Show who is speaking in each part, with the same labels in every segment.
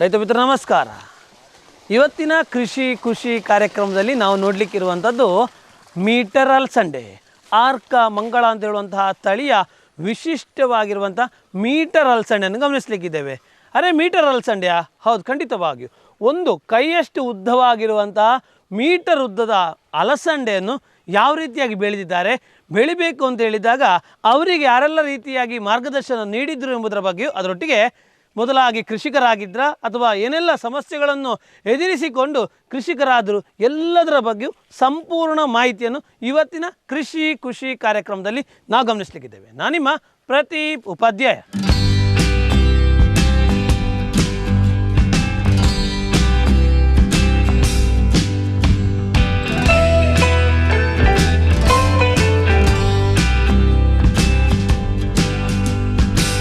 Speaker 1: ರೈತ ಮಿತ್ರ ನಮಸ್ಕಾರ. ಇವತ್ತಿನ ಕೃಷಿ ಖುಷಿ ಕಾರ್ಯಕ್ರಮದಲ್ಲಿ ನಾವು ನೋಡಲಿಕ್ಕಿರುವಂಥದ್ದು ಮೀಟರ್ ಅಲಸಂಡೆ, ಆರ್ಕ ಮಂಗಳ ಅಂತ ಹೇಳುವಂತಹ ತಳಿಯ ವಿಶಿಷ್ಟವಾಗಿರುವಂಥ ಮೀಟರ್ ಅಲಸಂಡೆಯನ್ನು ಗಮನಿಸಲಿಕ್ಕಿದ್ದೇವೆ. ಅರೆ ಮೀಟರ್ ಅಲಸಂಡೆಯಾ? ಹೌದು, ಖಂಡಿತವಾಗಿಯೂ. ಒಂದು ಕೈಯಷ್ಟು ಉದ್ದವಾಗಿರುವಂತಹ ಮೀಟರ್ ಉದ್ದದ ಅಲಸಂಡೆಯನ್ನು ಯಾವ ರೀತಿಯಾಗಿ ಬೆಳೆದಿದ್ದಾರೆ, ಬೆಳಿಬೇಕು ಅಂತ ಹೇಳಿದಾಗ ಅವರಿಗೆ ಯಾರೆಲ್ಲ ರೀತಿಯಾಗಿ ಮಾರ್ಗದರ್ಶನ ನೀಡಿದ್ರು ಎಂಬುದರ ಬಗ್ಗೆಯೂ, ಅದರೊಟ್ಟಿಗೆ ಮೊದಲಾಗಿ ಕೃಷಿಕರಾಗಿದ್ರಾ ಅಥವಾ ಏನೆಲ್ಲ ಸಮಸ್ಯೆಗಳನ್ನು ಎದುರಿಸಿಕೊಂಡು ಕೃಷಿಕರಾದರು, ಎಲ್ಲದರ ಬಗ್ಗೆಯೂ ಸಂಪೂರ್ಣ ಮಾಹಿತಿಯನ್ನು ಇವತ್ತಿನ ಕೃಷಿ ಖುಷಿ ಕಾರ್ಯಕ್ರಮದಲ್ಲಿ ನಾವು ಗಮನಿಸಲಿಕ್ಕಿದ್ದೇವೆ. ನಾನಿಮ್ಮ ಪ್ರದೀಪ್ ಉಪಾಧ್ಯಾಯ.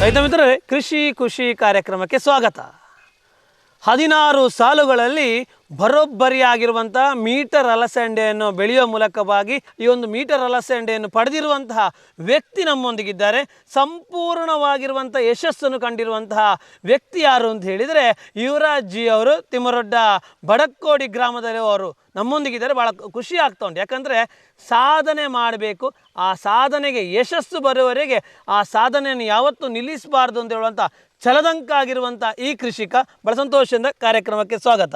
Speaker 1: ರೈತ ಮಿತ್ರರೇ, ಕೃಷಿ ಖುಷಿ ಕಾರ್ಯಕ್ರಮಕ್ಕೆ ಸ್ವಾಗತ. 16 ಸಾಲುಗಳಲ್ಲಿ ಬರೋಬ್ಬರಿಯಾಗಿರುವಂಥ ಮೀಟರ್ ಅಲಸಂಡೆಯನ್ನು ಬೆಳೆಯುವ ಮೂಲಕವಾಗಿ ಈ ಒಂದು ಮೀಟರ್ ಅಲಸಂಡೆಯನ್ನು ಪಡೆದಿರುವಂತಹ ವ್ಯಕ್ತಿ ನಮ್ಮೊಂದಿಗಿದ್ದಾರೆ. ಸಂಪೂರ್ಣವಾಗಿರುವಂಥ ಯಶಸ್ಸನ್ನು ಕಂಡಿರುವಂತಹ ವ್ಯಕ್ತಿ ಯಾರು ಅಂತ ಹೇಳಿದರೆ ಯುವರಾಜ್ ಜಿ ಅವರು, ತಿಮ್ಮರೊಡ್ಡ ಬಡಕ್ಕೋಡಿ ಗ್ರಾಮದಲ್ಲಿ ಅವರು ನಮ್ಮೊಂದಿಗಿದ್ದಾರೆ. ಭಾಳ ಖುಷಿ ಆಗ್ತಾ ಉಂಟು. ಯಾಕಂದರೆ ಸಾಧನೆ ಮಾಡಬೇಕು, ಆ ಸಾಧನೆಗೆ ಯಶಸ್ಸು ಬರುವವರೆಗೆ ಆ ಸಾಧನೆಯನ್ನು ಯಾವತ್ತೂ ನಿಲ್ಲಿಸಬಾರ್ದು ಅಂತ ಹೇಳುವಂಥ ಛಲದಂಕಾಗಿರುವಂಥ ಈ ಕೃಷಿಕ ಭಾಳ ಸಂತೋಷದಿಂದ ಕಾರ್ಯಕ್ರಮಕ್ಕೆ ಸ್ವಾಗತ.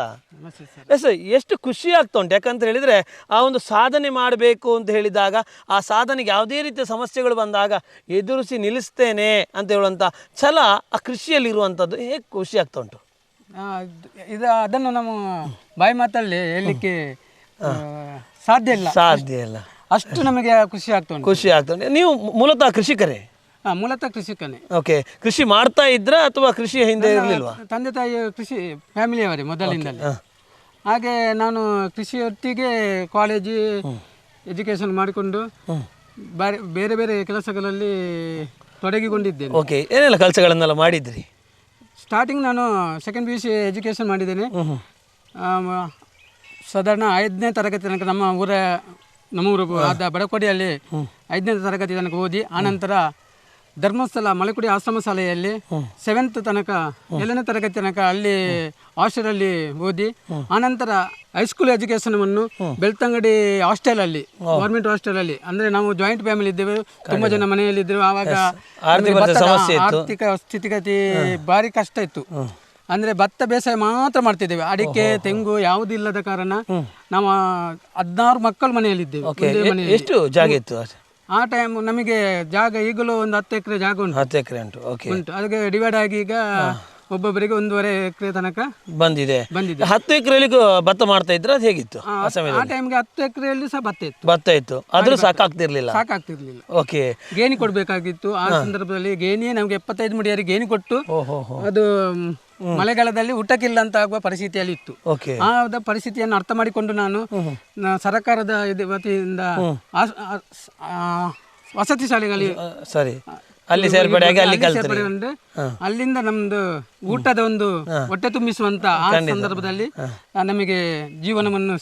Speaker 1: ಎಸ್, ಎಷ್ಟು ಖುಷಿ ಆಗ್ತಾ ಉಂಟು. ಯಾಕಂತ ಹೇಳಿದರೆ ಆ ಒಂದು ಸಾಧನೆ ಮಾಡಬೇಕು ಅಂತ ಹೇಳಿದಾಗ, ಆ ಸಾಧನೆಗೆ ಯಾವುದೇ ರೀತಿಯ ಸಮಸ್ಯೆಗಳು ಬಂದಾಗ ಎದುರಿಸಿ ನಿಲ್ಲಿಸ್ತೇನೆ ಅಂತ ಹೇಳುವಂಥ ಛಲ ಆ ಕೃಷಿಯಲ್ಲಿರುವಂಥದ್ದು ಹೇಗೆ ಖುಷಿ ಆಗ್ತಾ ಉಂಟು.
Speaker 2: ಅದನ್ನು ನಮ್ಮ ಬಾಯಿ ಮಾತಲ್ಲಿ ಹೇಳಲಿಕ್ಕೆ ಸಾಧ್ಯ ಇಲ್ಲ. ಅಷ್ಟು ನಮಗೆ ಖುಷಿ ಆಗ್ತಾ
Speaker 1: ಉಂಟು. ನೀವು ಮೂಲತಃ ಕೃಷಿಕರೇ?
Speaker 2: ಮೂಲತಃ ಕೃಷಿಕನೇ.
Speaker 1: ಓಕೆ. ಕೃಷಿ ಮಾಡ್ತಾ ಇದ್ರಾ ಅಥವಾ ಕೃಷಿ ಹಿಂದೆ ಇರಲಿಲ್ವಾ?
Speaker 2: ತಂದೆ ತಾಯಿ ಕೃಷಿ ಫ್ಯಾಮಿಲಿಯವರೇ ಮೊದಲಿಂದಲೇ. ಹಾಗೆ ನಾನು ಕೃಷಿಯೊಟ್ಟಿಗೆ ಕಾಲೇಜು ಎಜುಕೇಷನ್ ಮಾಡಿಕೊಂಡು ಬೇರೆ ಬೇರೆ ಕೆಲಸಗಳಲ್ಲಿ ತೊಡಗಿಕೊಂಡಿದ್ದೇನೆ.
Speaker 1: ಓಕೆ. ಏನೆಲ್ಲ ಕೆಲಸಗಳನ್ನೆಲ್ಲ ಮಾಡಿದ್ರಿ?
Speaker 2: ಸ್ಟಾರ್ಟಿಂಗ್ ನಾನು ಸೆಕೆಂಡ್ PUC ಎಜುಕೇಷನ್ ಮಾಡಿದ್ದೇನೆ. ಸಾಧಾರಣ 5ನೇ ತರಗತಿ ತನಕ ನಮ್ಮ ಊರು ಆದ ಬಡಕೋಡಿಯಲ್ಲಿ 5ನೇ ತರಗತಿ ತನಕ ಓದಿ, ಆನಂತರ ಧರ್ಮಸ್ಥಳ ಮಲೆಕುಡಿ ಆಶ್ರಮ ಶಾಲೆಯಲ್ಲಿ 7th ತನಕ 7ನೇ ತರಗತಿ ತನಕ ಅಲ್ಲಿ ಹಾಸ್ಟೆಲಲ್ಲಿ ಓದಿ, ಆನಂತರ ಹೈಸ್ಕೂಲ್ ಎಜುಕೇಷನನ್ನು ಬೆಳ್ತಂಗಡಿ ಹಾಸ್ಟೆಲಲ್ಲಿ, ಗೌರ್ಮೆಂಟ್ ಹಾಸ್ಟೆಲಲ್ಲಿ. ಅಂದರೆ ನಾವು ಜಾಯಿಂಟ್ ಫ್ಯಾಮಿಲಿ ಇದ್ದೇವೆ, ತುಂಬ ಜನ ಮನೆಯಲ್ಲಿದ್ದೆವು. ಆವಾಗ ಆರ್ಥಿಕ ಸ್ಥಿತಿಗತಿ ಭಾರಿ ಕಷ್ಟ ಇತ್ತು. ಅಂದರೆ ಭತ್ತ ಬೇಸಾಯ ಮಾತ್ರ ಮಾಡ್ತಿದ್ದೇವೆ, ಅಡಿಕೆ ತೆಂಗು ಯಾವುದಿಲ್ಲದ ಕಾರಣ ನಾವು 16 ಮಕ್ಕಳು ಮನೆಯಲ್ಲಿದ್ದೇವೆ.
Speaker 1: ಎಷ್ಟು ಜಾಗ ಇತ್ತು
Speaker 2: ಆ ಟೈಮ್? ನಮಗೆ ಜಾಗ ಈಗಲೂ ಒಂದು 10 ಎಕರೆ ಜಾಗ ಉಂಟು.
Speaker 1: 10 ಎಕರೆ ಉಂಟು.
Speaker 2: ಅದಕ್ಕೆ ಡಿವೈಡ್ ಆಗಿ ಈಗ ಒಬ್ಬೊಬ್ಬರಿಗೆ 1.5 ಎಕರೆ ತನಕ ಬಂದಿದೆ.
Speaker 1: 10 ಎಕರೆಯಲ್ಲಿ ಭತ್ತ ಮಾಡ್ತಾ ಇದ್ರೆ ಅದು ಹೇಗಿತ್ತು
Speaker 2: ಆ ಟೈಮ್ಗೆ? 10 ಎಕರೆಯಲ್ಲಿ ಸಹ
Speaker 1: ಭತ್ತ ಇತ್ತು. ಆದ್ರೂ ಸಾಕಾಗ್ತಿರ್ಲಿಲ್ಲ. ಓಕೆ.
Speaker 2: ಗೇಣಿ ಕೊಡ್ಬೇಕಾಗಿತ್ತು. ಆ ಸಂದರ್ಭದಲ್ಲಿ ಗೇಣಿಯೇ ನಮ್ಗೆ 75 ಮುಡಿಯರಿಗೆ ಗೇಣಿ ಕೊಟ್ಟು, ಅದು ಮಳೆಗಾಲದಲ್ಲಿ ಊಟಕ್ಕಿಲ್ಲ ಅಂತ ಆಗುವ ಪರಿಸ್ಥಿತಿಯಲ್ಲಿ ಇತ್ತು. ಆ ಪರಿಸ್ಥಿತಿಯನ್ನು ಅರ್ಥ ಮಾಡಿಕೊಂಡು ನಾನು ಸರ್ಕಾರದ ವತಿಯಿಂದ ವಸತಿ ಶಾಲೆಗಳಿಗೆ
Speaker 1: ಅಲ್ಲಿ ಸೇರ್ಪಡೆಯಾಗಿ
Speaker 2: ಅಲ್ಲಿಂದ ನಮ್ದು ಊಟದ ಒಂದು ಹೊಟ್ಟೆ ತುಂಬಿಸುವಂತ ಆ ಸಂದರ್ಭದಲ್ಲಿ ನಮಗೆ ಜೀವನವನ್ನು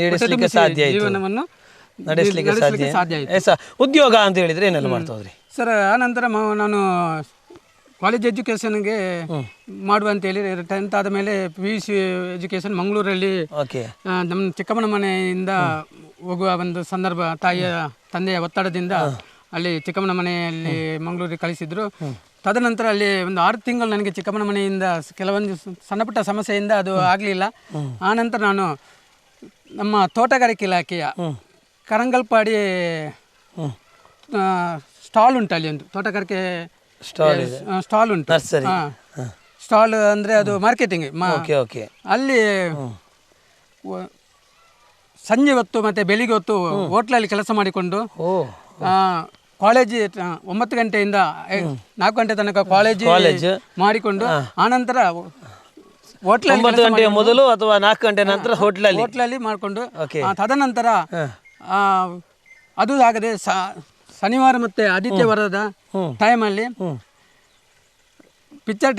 Speaker 1: ನಡೆಸಲಿಕ್ಕೆ ಸಾಧ್ಯ ಆಯ್ತು. ಉದ್ಯೋಗ ಅಂತ ಹೇಳಿದ್ರೆ ಏನೆಲ್ಲ ಮಾಡ್ತಾ ಹೋದ್ರಿ
Speaker 2: ಸರ್? ಆನಂತರ ನಾನು ಕಾಲೇಜ್ ಎಜುಕೇಷನ್ಗೆ ಮಾಡುವ ಅಂತೇಳಿ 10th ಆದ ಮೇಲೆ PUC ಎಜುಕೇಷನ್ ಮಂಗಳೂರಲ್ಲಿ ನಮ್ಮ ಚಿಕ್ಕಮ್ಮನ ಮನೆಯಿಂದ ಹೋಗುವ ಒಂದು ಸಂದರ್ಭ, ತಂದೆಯ ಒತ್ತಡದಿಂದ ಅಲ್ಲಿ ಚಿಕ್ಕಮ್ಮನ ಮನೆಯಲ್ಲಿ ಮಂಗಳೂರಿಗೆ ಕಳಿಸಿದ್ರು. ತದನಂತರ ಅಲ್ಲಿ ಒಂದು 6 ತಿಂಗಳು ನನಗೆ ಚಿಕ್ಕಮ್ಮನ ಮನೆಯಿಂದ ಕೆಲವೊಂದು ಸಣ್ಣ ಪುಟ್ಟ ಸಮಸ್ಯೆಯಿಂದ ಅದು ಆಗಲಿಲ್ಲ. ಆನಂತರ ನಾನು ನಮ್ಮ ತೋಟಗಾರಿಕೆ ಇಲಾಖೆಯ ಕರಂಗಲ್ಪಾಡಿ ಸ್ಟಾಲ್ ಉಂಟು, ಅಲ್ಲಿ ಒಂದು ತೋಟಗಾರಿಕೆ ಸ್ಟಾಲ್ ಉಂಟು. ಸ್ಟಾಲ್ ಅಂದರೆ ಅದು ಮಾರ್ಕೆಟಿಂಗ್. ಅಲ್ಲಿ ಸಂಜೆ ಹೊತ್ತು ಮತ್ತು ಬೆಳಿಗ್ಗೆ ಹೊತ್ತು ಹೋಟ್ಲಲ್ಲಿ ಕೆಲಸ ಮಾಡಿಕೊಂಡು ಕಾಲೇಜ್ 9 ಗಂಟೆಯಿಂದ 4 ಗಂಟೆ ತನಕ ಕಾಲೇಜ್ ಮಾಡಿಕೊಂಡು, ಆನಂತರ ಹೋಟ್ಲಲ್ಲಿ
Speaker 1: 9 ಗಂಟೆಯ ಮೊದಲು ಅಥವಾ 4 ಗಂಟೆ ನಂತರ
Speaker 2: ಹೋಟ್ಲಲ್ಲಿ ಮಾಡಿಕೊಂಡು, ತದನಂತರ ಅದು ಆಗದೆ ಶನಿವಾರ ಮತ್ತು ಆದಿತ್ಯವಾರದ ಟೈಮಲ್ಲಿ ಪಿಕ್ಚರ್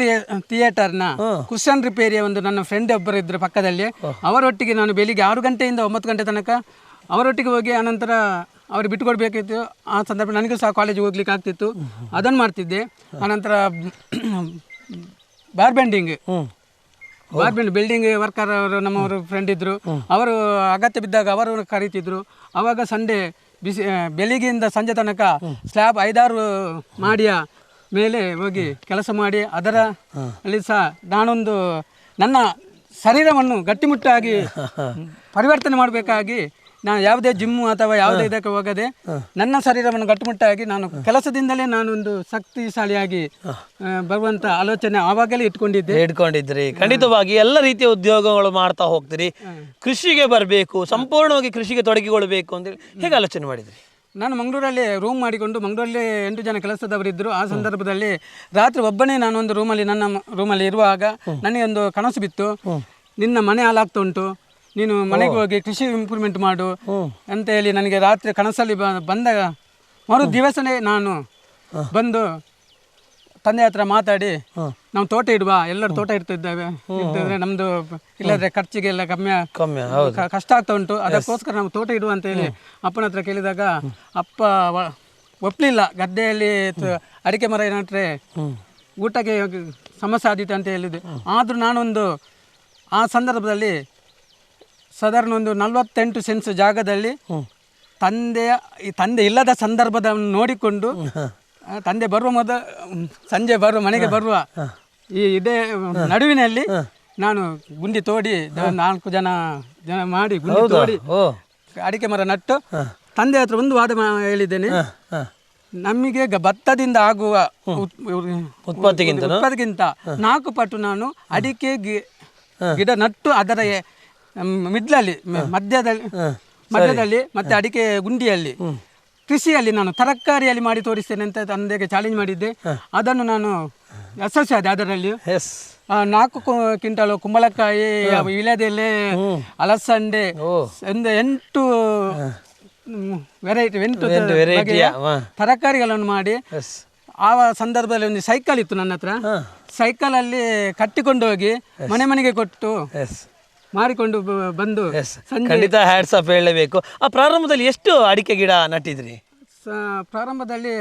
Speaker 2: ಥಿಯೇಟರ್ನ ಕುಶನ್ ರಿಪೇರಿಯ ಒಂದು ನನ್ನ ಫ್ರೆಂಡ್ ಒಬ್ಬರು ಇದ್ದರು ಪಕ್ಕದಲ್ಲಿ. ಅವರೊಟ್ಟಿಗೆ ನಾನು ಬೆಳಿಗ್ಗೆ 6 ಗಂಟೆಯಿಂದ 9 ಗಂಟೆ ತನಕ ಅವರೊಟ್ಟಿಗೆ ಹೋಗಿ, ಆನಂತರ ಅವ್ರಿಗೆ ಬಿಟ್ಟುಕೊಡ್ಬೇಕಿತ್ತು. ಆ ಸಂದರ್ಭ ನನಗೂ ಸಹ ಕಾಲೇಜಿಗೆ ಹೋಗ್ಲಿಕ್ಕೆ ಆಗ್ತಿತ್ತು, ಅದನ್ನು ಮಾಡ್ತಿದ್ದೆ. ಆನಂತರ ಬಾರ್ಬೆಂಡಿಂಗ್ ಬಾರ್ಬಿನ್ ಬಿಲ್ಡಿಂಗ್ ವರ್ಕರ್ ಅವರು ನಮ್ಮವರು ಫ್ರೆಂಡ್ ಇದ್ರು, ಅವರು ಅಗತ್ಯ ಬಿದ್ದಾಗ ಅವರು ಕರೀತಿದ್ರು. ಅವಾಗ ಸಂಡೇ ಬೆಳಿಗ್ಗೆಯಿಂದ ಸಂಜೆ ತನಕ ಸ್ಲ್ಯಾಬ್ 5-6 ಮಾಡಿಯ ಮೇಲೆ ಹೋಗಿ ಕೆಲಸ ಮಾಡಿ ಅದರ ಅಲ್ಲಿ ಸಹ ನಾನೊಂದು ನನ್ನ ಶರೀರವನ್ನು ಗಟ್ಟಿಮುಟ್ಟಾಗಿ ಪರಿವರ್ತನೆ ಮಾಡಬೇಕಾಗಿ ನಾನು ಯಾವುದೇ ಜಿಮ್ಮು ಅಥವಾ ಯಾವುದೇ ಇದಕ್ಕೆ ಹೋಗದೆ ನನ್ನ ಶರೀರವನ್ನು ಗಟ್ಟಿಮುಟ್ಟಾಗಿ ನಾನು ಕೆಲಸದಿಂದಲೇ ನಾನೊಂದು ಶಕ್ತಿಶಾಲಿಯಾಗಿ ಬರುವಂತ ಆಲೋಚನೆ ಆವಾಗಲೇ
Speaker 1: ಇಟ್ಕೊಂಡಿದ್ರಿ. ಖಂಡಿತವಾಗಿ ಎಲ್ಲ ರೀತಿಯ ಉದ್ಯೋಗಗಳು ಮಾಡ್ತಾ ಹೋಗ್ತೀರಿ. ಕೃಷಿಗೆ ಬರಬೇಕು, ಸಂಪೂರ್ಣವಾಗಿ ಕೃಷಿಗೆ ತೊಡಗಿಕೊಳ್ಬೇಕು ಅಂತೇಳಿ ಹೇಗೆ ಆಲೋಚನೆ ಮಾಡಿದ್ರಿ?
Speaker 2: ನಾನು ಮಂಗಳೂರಲ್ಲಿ ರೂಮ್ ಮಾಡಿಕೊಂಡು, ಮಂಗಳೂರಲ್ಲಿ 8 ಜನ ಕೆಲಸದವರಿದ್ದರು. ಆ ಸಂದರ್ಭದಲ್ಲಿ ರಾತ್ರಿ ಒಬ್ಬನೇ ನಾನೊಂದು ನನ್ನ ರೂಮಲ್ಲಿ ಇರುವಾಗ ನನಗೆ ಒಂದು ಕನಸು ಬಿತ್ತು, ನಿನ್ನ ಮನೆ ಹಾಳಾಗ್ತಾ ಉಂಟು, ನೀನು ಮನೆಗೆ ಹೋಗಿ ಕೃಷಿ ಇಂಪ್ರೂವ್ಮೆಂಟ್ ಮಾಡು ಅಂತ ಹೇಳಿ ನನಗೆ ರಾತ್ರಿ ಕನಸಲ್ಲಿ ಬಂದ ಮರು ದಿವಸನೇ ನಾನು ಬಂದು ತಂದೆ ಹತ್ರ ಮಾತಾಡಿ ನಾವು ತೋಟ ಇಡುವ, ಎಲ್ಲರೂ ತೋಟ ಇಡ್ತಿದ್ದೇವೆ, ನಮ್ದು ಇಲ್ಲದ್ರೆ ಖರ್ಚಿಗೆಲ್ಲ ಕಮ್ಮಿ ಕಷ್ಟ ಆಗ್ತಾ ಉಂಟು, ಅದಕ್ಕೋಸ್ಕರ ನಾವು ತೋಟ ಇಡುವ ಅಂತ ಹೇಳಿ ಅಪ್ಪನ ಹತ್ರ ಕೇಳಿದಾಗ ಅಪ್ಪ ಒಪ್ಪಲಿಲ್ಲ. ಗದ್ದೆಯಲ್ಲಿ ಅಡಿಕೆ ಮರ ನೆಟ್ಟರೆ ಊಟಕ್ಕೆ ಸಮಸ್ಯೆ ಆದೀತು ಅಂತ ಹೇಳಿದೆ. ಆದರೂ ನಾನೊಂದು ಆ ಸಂದರ್ಭದಲ್ಲಿ ಸಾಧಾರಣ ಒಂದು 48 ಸೆನ್ಸ್ ಜಾಗದಲ್ಲಿ ತಂದೆ ಇಲ್ಲದ ಸಂದರ್ಭವನ್ನು ನೋಡಿಕೊಂಡು ತಂದೆ ಬರುವ ಸಂಜೆ ಮನೆಗೆ ಬರುವ ಈ ಇದೇ ನಡುವಿನಲ್ಲಿ ನಾನು ಗುಂಡಿ ತೋಡಿ 4 ಜನ ಮಾಡಿ ಗುಂಡಿ ತೋಡಿ ಅಡಿಕೆ ಮರ ನಟ್ಟು ತಂದೆ ಹತ್ರ ಒಂದು ವಾದ ಹೇಳಿದ್ದೇನೆ, ನಮಗೆ ಭತ್ತದಿಂದ ಆಗುವ ಉತ್ಪತ್ತಿಗಿಂತ 4 ಪಟ್ಟು ನಾನು ಅಡಿಕೆ ಗಿಡ ನಟ್ಟು ಅದರ ಮಧ್ಯದಲ್ಲಿ ಮತ್ತೆ ಅಡಿಕೆ ಗುಂಡಿಯಲ್ಲಿ ಕೃಷಿಯಲ್ಲಿ ನಾನು ತರಕಾರಿಯಲ್ಲಿ ಮಾಡಿ ತೋರಿಸ್ತೇನೆ ಅಂತ ತಂದೆಗೆ ಚಾಲೆಂಜ್ ಮಾಡಿದ್ದೆ. ಅದನ್ನು ನಾನು ಯಶಸ್ವಿ ಆದೆ. ಅದರಲ್ಲಿ 4 ಕ್ವಿಂಟಲ್ ಕುಂಬಳಕಾಯಿ, ವಿಳ್ಯದೆಲೆ, ಅಲಸಂಡೆ, 8 ವೆರೈಟಿ ತರಕಾರಿಗಳನ್ನು ಮಾಡಿ ಆ ಸಂದರ್ಭದಲ್ಲಿ ಒಂದು ಸೈಕಲ್ ಇತ್ತು ನನ್ನ ಹತ್ರ. ಸೈಕಲಲ್ಲಿ ಕಟ್ಟಿಕೊಂಡು ಹೋಗಿ ಮನೆಗೆ ಕೊಟ್ಟು ಮಾರಿಕೊಂಡು ಬಂದು
Speaker 1: ಖಂಡಿತ ಹ್ಯಾಟ್ಸ್ ಆಫ್ ಹೇಳಬೇಕು. ಆ ಪ್ರಾರಂಭದಲ್ಲಿ ಎಷ್ಟು ಅಡಿಕೆ ಗಿಡ ನಟ್ಟಿದ್ರಿ?
Speaker 2: ಪ್ರಾರಂಭದಲ್ಲಿ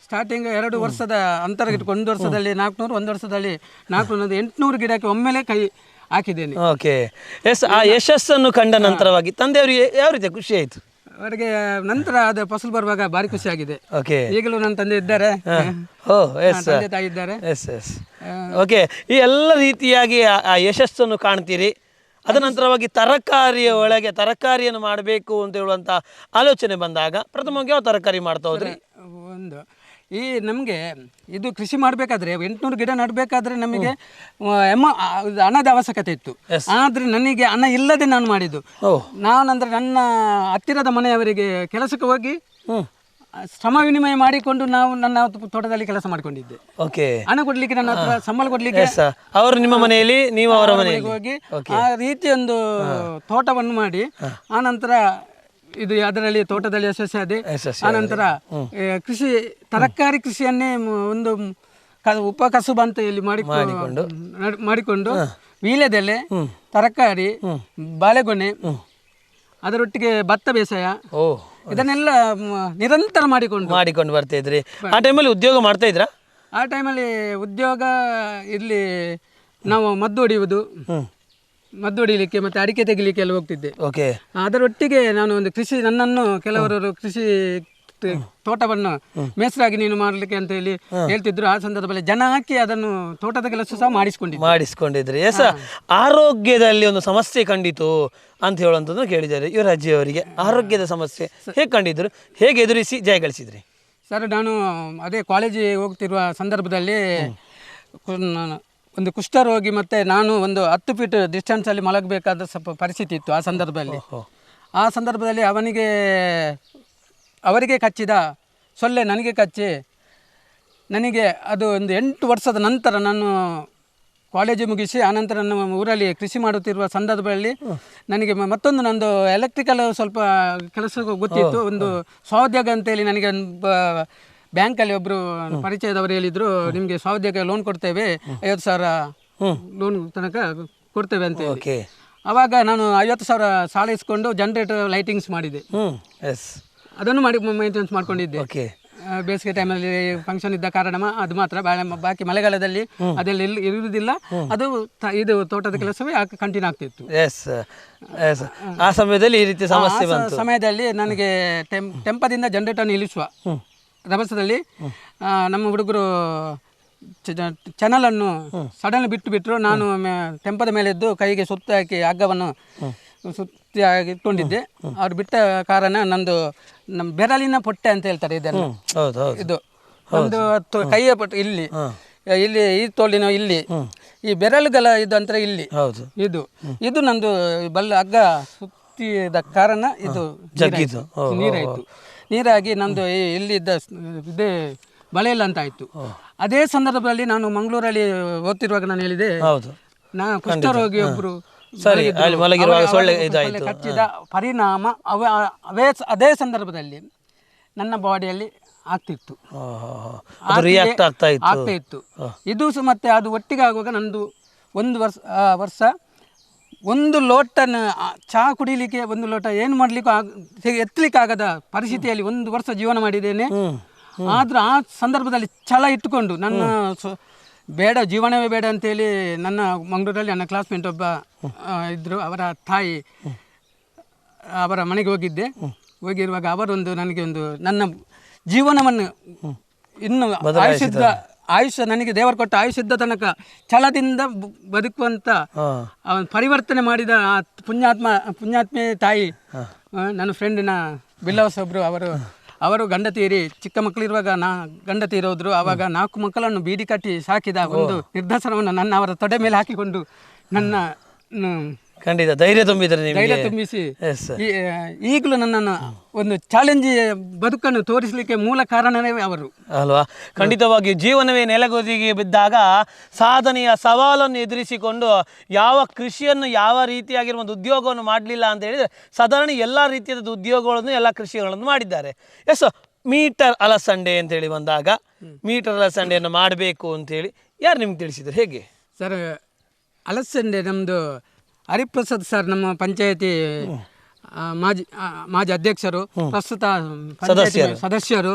Speaker 2: ಸ್ಟಾರ್ಟಿಂಗ್ 2 ವರ್ಷದ ಅಂತರ ಇಟ್ಕೊಂಡು 1 ವರ್ಷದಲ್ಲಿ 400, 1 ವರ್ಷದಲ್ಲಿ 400, 800 ಗಿಡಕ್ಕೆ ಒಮ್ಮೆಲೆ ಕೈ ಹಾಕಿದ್ದೇನೆ.
Speaker 1: ಓಕೆ, ಆ ಯಶಸ್ಸನ್ನು ಕಂಡ ನಂತರವಾಗಿ ತಂದೆಯವರು ಯಾವ ರೀತಿ ಖುಷಿ ಆಯಿತು
Speaker 2: ಅವರಿಗೆ? ನಂತರ ಅದು ಫಸಲು ಬರುವಾಗ ಭಾರಿ ಖುಷಿ ಆಗಿದೆ. ಈಗಲೂ ನನ್ನ ತಂದೆ ಇದ್ದಾರೆ, ತಂದೆ ತಾಯಿ ಇದ್ದಾರೆ.
Speaker 1: ಓಕೆ, ಈ ಎಲ್ಲ ರೀತಿಯಾಗಿ ಆ ಯಶಸ್ಸನ್ನು ಕಾಣ್ತೀರಿ. ಅದ ನಂತರವಾಗಿ ತರಕಾರಿಯನ್ನು ಮಾಡಬೇಕು ಅಂತ ಹೇಳುವಂಥ ಆಲೋಚನೆ ಬಂದಾಗ ಪ್ರಥಮವಾಗಿ ಯಾವ ತರಕಾರಿ ಮಾಡ್ತಾ ಹೋದ್ರಿ?
Speaker 2: ಒಂದು ಈ ನಮಗೆ ಇದು ಕೃಷಿ ಮಾಡಬೇಕಾದ್ರೆ 800 ಗಿಡ ನಡಬೇಕಾದ್ರೆ ನಮಗೆ ಹಣದ ಅವಶ್ಯಕತೆ ಇತ್ತು. ಆದರೆ ನನಗೆ ಹಣ ಇಲ್ಲದೆ ನಾನು ಮಾಡಿದ್ದು. ನಾನಂದ್ರೆ ನನ್ನ ಹತ್ತಿರದ ಮನೆಯವರಿಗೆ ಕೆಲಸಕ್ಕೆ ಹೋಗಿ ಶ್ರಮ ವಿನಿಮಯ ಮಾಡಿಕೊಂಡು ನನ್ನ ತೋಟದಲ್ಲಿ ಕೆಲಸ ಮಾಡಿಕೊಂಡಿದ್ದೆ. ಹಣ ಕೊಡ್ಲಿಕ್ಕೆ ನನ್ನ ಹತ್ರ ಸಂಬಳ ಕೊಡ್ಲಿಕ್ಕೆ
Speaker 1: ಅವರು ನಿಮ್ಮ ಮನೆಯಲ್ಲಿ, ನೀವು ಅವರ ಮನೆಯಲ್ಲಿ
Speaker 2: ಹೋಗಿ ಆ ರೀತಿ ಒಂದು ತೋಟವನ್ನು ಮಾಡಿ ಆನಂತರ ಇದು ಅದರಲ್ಲಿ ತೋಟದಲ್ಲಿ ಯಶಸ್ವಿ ಆದೆ. ಆನಂತರ ತರಕಾರಿ ಕೃಷಿಯನ್ನೇ ಒಂದು ಉಪಕಸುಬು ಅಂತ ಇಲ್ಲಿ ಮಾಡಿಕೊಂಡು ವೀಳ್ಯದೆಲೆ, ತರಕಾರಿ, ಬಾಳೆಗೊನೆ, ಅದರೊಟ್ಟಿಗೆ ಭತ್ತ ಬೇಸಾಯ, ಇದನ್ನೆಲ್ಲ ನಿರಂತರ ಮಾಡಿಕೊಂಡು
Speaker 1: ಬರ್ತಾ ಇದ್ರಿ. ಆ ಟೈಮಲ್ಲಿ ಉದ್ಯೋಗ ಮಾಡ್ತಾ ಇದ್ರಾ?
Speaker 2: ಆ ಟೈಮಲ್ಲಿ ಉದ್ಯೋಗ ಇಲ್ಲಿ ನಾವು ಮದ್ದು ಹೊಡಿಲಿಕ್ಕೆ ಮತ್ತೆ ಅಡಿಕೆ ತೆಗಿಲಿಕ್ಕೆ ಎಲ್ಲ ಹೋಗ್ತಿದ್ದೆ. ಅದರೊಟ್ಟಿಗೆ ನಾನು ಒಂದು ನನ್ನನ್ನು ಕೆಲವರು ಕೃಷಿ ತೋಟವನ್ನು ಮೇಸರಾಗಿ ನೀನು ಮಾಡಲಿಕ್ಕೆ ಅಂತ ಹೇಳಿ ಹೇಳ್ತಿದ್ರು. ಆ ಸಂದರ್ಭದಲ್ಲಿ ಜನ ಹಾಕಿ ಅದನ್ನು ತೋಟದ ಕೆಲಸ ಸಹ
Speaker 1: ಮಾಡಿಸ್ಕೊಂಡಿದ್ರಿ. ಆರೋಗ್ಯದಲ್ಲಿ ಒಂದು ಸಮಸ್ಯೆ ಕಂಡಿತು ಅಂತ ಹೇಳುವಂಥದ್ದು ಕೇಳಿದ್ದಾರೆ. ಇವರ ಅಜ್ಜಿಯವರಿಗೆ ಆರೋಗ್ಯದ ಸಮಸ್ಯೆ ಹೇಗೆ ಕಂಡಿದ್ರು, ಹೇಗೆ ಎದುರಿಸಿ ಜಯ ಗಳಿಸಿದ್ರಿ?
Speaker 2: ಸರ್, ನಾನು ಅದೇ ಕಾಲೇಜಿಗೆ ಹೋಗ್ತಿರುವ ಸಂದರ್ಭದಲ್ಲಿ ಒಂದು ಕುಷ್ಠರೋಗಿ ಮತ್ತು ನಾನು ಒಂದು 10 ಫೀಟ್ ಡಿಸ್ಟೆನ್ಸಲ್ಲಿ ಮಲಗಬೇಕಾದ ಸ್ವಲ್ಪ ಪರಿಸ್ಥಿತಿ ಇತ್ತು. ಆ ಸಂದರ್ಭದಲ್ಲಿ ಅವರಿಗೆ ಕಚ್ಚಿದ ಸೊಳ್ಳೆ ನನಗೆ ಕಚ್ಚಿ ನನಗೆ ಅದು ಒಂದು 8 ವರ್ಷದ ನಂತರ ನಾನು ಕಾಲೇಜು ಮುಗಿಸಿ ಆನಂತರ ನಮ್ಮ ಊರಲ್ಲಿ ಕೃಷಿ ಮಾಡುತ್ತಿರುವ ಸಂದರ್ಭದಲ್ಲಿ ನನಗೆ ಮತ್ತೊಂದು ನಂದು ಎಲೆಕ್ಟ್ರಿಕಲ್ ಸ್ವಲ್ಪ ಕೆಲಸ ಗೊತ್ತಿತ್ತು. ಒಂದು ಸ್ವಉದ್ಯೋಗ ಅಂತೇಳಿ ನನಗೆ ಬ್ಯಾಂಕಲ್ಲಿ ಒಬ್ಬರು ಪರಿಚಯದವರು ಹೇಳಿದರು, ನಿಮಗೆ ಸ್ವಉದ್ಯೋಗ ಲೋನ್ ಕೊಡ್ತೇವೆ, 50,000 ಲೋನ್ ತನಕ ಕೊಡ್ತೇವೆ ಅಂತ ಹೇಳಿ. ಆವಾಗ ನಾನು 50,000 ಸಾಲ ಇಸ್ಕೊಂಡು ಜನರೇಟರ್ ಲೈಟಿಂಗ್ಸ್ ಮಾಡಿದೆ. ಅದನ್ನು ಮೇಂಟೆನೆನ್ಸ್ ಮಾಡ್ಕೊಂಡಿದ್ದೆ. ಬೇಸಿಗೆ ಟೈಮಲ್ಲಿ ಫಂಕ್ಷನ್ ಇದ್ದ ಕಾರಣ ಅದು ಮಾತ್ರ, ಬಾಕಿ ಮಳೆಗಾಲದಲ್ಲಿ ಅದೆಲ್ಲ ಇರುವುದಿಲ್ಲ. ಅದು ಇದು ತೋಟದ ಕೆಲಸವೇ ಕಂಟಿನ್ಯೂ ಆಗ್ತಿತ್ತು.
Speaker 1: ಎಸ್ ಎಸ್, ಆ ಸಮಯದಲ್ಲಿ ಈ ರೀತಿ ಸಮಸ್ಯೆ ಬಂತು.
Speaker 2: ಸಮಯದಲ್ಲಿ ನನಗೆ ಟೆಂಪದಿಂದ ಜನರೇಟರ್ ನಿಲ್ಲಿಸುವ ರಭಸದಲ್ಲಿ ನಮ್ಮ ಹುಡುಗರು ಚಾನಲನ್ನು ಸಡನ್ ಬಿಟ್ಟರು. ನಾನು ಟೆಂಪದ ಮೇಲೆ ಇದ್ದು ಕೈಗೆ ಸುತ್ತ ಹಾಕಿ ಹಗ್ಗವನ್ನು ಸುತ್ತಿ ಇಟ್ಕೊಂಡಿದ್ದೆ. ಅವ್ರು ಬಿಟ್ಟ ಕಾರಣ ನಂದು ನಮ್ಮ ಬೆರಳಿನ ಪೊಟ್ಟೆ ಅಂತ ಹೇಳ್ತಾರೆ ಇದನ್ನು. ಇದು ನಮ್ದು ಕೈಯ ಪೊಟ್ಟೆ ಇಲ್ಲಿ ಇಲ್ಲಿ ಈ ತೋಳಿನ ಇಲ್ಲಿ ಈ ಬೆರಳುಗಳ ಇದು ಅಂತ ಇಲ್ಲಿ ಇದು ನಂದು ಹಗ್ಗ ಸುತ್ತಿದ ಕಾರಣ ಇದು ನೀರಾಯಿತು. ನೀರಾಗಿ ನಂದು ಇಲ್ಲಿದ್ದ ಇದೇ ಬಳೆಯಲ್ಲ ಅಂತ ಆಯ್ತು. ಅದೇ ಸಂದರ್ಭದಲ್ಲಿ ನಾನು ಮಂಗಳೂರಲ್ಲಿ ಓದ್ತಿರುವಾಗ ನಾನು ಹೇಳಿದೆ, ಕುಷ್ಠರೋಗಿ ಒಬ್ರು ಕಚ್ಚಿದ ಪರಿಣಾಮ ಅದೇ ಸಂದರ್ಭದಲ್ಲಿ ನನ್ನ ಬಾಡಿಯಲ್ಲಿ ಆಗ್ತಿತ್ತು, ಆಗ್ತಾ ಇತ್ತು. ಇದು ಮತ್ತೆ ಅದು ಒಟ್ಟಿಗೆ ಆಗುವಾಗ ನಂದು ಒಂದು ವರ್ಷ ಒಂದು ಲೋಟನ ಚಹಾ ಕುಡಿಲಿಕ್ಕೆ ಒಂದು ಲೋಟ ಏನು ಮಾಡ್ಲಿಕ್ಕೂ ಎತ್ತಲಿಕ್ಕಾಗದ ಪರಿಸ್ಥಿತಿಯಲ್ಲಿ ಒಂದು ವರ್ಷ ಜೀವನ ಮಾಡಿದ್ದೇನೆ. ಆದ್ರೂ ಆ ಸಂದರ್ಭದಲ್ಲಿ ಛಲ ಇಟ್ಟುಕೊಂಡು ನನ್ನ ಬೇಡ, ಜೀವನವೇ ಬೇಡ ಅಂತೇಳಿ ನನ್ನ ಮಂಗಳೂರಲ್ಲಿ ನನ್ನ ಕ್ಲಾಸ್ಮೇಟ್ ಒಬ್ಬ ಇದ್ದರು, ಅವರ ತಾಯಿ ಅವರ ಮನೆಗೆ ಹೋಗಿರುವಾಗ ಅವರೊಂದು ನನಗೆ ನನ್ನ ಜೀವನವನ್ನು ಇನ್ನು ಆಯುಷ್ಯ ನನಗೆ ದೇವರು ಕೊಟ್ಟ ಆಯುಷ್ಯದ ತನಕ ಛಲದಿಂದ ಬದುಕುವಂತ ಪರಿವರ್ತನೆ ಮಾಡಿದ ಆ ಪುಣ್ಯಾತ್ಮೆ ತಾಯಿ ನನ್ನ ಫ್ರೆಂಡಿನ ಬಿಲ್ಲವಸ್ ಒಬ್ರು, ಅವರು ಗಂಡ ತೀರಿ ಚಿಕ್ಕ ಮಕ್ಕಳಿರುವಾಗ ಗಂಡ ತೀರೋದ್ರು. ಆವಾಗ 4 ಮಕ್ಕಳನ್ನು ಬೀಡಿ ಕಟ್ಟಿ ಸಾಕಿದ ಒಂದು ನಿರ್ಧಾರವನ್ನು ಅವರ ತೊಡೆ ಮೇಲೆ ಹಾಕಿಕೊಂಡು ನನ್ನ
Speaker 1: ಖಂಡಿತ ಧೈರ್ಯ
Speaker 2: ತುಂಬಿಸಿ ಈಗಲೂ ನನ್ನನ್ನು ಒಂದು ಚಾಲೆಂಜ್ ಬದುಕನ್ನು ತೋರಿಸಲಿಕ್ಕೆ ಮೂಲ ಕಾರಣವೇ ಅವರು
Speaker 1: ಅಲ್ವಾ. ಖಂಡಿತವಾಗಿ ಜೀವನವೇ ನೆಲಗೊದಿಗೆ ಬಿದ್ದಾಗ ಸಾಧನೆಯ ಸವಾಲನ್ನು ಎದುರಿಸಿಕೊಂಡು ಯಾವ ಕೃಷಿಯನ್ನು ಯಾವ ರೀತಿಯಾಗಿರುವ ಒಂದು ಉದ್ಯೋಗವನ್ನು ಮಾಡಲಿಲ್ಲ ಅಂತ ಹೇಳಿದರೆ ಸಾಧಾರಣ ಎಲ್ಲ ರೀತಿಯಾದ ಉದ್ಯೋಗಗಳನ್ನು ಎಲ್ಲ ಕೃಷಿಗಳನ್ನು ಮಾಡಿದ್ದಾರೆ. ಎಸ್, ಮೀಟರ್ ಅಲಸಂಡೆ ಅಂತೇಳಿ ಬಂದಾಗ ಮೀಟರ್ ಅಲಸಂಡೆಯನ್ನು ಮಾಡಬೇಕು ಅಂತೇಳಿ ಯಾರು ನಿಮ್ಗೆ ತಿಳಿಸಿದ್ರು, ಹೇಗೆ
Speaker 2: ಸರ್? ಅಲಸಂಡೆ ನಮ್ಮದು ಹರಿಪ್ರಸಾದ್ ಸರ್, ನಮ್ಮ ಪಂಚಾಯತಿ ಮಾಜಿ ಅಧ್ಯಕ್ಷರು, ಪ್ರಸ್ತುತ ಸದಸ್ಯರು,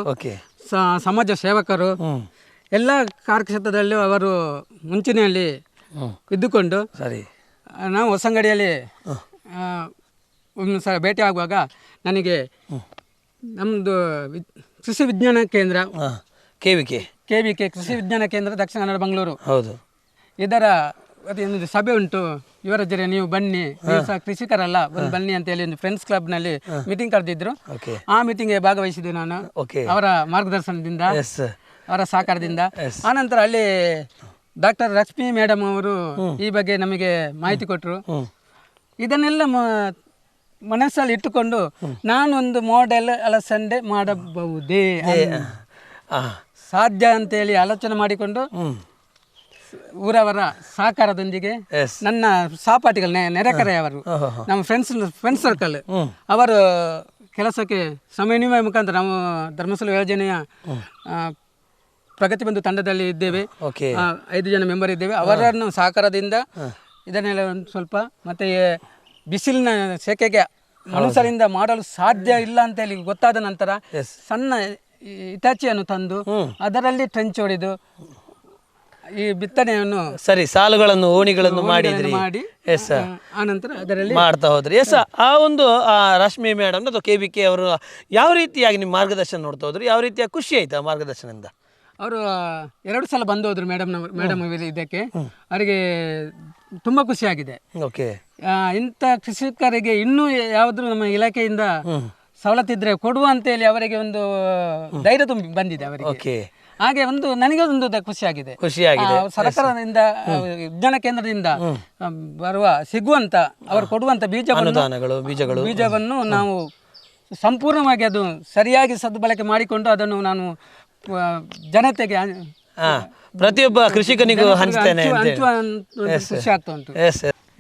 Speaker 2: ಸಮಾಜ ಸೇವಕರು, ಎಲ್ಲ ಕಾರ್ಯಕ್ಷೇತ್ರದಲ್ಲೂ ಅವರು ಮುಂಚಿನಲ್ಲಿ ಇದ್ದುಕೊಂಡು ನಾವು ಹೊಸಂಗಡಿಯಲ್ಲಿ ಒಂದು ಸಲ ಭೇಟಿ ಆಗುವಾಗ ನನಗೆ ನಮ್ಮದು ಕೃಷಿ ವಿಜ್ಞಾನ ಕೇಂದ್ರ KVK ಕೃಷಿ ವಿಜ್ಞಾನ ಕೇಂದ್ರ ದಕ್ಷಿಣ ಕನ್ನಡ ಬೆಂಗಳೂರು, ಇದರ ಒಂದು ಸಭೆ ಉಂಟು, ಯುವರಾಜರೇ ನೀವು ಬನ್ನಿ, ನೀವು ಸಹ ಕೃಷಿಕರಲ್ಲ, ಒಂದು ಬನ್ನಿ ಅಂತ ಹೇಳಿ ಒಂದು ಫ್ರೆಂಡ್ಸ್ ಕ್ಲಬ್ನಲ್ಲಿ ಮೀಟಿಂಗ್ ಕರೆದಿದ್ರು. ಆ ಮೀಟಿಂಗ್ಗೆ ಭಾಗವಹಿಸಿದೆ ನಾನು, ಅವರ ಮಾರ್ಗದರ್ಶನದಿಂದ, ಅವರ ಸಹಕಾರದಿಂದ. ಆನಂತರ ಅಲ್ಲಿ ಡಾಕ್ಟರ್ ಲಕ್ಷ್ಮಿ ಮೇಡಮ್ ಅವರು ಈ ಬಗ್ಗೆ ನಮಗೆ ಮಾಹಿತಿ ಕೊಟ್ಟರು. ಇದನ್ನೆಲ್ಲ ಮನಸ್ಸಲ್ಲಿ ಇಟ್ಟುಕೊಂಡು ನಾನೊಂದು ಮಾಡೆಲ್ ಅಲಸಂಡೆ ಮಾಡಬಹುದೇ, ಸಾಧ್ಯ ಅಂತೇಳಿ ಆಲೋಚನೆ ಮಾಡಿಕೊಂಡು ಊರವರ ಸಹಕಾರದೊಂದಿಗೆ ನನ್ನ ಸಹಪಾಠಿಗಳು ನೆರೆಕರೆಯವರು, ನಮ್ಮ ಫ್ರೆಂಡ್ಸ್ ಸರ್ಕಲ್ ಅವರು ಕೆಲಸಕ್ಕೆ ಸಮಯ ವಿನಿಮಯ ಮುಖಾಂತರ ನಾವು ಧರ್ಮಸ್ಥಳ ಯೋಜನೆಯ ಪ್ರಗತಿ ಬಂಧು ತಂಡದಲ್ಲಿ ಇದ್ದೇವೆ, 5 ಜನ ಮೆಂಬರ್ ಇದ್ದೇವೆ. ಅವರನ್ನು ಸಹಕಾರದಿಂದ ಇದನ್ನೆಲ್ಲ ಒಂದು ಸ್ವಲ್ಪ ಮತ್ತೆ ಬಿಸಿಲಿನ ಸೆಕೆಗೆ ಮನುಷ್ಯರಿಂದ ಮಾಡಲು ಸಾಧ್ಯ ಇಲ್ಲ ಅಂತ ಹೇಳಿ ಗೊತ್ತಾದ ನಂತರ ಸಣ್ಣ ಇಟಾಚಿಯನ್ನು ತಂದು ಅದರಲ್ಲಿ ಟ್ರೆಂಚ್ ಹೊಡೆದು ಈ ಬಿತ್ತನೆಯನ್ನು
Speaker 1: ಸಾಲುಗಳನ್ನು ಓಣಿಗಳನ್ನು ಮಾಡಿ
Speaker 2: ಆನಂತರ ಅದರಲ್ಲಿ
Speaker 1: ಮಾಡ್ತಾ ಹೋದ್ರಿ. ಆ ಒಂದು ರಶ್ಮಿ ಮೇಡಮ್ ಅಥವಾ KVK ಅವರು ಯಾವ ರೀತಿಯಾಗಿ ನಿಮ್ಮ ಮಾರ್ಗದರ್ಶನ ನೋಡ್ತಾ ಹೋದ್ರು, ಯಾವ ರೀತಿಯ ಖುಷಿ ಆಯ್ತು ಆ ಮಾರ್ಗದರ್ಶನದಿಂದ?
Speaker 2: ಅವರು 2 ಸಲ ಬಂದು ಹೋದ್ರು ಮೇಡಮ್ ಇದಕ್ಕೆ, ಅವರಿಗೆ ತುಂಬಾ ಖುಷಿಯಾಗಿದೆ. ಇಂಥ ಕೃಷಿಕರಿಗೆ ಇನ್ನೂ ಯಾವ್ದು ನಮ್ಮ ಇಲಾಖೆಯಿಂದ ಸವಲತ್ತಿದ್ರೆ ಕೊಡುವ ಅಂತೇಳಿ ಅವರಿಗೆ ಒಂದು ಧೈರ್ಯ ತುಂಬಿ ಬಂದಿದೆ ಅವರಿಗೆ. ಹಾಗೆ ನನಗೆ ಒಂದು ಖುಷಿಯಾಗಿದೆ. ಸರ್ಕಾರದಿಂದ ವಿಜ್ಞಾನ ಕೇಂದ್ರದಿಂದ ಸಿಗುವಂತ ಅವರು ಕೊಡುವಂತ ಬೀಜವನ್ನು ನಾವು ಸಂಪೂರ್ಣವಾಗಿ ಅದು ಸರಿಯಾಗಿ ಸದ್ಬಳಕೆ ಮಾಡಿಕೊಂಡು ಅದನ್ನು ನಾನು ಜನತೆಗೆ
Speaker 1: ಪ್ರತಿಯೊಬ್ಬ ಕೃಷಿಕನಿಗೂ ಹಂಚ್ತೇನೆ.
Speaker 2: ಖುಷಿ ಆಗ್ತಾ ಉಂಟು.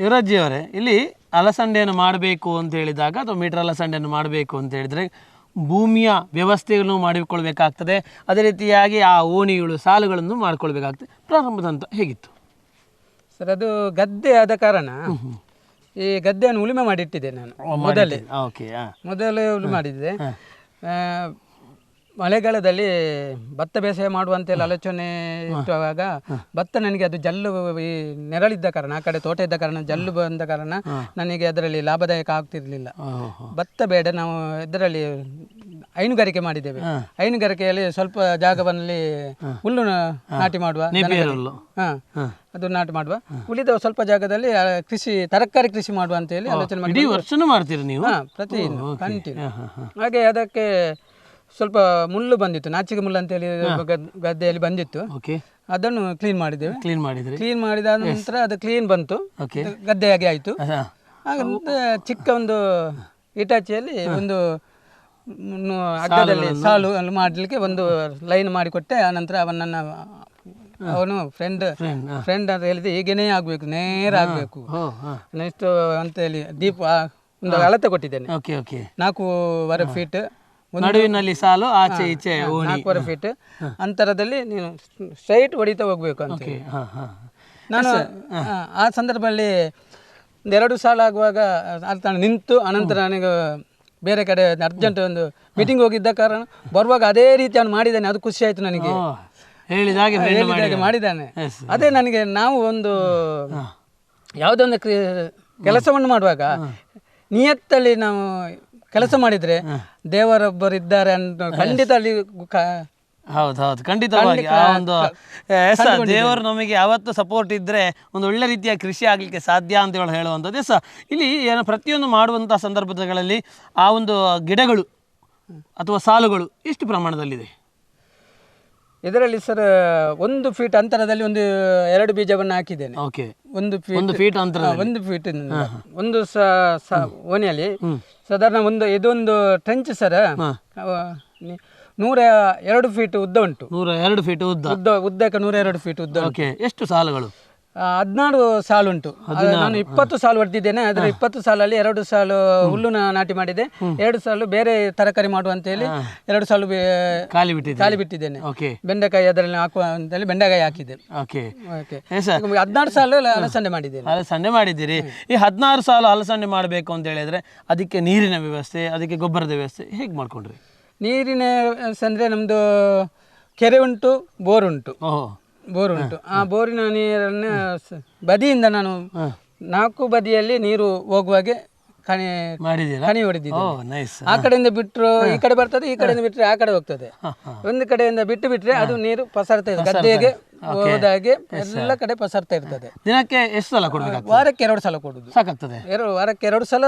Speaker 1: ಯುವರಾಜ್ ಅವರೇ, ಇಲ್ಲಿ ಅಲಸಂಡೆಯನ್ನು ಮಾಡಬೇಕು ಅಂತ ಹೇಳಿದಾಗ ಅಥವಾ ಮೀಟರ್ ಅಲಸಂಡೆಯನ್ನು ಮಾಡಬೇಕು ಅಂತ ಹೇಳಿದ್ರೆ ಭೂಮಿಯ ವ್ಯವಸ್ಥೆಯನ್ನು ಮಾಡಿಕೊಳ್ಬೇಕಾಗ್ತದೆ, ಅದೇ ರೀತಿಯಾಗಿ ಆ ಓಣಿಗಳು ಸಾಲುಗಳನ್ನು ಮಾಡ್ಕೊಳ್ಬೇಕಾಗ್ತದೆ. ಪ್ರಾರಂಭದ ಹಂತ ಹೇಗಿತ್ತು
Speaker 2: ಸರ್? ಅದು ಗದ್ದೆ ಆದ ಕಾರಣ ಈ ಗದ್ದೆಯನ್ನು ಉಳುಮೆ ಮಾಡಿಟ್ಟಿದ್ದೆ ನಾನು ಮೊದಲೇ ಉಳುಮೆ ಮಾಡಿದ್ದೆ. ಮಳೆಗಾಲದಲ್ಲಿ ಭತ್ತ ಬೇಸಾಯ ಮಾಡುವಂತೆಲ್ಲ ಆಲೋಚನೆ ಇರುವಾಗ ಭತ್ತ ನನಗೆ ಅದು ಜಲ್ಲು ಈ ನೆರಳಿದ್ದ ಕಾರಣ ಆ ಕಡೆ ತೋಟ ಇದ್ದ ಕಾರಣ ಜಲ್ಲು ಬಂದ ಕಾರಣ ನನಗೆ ಅದರಲ್ಲಿ ಲಾಭದಾಯಕ ಆಗ್ತಿರ್ಲಿಲ್ಲ. ಭತ್ತ ಬೇಡ, ನಾವು ಇದರಲ್ಲಿ ಹೈನುಗಾರಿಕೆ ಮಾಡಿದ್ದೇವೆ. ಹೈನುಗಾರಿಕೆಯಲ್ಲಿ ಸ್ವಲ್ಪ ಜಾಗದಲ್ಲಿ ಹುಲ್ಲು ನಾಟಿ ಮಾಡುವ, ಅದು ನಾಟಿ ಮಾಡುವ, ಉಳಿದ ಸ್ವಲ್ಪ ಜಾಗದಲ್ಲಿ ಕೃಷಿ ತರಕಾರಿ ಕೃಷಿ ಮಾಡುವ ಅಂತ ಹೇಳಿ ಆಲೋಚನೆ ಮಾಡಿ
Speaker 1: ವರ್ಷನೂ ಮಾಡ್ತೀರಿ ನೀವು?
Speaker 2: ಪ್ರತಿ ಕಂಟಿನ್ಯೂ. ಹಾಗೆ ಅದಕ್ಕೆ ಸ್ವಲ್ಪ ಮುಳ್ಳು ಬಂದಿತ್ತು, ನಾಚಿಕೆ ಮುಳ್ಳು ಅಂತೇಳಿ ಗದ್ದೆಯಲ್ಲಿ ಬಂದಿತ್ತು. ಅದನ್ನು ಕ್ಲೀನ್ ಮಾಡಿದ್ದೇವೆ. ಕ್ಲೀನ್ ಮಾಡಿದ ನಂತರ ಅದು ಕ್ಲೀನ್ ಬಂತು, ಗದ್ದೆಯಾಗಿ ಆಯಿತು. ಹಾಗಂತ ಚಿಕ್ಕ ಒಂದು ಇಟಾಚಿಯಲ್ಲಿ ಒಂದು ಅಗ್ಗದಲ್ಲಿ ಸಾಲು ಮಾಡಲಿಕ್ಕೆ ಒಂದು ಲೈನ್ ಮಾಡಿಕೊಟ್ಟೆ. ಆನಂತರ ಅವನು ಫ್ರೆಂಡ್ ಅಂತ ಹೇಳಿದ್ರೆ ಹೀಗೇನೇ ಆಗಬೇಕು, ನೇರ ಆಗಬೇಕು ನೆಕ್ಸ್ಟ್ ಅಂತ ಹೇಳಿ ದೀಪ ಒಂದು ಅಳತೆ ಕೊಟ್ಟಿದ್ದೇನೆ. 4.25 ಫೀಟ್
Speaker 1: ನಡುವಿನಲ್ಲಿ ಸಾಲು, ಆಚೆ ಈಚೆ
Speaker 2: 4.25 ಫೀಟ್ ಅಂತರದಲ್ಲಿ ನೀನು ಸ್ಟ್ರೈಟ್ ಹೊಡಿತಾ ಹೋಗ್ಬೇಕು ಅಂತ. ನಾನು ಆ ಸಂದರ್ಭದಲ್ಲಿ 2 ಸಾಲ ಆಗುವಾಗ ನಿಂತು, ಅನಂತರ ನನಗೆ ಬೇರೆ ಕಡೆ ಅರ್ಜೆಂಟ್ ಒಂದು ಮೀಟಿಂಗ್ ಹೋಗಿದ್ದ ಕಾರಣ ಬರುವಾಗ ಅದೇ ರೀತಿ ಅವನು ಮಾಡಿದ್ದಾನೆ. ಅದು ಖುಷಿ ಆಯ್ತು ನನಗೆ, ಹೇಳಿದಾಗೆ ಮಾಡಿದ್ದಾನೆ. ಅದೇ ನನಗೆ ನಾವು ಒಂದು ಯಾವುದೋ ಒಂದು ಕೆಲಸವನ್ನು ಮಾಡುವಾಗ ನಿಯತ್ತಲ್ಲಿ ನಾವು ಕೆಲಸ ಮಾಡಿದ್ರೆ ದೇವರೊಬ್ಬರಿದ್ದಾರೆ ಅಂತ ಖಂಡಿತ ಅಲ್ಲಿ
Speaker 1: ಹೌದು, ಖಂಡಿತವಾಗಿ ಆ ಒಂದು ದೇವರು ನಮಗೆ ಯಾವತ್ತು ಸಪೋರ್ಟ್ ಇದ್ದರೆ ಒಂದು ಒಳ್ಳೆ ರೀತಿಯ ಕೃಷಿ ಆಗಲಿಕ್ಕೆ ಸಾಧ್ಯ ಅಂತ ಹೇಳುವಂಥದ್ದು. ಇಲ್ಲಿ ಏನು ಪ್ರತಿಯೊಂದು ಮಾಡುವಂಥ ಸಂದರ್ಭಗಳಲ್ಲಿ ಆ ಒಂದು ಗಿಡಗಳು ಅಥವಾ ಸಾಲುಗಳು ಎಷ್ಟು ಪ್ರಮಾಣದಲ್ಲಿದೆ
Speaker 2: ಇದರಲ್ಲಿ? ಸರ್ 1 ಫೀಟ್ ಅಂತರದಲ್ಲಿ ಒಂದು 2 ಬೀಜವನ್ನು ಹಾಕಿದ್ದೇನೆ. ಒಂದು ಫೀಟ್ ಅಂತರ, 1 ಫೀಟ್ ಒಂದು ಓಣಿಯಲ್ಲಿ ಸಾಧಾರಣ ಇದೊಂದು ಟ್ರೆಂಚ್ ಸರ್ 102 ಫೀಟ್ ಉದ್ದ ಉಂಟು.
Speaker 1: 102 ಫೀಟ್
Speaker 2: ಉದ್ದಕ್ಕೆ 102 ಫೀಟ್ ಉದ್ದ.
Speaker 1: ಎಷ್ಟು ಸಾಲುಗಳು?
Speaker 2: 16 ಸಾಲು ಉಂಟು. ನಾನು 20 ಸಾಲು ಹೊಡೆದಿದ್ದೇನೆ. ಅದರ 20 ಸಾಲಲ್ಲಿ 2 ಸಾಲು ಹುಲ್ಲು ನಾಟಿ ಮಾಡಿದೆ, 2 ಸಾಲು ಬೇರೆ ತರಕಾರಿ ಮಾಡುವ ಅಂತ ಹೇಳಿ 2 ಸಾಲು ಖಾಲಿ ಬಿಟ್ಟಿದ್ದೇನೆ. ಬೆಂಡೆಕಾಯಿ ಅದರಲ್ಲಿ ಹಾಕುವ ಅಂತೇಳಿ ಬೆಂಡೆಕಾಯಿ ಹಾಕಿದ್ದೆ. 16 ಸಾಲು ಅಲಸಂಡೆ ಮಾಡಿದ್ದೀರಿ.
Speaker 1: ಈ 16 ಸಾಲು ಅಲಸಂಡೆ ಮಾಡಬೇಕು ಅಂತ ಹೇಳಿದ್ರೆ ಅದಕ್ಕೆ ನೀರಿನ ವ್ಯವಸ್ಥೆ, ಅದಕ್ಕೆ ಗೊಬ್ಬರದ ವ್ಯವಸ್ಥೆ ಹೇಗೆ ಮಾಡ್ಕೊಂಡ್ರಿ?
Speaker 2: ನೀರಿನ ಅಂದರೆ ನಮ್ಮದು ಕೆರೆ ಉಂಟು, ಬೋರ್ ಉಂಟು. ಆ ಬೋರಿನ ನೀರನ್ನು ಬದಿಯಿಂದ ನಾನು 4 ಬದಿಯಲ್ಲಿ ನೀರು ಹೋಗುವಾಗೆ ಕಣಿ ಹೊಡೆದಿದ್ದೆ. ಆ ಕಡೆಯಿಂದ ಬಿಟ್ಟರು ಈ ಕಡೆ ಬರ್ತದೆ, ಈ ಕಡೆಯಿಂದ ಬಿಟ್ಟರೆ ಆ ಕಡೆ ಹೋಗ್ತದೆ. ಒಂದು ಕಡೆಯಿಂದ ಬಿಟ್ಟರೆ ಅದು ನೀರು ಪಸರ್ತಾ ಇದೆ, ಗದ್ದೆಗೆ ಹೋದಾಗೆ ಎಲ್ಲ ಕಡೆ ಪಸರ್ತಾ ಇರ್ತದೆ.
Speaker 1: ದಿನಕ್ಕೆ ಎಷ್ಟು ಸಲ ಕೊಡಬೇಕು?
Speaker 2: ವಾರಕ್ಕೆ 2 ಸಲ ಕೊಡುದು ಸಾಕಾಗ್ತದೆ. ವಾರಕ್ಕೆ 2 ಸಲ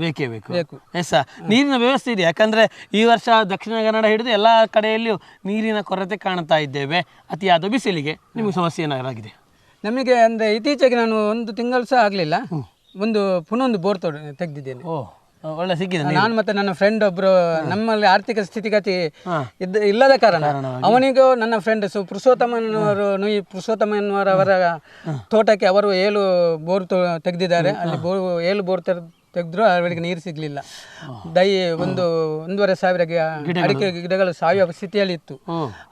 Speaker 2: ಬೇಕೇ ಬೇಕು.
Speaker 1: ನೀರಿನ ವ್ಯವಸ್ಥೆ ಇದೆ, ಯಾಕಂದ್ರೆ ಈ ವರ್ಷ ದಕ್ಷಿಣ ಕನ್ನಡ ಹಿಡಿದು ಎಲ್ಲ ಕಡೆಯಲ್ಲಿಯೂ ನೀರಿನ ಕೊರತೆ ಕಾಣ್ತಾ ಇದ್ದೇವೆ. ಅತಿಯಾದ ಬಿಸಿಲಿಗೆ ನಿಮಗೆ ಸಮಸ್ಯೆ ಏನಾಗಿದೆ?
Speaker 2: ನಮಗೆ ಅಂದರೆ ಇತ್ತೀಚೆಗೆ ನಾನು 1 ತಿಂಗಳು ಸಹ ಆಗಲಿಲ್ಲ, ಪುನಃ ಒಂದು ಬೋರ್ ತೆಗೆದಿದ್ದೇನೆ.
Speaker 1: ಒಳ್ಳೆ ಸಿಕ್ಕಿದೆ.
Speaker 2: ನಾನು ಮತ್ತೆ ನನ್ನ ಫ್ರೆಂಡ್ ಒಬ್ರು, ನಮ್ಮಲ್ಲಿ ಆರ್ಥಿಕ ಸ್ಥಿತಿಗತಿ ಇಲ್ಲದ ಕಾರಣ ಅವನಿಗೂ ನನ್ನ ಫ್ರೆಂಡ್ ಪುರುಷೋತ್ತಮನವರ ತೋಟಕ್ಕೆ ಅವರು 7 ಬೋರ್ ತೆಗೆದಿದ್ದಾರೆ. ಅಲ್ಲಿ 7 ಬೋರ್ ತೆಗೆದ್ರು, ಅವರಿಗೆ ನೀರು ಸಿಗಲಿಲ್ಲ. 1,500 ಅಡಿಕೆ ಗಿಡಗಳು ಸಾಯುವ ಸ್ಥಿತಿಯಲ್ಲಿ ಇತ್ತು.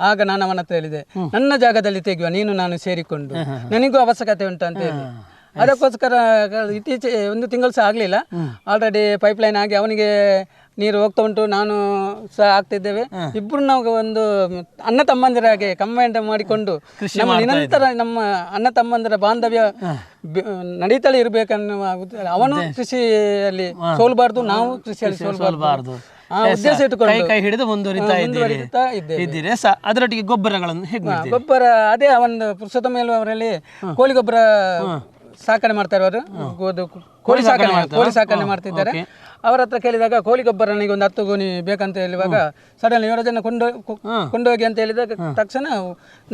Speaker 2: ಆಗ ನಾನು ಅವನ ಹತ್ರ ಹೇಳಿದೆ, ನನ್ನ ಜಾಗದಲ್ಲಿ ತೆಗೆಯುವ, ನೀನು ನಾನು ಸೇರಿಕೊಂಡು, ನನಗೂ ಅವಶ್ಯಕತೆ ಉಂಟು ಅಂತ ಹೇಳಿ. ಅದಕ್ಕೋಸ್ಕರ ಇತ್ತೀಚೆ 1 ತಿಂಗಳು ಸಹ ಆಗಲಿಲ್ಲ, ಆಲ್ರೆಡಿ ಪೈಪ್ಲೈನ್ ಆಗಿ ಅವನಿಗೆ ನೀರು ಹೋಗ್ತಾ ಉಂಟು, ನಾನು ಸಹ ಆಗ್ತಿದ್ದೇವೆ. ಇಬ್ಬರು ನಾವು ಒಂದು ಅಣ್ಣ ತಮ್ಮಂದಿರಾಗೆ ಕಂಬೈಂಡ್ ಮಾಡಿಕೊಂಡು ನಿರಂತರ ನಮ್ಮ ಅಣ್ಣ ತಮ್ಮಂದಿರ ಬಾಂಧವ್ಯ ನಡೀತಲೇ ಇರಬೇಕನ್ನುವ ಅವನು ಕೃಷಿಯಲ್ಲಿ ಸೋಲ್ಬಾರ್ದು, ನಾವು ಕೃಷಿಯಲ್ಲಿ ಸೋಲ್ಬಾರ್ದು ಉದ್ದೇಶ ಇಟ್ಟುಕೊಂಡು
Speaker 1: ಕೈ ಹಿಡಿದು ಮುಂದುವರಿತಾ ಇದ್ದೀರಿ. ಅದರೊಟ್ಟಿಗೆ ಗೊಬ್ಬರಗಳನ್ನು
Speaker 2: ಗೊಬ್ಬರ ಅದೇ ಅವನ ಪುರುಷೋತ್ತಮ ಅವರಲ್ಲಿ ಕೋಳಿ ಗೊಬ್ಬರ ಸಾಕಣೆ ಮಾಡ್ತಾರೆ. ಅವರು ಕೋಳಿ ಸಾಕಣೆ ಮಾಡ್ತಿದ್ದಾರೆ. ಅವರ ಹತ್ರ ಕೇಳಿದಾಗ ಕೋಳಿ ಗೊಬ್ಬರ ನನಗೆ ಒಂದು 10 ಗೋಣಿ ಬೇಕಂತ ಹೇಳುವಾಗ ಸಡನ್ಲಿ 7 ಜನ ಕೊಂಡೋಗಿ ಅಂತ ಹೇಳಿದಾಗ ತಕ್ಷಣ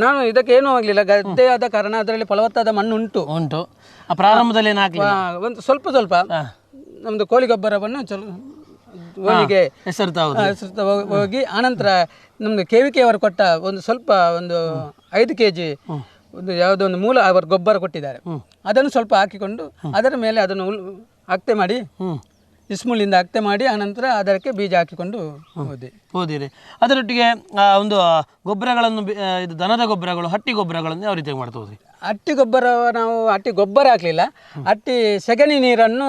Speaker 2: ನಾನು ಇದಕ್ಕೆ ಏನೂ ಆಗಲಿಲ್ಲ, ಗದ್ದೆ ಆದ ಕಾರಣ ಅದರಲ್ಲಿ ಫಲವತ್ತಾದ ಮಣ್ಣು ಉಂಟು.
Speaker 1: ಪ್ರಾರಂಭದಲ್ಲಿ
Speaker 2: ಒಂದು ಸ್ವಲ್ಪ ನಮ್ಮದು ಕೋಳಿ ಗೊಬ್ಬರವನ್ನು ಗೋಣಿಗೆ ಹೋಗಿ, ಆನಂತರ ನಮ್ದು KVK ಅವರು ಕೊಟ್ಟ ಒಂದು 5 kg ಯಾವುದೋ ಒಂದು ಮೂಲ ಅವರು ಗೊಬ್ಬರ ಕೊಟ್ಟಿದ್ದಾರೆ. ಅದನ್ನು ಸ್ವಲ್ಪ ಹಾಕಿಕೊಂಡು ಅದರ ಮೇಲೆ ಅದನ್ನು ಅಕ್ತೆ ಮಾಡಿ ಇಸ್ಮುಳಿಂದ ಅಕ್ತೆ ಮಾಡಿ ಆನಂತರ ಅದಕ್ಕೆ ಬೀಜ ಹಾಕಿಕೊಂಡು
Speaker 1: ಹೋದಿರಿ. ಅದರೊಟ್ಟಿಗೆ ಒಂದು ಗೊಬ್ಬರಗಳನ್ನು, ಇದು ದನದ ಗೊಬ್ಬರಗಳು, ಹಟ್ಟಿ ಗೊಬ್ಬರಗಳನ್ನು ಯಾವ ರೀತಿ ಮಾಡ್ತಾ ಹೋದ್ರಿ?
Speaker 2: ಹಟ್ಟಿ ಗೊಬ್ಬರ ನಾವು ಹಟ್ಟಿ ಗೊಬ್ಬರ ಹಾಕಲಿಲ್ಲ, ಹಟ್ಟಿ ಸೆಗಣಿ ನೀರನ್ನು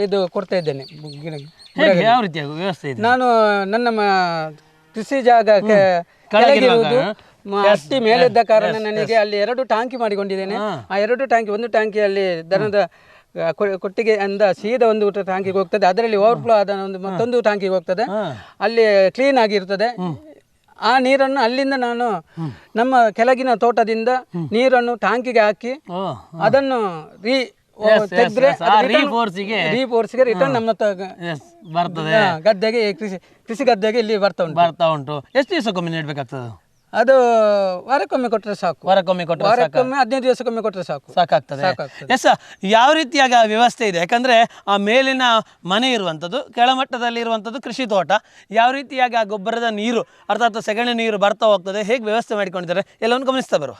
Speaker 2: ಇದು ಕೊಡ್ತಾ ಇದ್ದೇನೆ ಗಿಡಕ್ಕೆ.
Speaker 1: ಹೇಗೆ ಯಾವ ರೀತಿಯ ವ್ಯವಸ್ಥೆ ಇದೆ?
Speaker 2: ನಾನು ನನ್ನ ಕೃಷಿ ಜಾಗ ಕೆಳಗಿರುವುದು ಅಷ್ಟಿ ಮೇಲಿದ್ದ ಕಾರಣ ನನಗೆ ಅಲ್ಲಿ 2 ಟ್ಯಾಂಕಿ ಮಾಡಿಕೊಂಡಿದ್ದೇನೆ. ಆ 2 ಟ್ಯಾಂಕಿ, ಒಂದು ಟ್ಯಾಂಕಿಯಲ್ಲಿ ದನದ ಕೊಟ್ಟಿಗೆ ಅಂದ ಸೀದಾ ಒಂದು ಟ್ಯಾಂಕಿಗೆ ಹೋಗ್ತದೆ, ಅದರಲ್ಲಿ ಓವರ್ಫ್ಲೋ ಆದ ಒಂದು ಮತ್ತೊಂದು ಟ್ಯಾಂಕಿಗೆ ಹೋಗ್ತದೆ, ಅಲ್ಲಿ ಕ್ಲೀನ್ ಆಗಿರ್ತದೆ. ಆ ನೀರನ್ನು ಅಲ್ಲಿಂದ ನಾನು ನಮ್ಮ ಕೆಳಗಿನ ತೋಟದಿಂದ ನೀರನ್ನು ಟ್ಯಾಂಕಿಗೆ ಹಾಕಿ ಅದನ್ನು ತೆಗೆದ್ರೆ ರೀಫೋರ್ಸ್ಗೆ ರಿಟರ್ನ್ ನಮ್ಮ
Speaker 1: ಬರ್ತದೆ
Speaker 2: ಗದ್ದೆಗೆ, ಕೃಷಿ ಗದ್ದೆಗೆ ಇಲ್ಲಿ ಬರ್ತಾ ಉಂಟು.
Speaker 1: ಎಷ್ಟು ದಿವಸಕ್ಕೊಮ್ಮೆ ನೀಡಬೇಕಾಗ್ತದೆ?
Speaker 2: ಅದು ವಾರಕ್ಕೊಮ್ಮೆ ಕೊಟ್ಟರೆ ಸಾಕು.
Speaker 1: ವಾರಕ್ಕೊಮ್ಮೆ
Speaker 2: 15 ದಿವಸಕ್ಕೊಮ್ಮೆ ಕೊಟ್ಟರೆ
Speaker 1: ಸಾಕಾಗ್ತದೆ. ಎಸ್, ಯಾವ ರೀತಿಯಾಗಿ ಆ ವ್ಯವಸ್ಥೆ ಇದೆ? ಯಾಕಂದ್ರೆ ಆ ಮೇಲಿನ ಮನೆ ಇರುವಂಥದ್ದು, ಕೆಳಮಟ್ಟದಲ್ಲಿ ಇರುವಂಥದ್ದು ಕೃಷಿ ತೋಟ. ಯಾವ ರೀತಿಯಾಗಿ ಆ ಗೊಬ್ಬರದ ನೀರು ಅರ್ಥಾತ್ ಸೆಗಣಿ ನೀರು ಬರ್ತಾ ಹೋಗ್ತದೆ, ಹೇಗೆ ವ್ಯವಸ್ಥೆ ಮಾಡಿಕೊಂಡಿದ್ದಾರೆ ಎಲ್ಲವನ್ನು ಗಮನಿಸ್ತಾ ಬರುವ.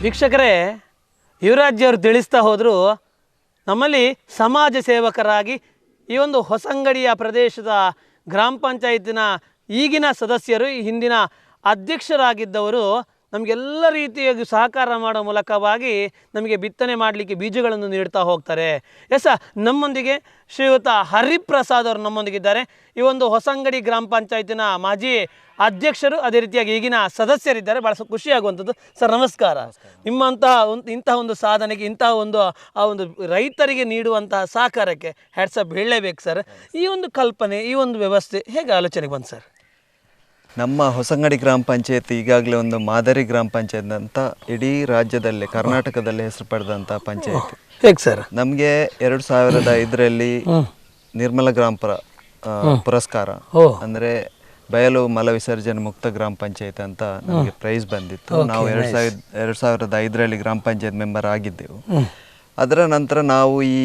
Speaker 1: ವೀಕ್ಷಕರೇ, ಯುವರಾಜ್ ಅವರು ತಿಳಿಸ್ತಾ ಹೋದರು, ನಮ್ಮಲ್ಲಿ ಸಮಾಜ ಸೇವಕರಾಗಿ ಈ ಒಂದು ಹೊಸಂಗಡಿಯ ಪ್ರದೇಶದ ಗ್ರಾಮ ಪಂಚಾಯತಿನ ಈಗಿನ ಸದಸ್ಯರು, ಈ ಹಿಂದಿನ ಅಧ್ಯಕ್ಷರಾಗಿದ್ದವರು ನಮಗೆಲ್ಲ ರೀತಿಯಾಗಿ ಸಹಕಾರ ಮಾಡೋ ಮೂಲಕವಾಗಿ ನಮಗೆ ಬಿತ್ತನೆ ಮಾಡಲಿಕ್ಕೆ ಬೀಜಗಳನ್ನು ನೀಡ್ತಾ ಹೋಗ್ತಾರೆ. ನಮ್ಮೊಂದಿಗೆ ಶ್ರೀಯುತ ಹರಿಪ್ರಸಾದ್ ಅವರು ನಮ್ಮೊಂದಿಗಿದ್ದಾರೆ. ಈ ಒಂದು ಹೊಸಂಗಡಿ ಗ್ರಾಮ ಪಂಚಾಯತಿನ ಮಾಜಿ ಅಧ್ಯಕ್ಷರು, ಅದೇ ರೀತಿಯಾಗಿ ಈಗಿನ ಸದಸ್ಯರಿದ್ದಾರೆ. ಭಾಳ ಖುಷಿಯಾಗುವಂಥದ್ದು. ಸರ್ ನಮಸ್ಕಾರ. ಇಂತಹ ಒಂದು ಸಾಧನೆಗೆ, ಇಂತಹ ಒಂದು ರೈತರಿಗೆ ನೀಡುವಂತಹ ಸಹಕಾರಕ್ಕೆ ಹ್ಯಾಟ್ಸಪ್ ಹೇಳಲೇಬೇಕು ಸರ್. ಈ ಒಂದು ಕಲ್ಪನೆ, ಈ ಒಂದು ವ್ಯವಸ್ಥೆ ಹೇಗೆ ಆಲೋಚನೆಗೆ ಬಂತು ಸರ್?
Speaker 3: ನಮ್ಮ ಹೊಸಂಗಡಿ ಗ್ರಾಮ ಪಂಚಾಯತ್ ಈಗಾಗಲೇ ಒಂದು ಮಾದರಿ ಗ್ರಾಮ ಪಂಚಾಯತ್ ಅಂತ ಇಡೀ ರಾಜ್ಯದಲ್ಲೇ, ಕರ್ನಾಟಕದಲ್ಲಿ ಹೆಸರು ಪಡೆದಂಥ ಪಂಚಾಯತ್.
Speaker 1: ಹೇಗೆ ಸರ್?
Speaker 3: ನಮಗೆ 2005ರಲ್ಲಿ ನಿರ್ಮಲ ಪುರಸ್ಕಾರ, ಅಂದರೆ ಬಯಲು ಮಲ ವಿಸರ್ಜನೆ ಮುಕ್ತ ಗ್ರಾಮ ಪಂಚಾಯತ್ ಅಂತ ನಮಗೆ ಪ್ರೈಸ್ ಬಂದಿತ್ತು. ನಾವು 2005ರಲ್ಲಿ ಗ್ರಾಮ ಪಂಚಾಯತ್ ಮೆಂಬರ್ ಆಗಿದ್ದೆವು. ಅದರ ನಂತರ ನಾವು ಈ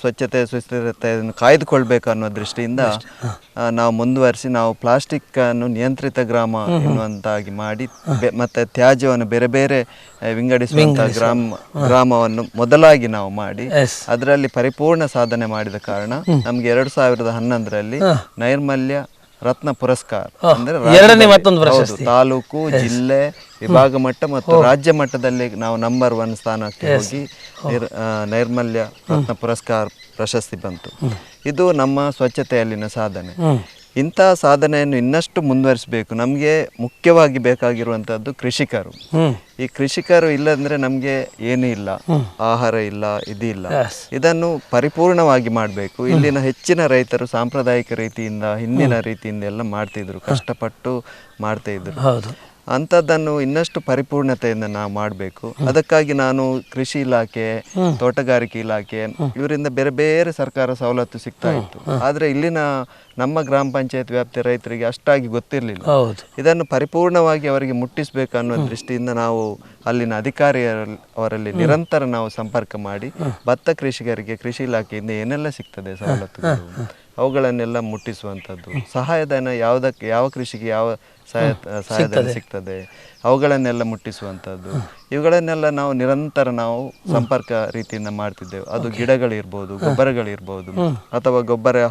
Speaker 3: ಸ್ವಚ್ಛತೆಯನ್ನು ಕಾಯ್ದುಕೊಳ್ಬೇಕು ಅನ್ನೋ ದೃಷ್ಟಿಯಿಂದ ನಾವು ಮುಂದುವರಿಸಿ, ನಾವು ಪ್ಲಾಸ್ಟಿಕ್ ಅನ್ನು ನಿಯಂತ್ರಿತ ಗ್ರಾಮ ಎನ್ನುವಂತಾಗಿ ಮಾಡಿ, ಮತ್ತೆ ತ್ಯಾಜ್ಯವನ್ನು ಬೇರೆ ಬೇರೆ ವಿಂಗಡಿಸುವಂತಹ ಗ್ರಾಮವನ್ನು ಮೊದಲಾಗಿ ನಾವು ಮಾಡಿ ಅದರಲ್ಲಿ ಪರಿಪೂರ್ಣ ಸಾಧನೆ ಮಾಡಿದ ಕಾರಣ ನಮ್ಗೆ 2011ರಲ್ಲಿ ನೈರ್ಮಲ್ಯ ರತ್ನ ಪುರಸ್ಕಾರ, ಅಂದ್ರೆ ತಾಲೂಕು, ಜಿಲ್ಲೆ, ವಿಭಾಗ ಮಟ್ಟ ಮತ್ತು ರಾಜ್ಯ ಮಟ್ಟದಲ್ಲಿ ನಾವು ನಂಬರ್ 1 ಸ್ಥಾನಕ್ಕೆ ಹೋಗಿ ನೈರ್ಮಲ್ಯ ರತ್ನ ಪುರಸ್ಕಾರ ಪ್ರಶಸ್ತಿ ಬಂತು. ಇದು ನಮ್ಮ ಸ್ವಚ್ಛತೆಯಲ್ಲಿನ ಸಾಧನೆ. ಇಂತಹ ಸಾಧನೆಯನ್ನು ಇನ್ನಷ್ಟು ಮುಂದುವರಿಸಬೇಕು. ನಮಗೆ ಮುಖ್ಯವಾಗಿ ಬೇಕಾಗಿರುವಂತಹದ್ದು ಕೃಷಿಕರು. ಈ ಕೃಷಿಕರು ಇಲ್ಲಂದ್ರೆ ನಮ್ಗೆ ಏನೂ ಇಲ್ಲ, ಆಹಾರ ಇಲ್ಲ, ಇದಿಲ್ಲ. ಇದನ್ನು ಪರಿಪೂರ್ಣವಾಗಿ ಮಾಡಬೇಕು. ಇಲ್ಲಿನ ಹೆಚ್ಚಿನ ರೈತರು ಸಾಂಪ್ರದಾಯಿಕ ರೀತಿಯಿಂದ, ಹಿಂದಿನ ರೀತಿಯಿಂದ ಎಲ್ಲ ಮಾಡ್ತಿದ್ರು, ಕಷ್ಟಪಟ್ಟು ಮಾಡ್ತಾ ಇದ್ರು. ಅಂಥದ್ದನ್ನು ಇನ್ನಷ್ಟು ಪರಿಪೂರ್ಣತೆಯಿಂದ ನಾವು ಮಾಡಬೇಕು. ಅದಕ್ಕಾಗಿ ನಾನು ಕೃಷಿ ಇಲಾಖೆ, ತೋಟಗಾರಿಕೆ ಇಲಾಖೆ ಇವರಿಂದ ಬೇರೆ ಬೇರೆ ಸರ್ಕಾರ ಸವಲತ್ತು ಸಿಗ್ತಾ ಇತ್ತು. ಆದರೆ ಇಲ್ಲಿನ ನಮ್ಮ ಗ್ರಾಮ ಪಂಚಾಯತ್ ವ್ಯಾಪ್ತಿಯ ರೈತರಿಗೆ ಅಷ್ಟಾಗಿ ಗೊತ್ತಿರಲಿಲ್ಲ. ಇದನ್ನು ಪರಿಪೂರ್ಣವಾಗಿ ಅವರಿಗೆ ಮುಟ್ಟಿಸಬೇಕು ಅನ್ನೋ ದೃಷ್ಟಿಯಿಂದ ನಾವು ಅಲ್ಲಿನ ಅವರಲ್ಲಿ ನಿರಂತರ ನಾವು ಸಂಪರ್ಕ ಮಾಡಿ, ಭತ್ತ ಕೃಷಿಕರಿಗೆ ಕೃಷಿ ಇಲಾಖೆಯಿಂದ ಏನೆಲ್ಲ ಸಿಗ್ತದೆ ಸವಲತ್ತುಗಳು ಅವುಗಳನ್ನೆಲ್ಲ ಮುಟ್ಟಿಸುವಂಥದ್ದು, ಸಹಾಯಧನ ಯಾವ ಕೃಷಿಗೆ ಯಾವ ಸಹಾಯಧನ ಸಿಗ್ತದೆ ಅವುಗಳನ್ನೆಲ್ಲ ಮುಟ್ಟಿಸುವಂಥದ್ದು, ಇವುಗಳನ್ನೆಲ್ಲ ನಾವು ನಿರಂತರ ಸಂಪರ್ಕ ರೀತಿಯಿಂದ ಮಾಡ್ತಿದ್ದೇವೆ. ಅದು ಗಿಡಗಳಿರ್ಬೋದು, ಗೊಬ್ಬರಗಳಿರ್ಬೋದು, ಅಥವಾ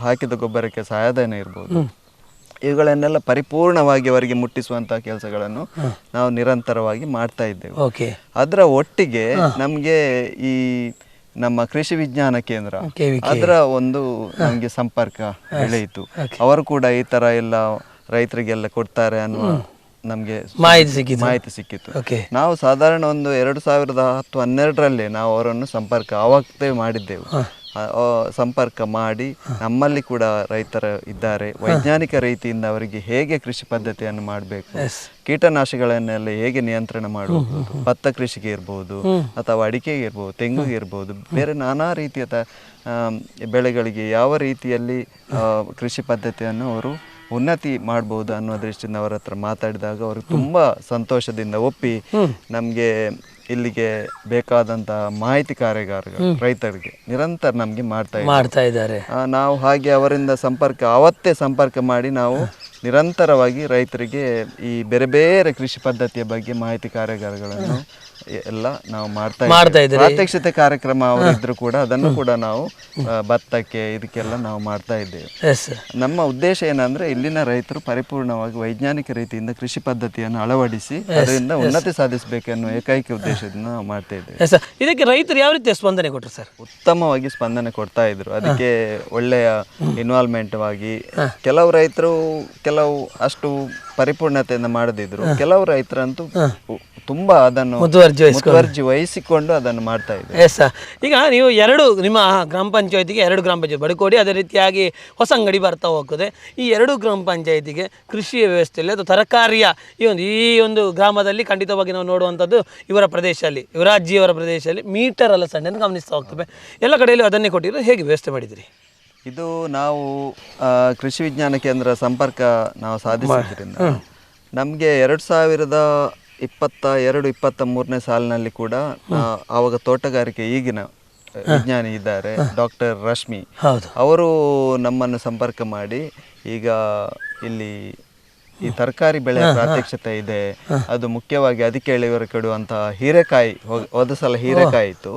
Speaker 3: ಹಾಕಿದ ಗೊಬ್ಬರಕ್ಕೆ ಸಹಾಯಧನ ಇರ್ಬೋದು. ಇವುಗಳನ್ನೆಲ್ಲ ಪರಿಪೂರ್ಣವಾಗಿ ಅವರಿಗೆ ಮುಟ್ಟಿಸುವಂತಹ ಕೆಲಸಗಳನ್ನು ನಾವು ನಿರಂತರವಾಗಿ ಮಾಡ್ತಾ ಇದ್ದೇವೆ. ಅದರ ಒಟ್ಟಿಗೆ ನಮಗೆ ಈ ನಮ್ಮ ಕೃಷಿ ವಿಜ್ಞಾನ ಕೇಂದ್ರ ಅದರ ಒಂದು ನಮಗೆ ಸಂಪರ್ಕ ಬೆಳೆಯಿತು. ಅವರು ಕೂಡ ಈ ತರ ಎಲ್ಲ ರೈತರಿಗೆಲ್ಲ ಕೊಡ್ತಾರೆ ಅನ್ನುವ ನಮಗೆ ಮಾಹಿತಿ ಸಿಕ್ಕಿತ್ತು. ನಾವು ಸಾಧಾರಣ ಒಂದು 2010-12ರಲ್ಲಿ ನಾವು ಅವರನ್ನು ಆವಾಗಲೇ ಮಾಡಿದ್ದೆವು. ಸಂಪರ್ಕ ಮಾಡಿ ನಮ್ಮಲ್ಲಿ ಕೂಡ ರೈತರು ಇದ್ದಾರೆ, ವೈಜ್ಞಾನಿಕ ರೀತಿಯಿಂದ ಅವರಿಗೆ ಹೇಗೆ ಕೃಷಿ ಪದ್ಧತಿಯನ್ನು ಮಾಡಬೇಕು, ಕೀಟನಾಶಕಗಳನ್ನೆಲ್ಲ ಹೇಗೆ ನಿಯಂತ್ರಣ ಮಾಡುವುದು, ಭತ್ತ ಕೃಷಿಗೆ ಇರ್ಬೋದು ಅಥವಾ ಅಡಿಕೆಗೆ ಇರ್ಬೋದು, ತೆಂಗಿಗೆ ಇರ್ಬೋದು, ಬೇರೆ ನಾನಾ ರೀತಿಯ ಬೆಳೆಗಳಿಗೆ ಯಾವ ರೀತಿಯಲ್ಲಿ ಕೃಷಿ ಪದ್ಧತಿಯನ್ನು ಅವರು ಉನ್ನತಿ ಮಾಡ್ಬೋದು ಅನ್ನೋ ದೃಷ್ಟಿಯಿಂದ ಅವರ ಹತ್ರ ಮಾತಾಡಿದಾಗ ಅವರು ತುಂಬ ಸಂತೋಷದಿಂದ ಒಪ್ಪಿ ನಮಗೆ ಇಲ್ಲಿಗೆ ಬೇಕಾದಂಥ ಮಾಹಿತಿ ಕಾರ್ಯಾಗಾರಗಳು ರೈತರಿಗೆ ನಿರಂತರ ನಮಗೆ ಮಾಡ್ತಾ
Speaker 1: ಇದ್ದಾರೆ.
Speaker 3: ನಾವು ಹಾಗೆ ಅವರಿಂದ ಅವತ್ತೇ ಸಂಪರ್ಕ ಮಾಡಿ ನಾವು ನಿರಂತರವಾಗಿ ರೈತರಿಗೆ ಈ ಬೇರೆ ಬೇರೆ ಕೃಷಿ ಪದ್ಧತಿಯ ಬಗ್ಗೆ ಮಾಹಿತಿ ಕಾರ್ಯಾಗಾರಗಳನ್ನು ಎಲ್ಲ ನಾವು ಮಾಡ್ತಾ ಇದ್ದೀವಿ. ಪ್ರಾತ್ಯಕ್ಷಿತೆ ಕಾರ್ಯಕ್ರಮ ಅವರಿದ್ರು ಕೂಡ ಅದನ್ನು ಕೂಡ ನಾವು ಭತ್ತಕ್ಕೆ ಇದಕ್ಕೆಲ್ಲ ನಾವು ಮಾಡ್ತಾ ಇದ್ದೇವೆ. ನಮ್ಮ ಉದ್ದೇಶ ಏನಂದ್ರೆ ಇಲ್ಲಿನ ರೈತರು ಪರಿಪೂರ್ಣವಾಗಿ ವೈಜ್ಞಾನಿಕ ರೀತಿಯಿಂದ ಕೃಷಿ ಪದ್ಧತಿಯನ್ನು ಅಳವಡಿಸಿ ಅದರಿಂದ ಉನ್ನತಿ ಸಾಧಿಸಬೇಕೆನ್ನುವ ಏಕೈಕ ಉದ್ದೇಶದಿಂದ ನಾವು ಮಾಡ್ತಾ ಇದ್ದೇವೆ.
Speaker 1: ಇದಕ್ಕೆ ರೈತರು ಯಾವ ರೀತಿಯ ಸ್ಪಂದನೆ ಕೊಟ್ಟರು ಸರ್?
Speaker 3: ಉತ್ತಮವಾಗಿ ಸ್ಪಂದನೆ ಕೊಡ್ತಾ ಇದ್ರು. ಅದಕ್ಕೆ ಒಳ್ಳೆಯ ಇನ್ವಾಲ್ವ್ಮೆಂಟ್ ಆಗಿ ಕೆಲವು ರೈತರು ಕೆಲವು ಅಷ್ಟು ಪರಿಪೂರ್ಣತೆಯಿಂದ ಮಾಡದಿದ್ರು, ಕೆಲವು ರೈತರಂತೂ ತುಂಬಾ ಅದನ್ನು ಮುತುವರ್ಜಿ ವಹಿಸಿಕೊಂಡು ಅದನ್ನು ಮಾಡ್ತಾ ಇದ್ದಾರೆ.
Speaker 1: ಈಗ ನೀವು ನಿಮ್ಮ ಗ್ರಾಮ ಪಂಚಾಯತಿಗೆ 2 ಗ್ರಾಮ ಪಂಚಾಯತ್ ಬಡಕೋಡಿ, ಅದೇ ರೀತಿಯಾಗಿ ಹೊಸಂಗಡಿ ಬರ್ತಾ ಹೋಗ್ತದೆ. ಈ 2 ಗ್ರಾಮ ಪಂಚಾಯತಿಗೆ ಕೃಷಿಯ ವ್ಯವಸ್ಥೆಯಲ್ಲಿ ಅದು ತರಕಾರಿಯ ಈ ಒಂದು ಗ್ರಾಮದಲ್ಲಿ ಖಂಡಿತವಾಗಿ ನಾವು ನೋಡುವಂಥದ್ದು ಇವರ ಪ್ರದೇಶದಲ್ಲಿ, ಯುವರಾಜ್ಯವರ ಪ್ರದೇಶದಲ್ಲಿ ಮೀಟರ್ ಅಲಸಂಡೆಯನ್ನು ಗಮನಿಸ್ತಾ ಹೋಗ್ತವೆ. ಎಲ್ಲ ಕಡೆಯಲ್ಲಿ ಅದನ್ನೇ ಕೊಟ್ಟಿರೋ ಹೇಗೆ ವ್ಯವಸ್ಥೆ ಮಾಡಿದಿರಿ?
Speaker 3: ಇದು ನಾವು ಕೃಷಿ ವಿಜ್ಞಾನ ಕೇಂದ್ರ ಸಂಪರ್ಕ ನಾವು ಸಾಧಿಸಿದ್ರಿಂದ ನಮಗೆ 2022-23ನೇ ಸಾಲಿನಲ್ಲಿ ಕೂಡ ಆವಾಗ ತೋಟಗಾರಿಕೆ ಈಗಿನ ವಿಜ್ಞಾನಿ ಇದ್ದಾರೆ ಡಾಕ್ಟರ್ ರಶ್ಮಿ, ಅವರು ನಮ್ಮನ್ನು ಸಂಪರ್ಕ ಮಾಡಿ ಈಗ ಇಲ್ಲಿ ಈ ತರಕಾರಿ ಬೆಳೆ ಪ್ರಾತ್ಯಕ್ಷತೆ ಇದೆ, ಅದು ಮುಖ್ಯವಾಗಿ ಅದಕ್ಕೆ ಇಳುವರಿ ಕೊಡುವಂತಹ ಹೀರೆಕಾಯಿ, ಹೋದ ಸಲ ಹೀರೆಕಾಯಿ ಇತ್ತು,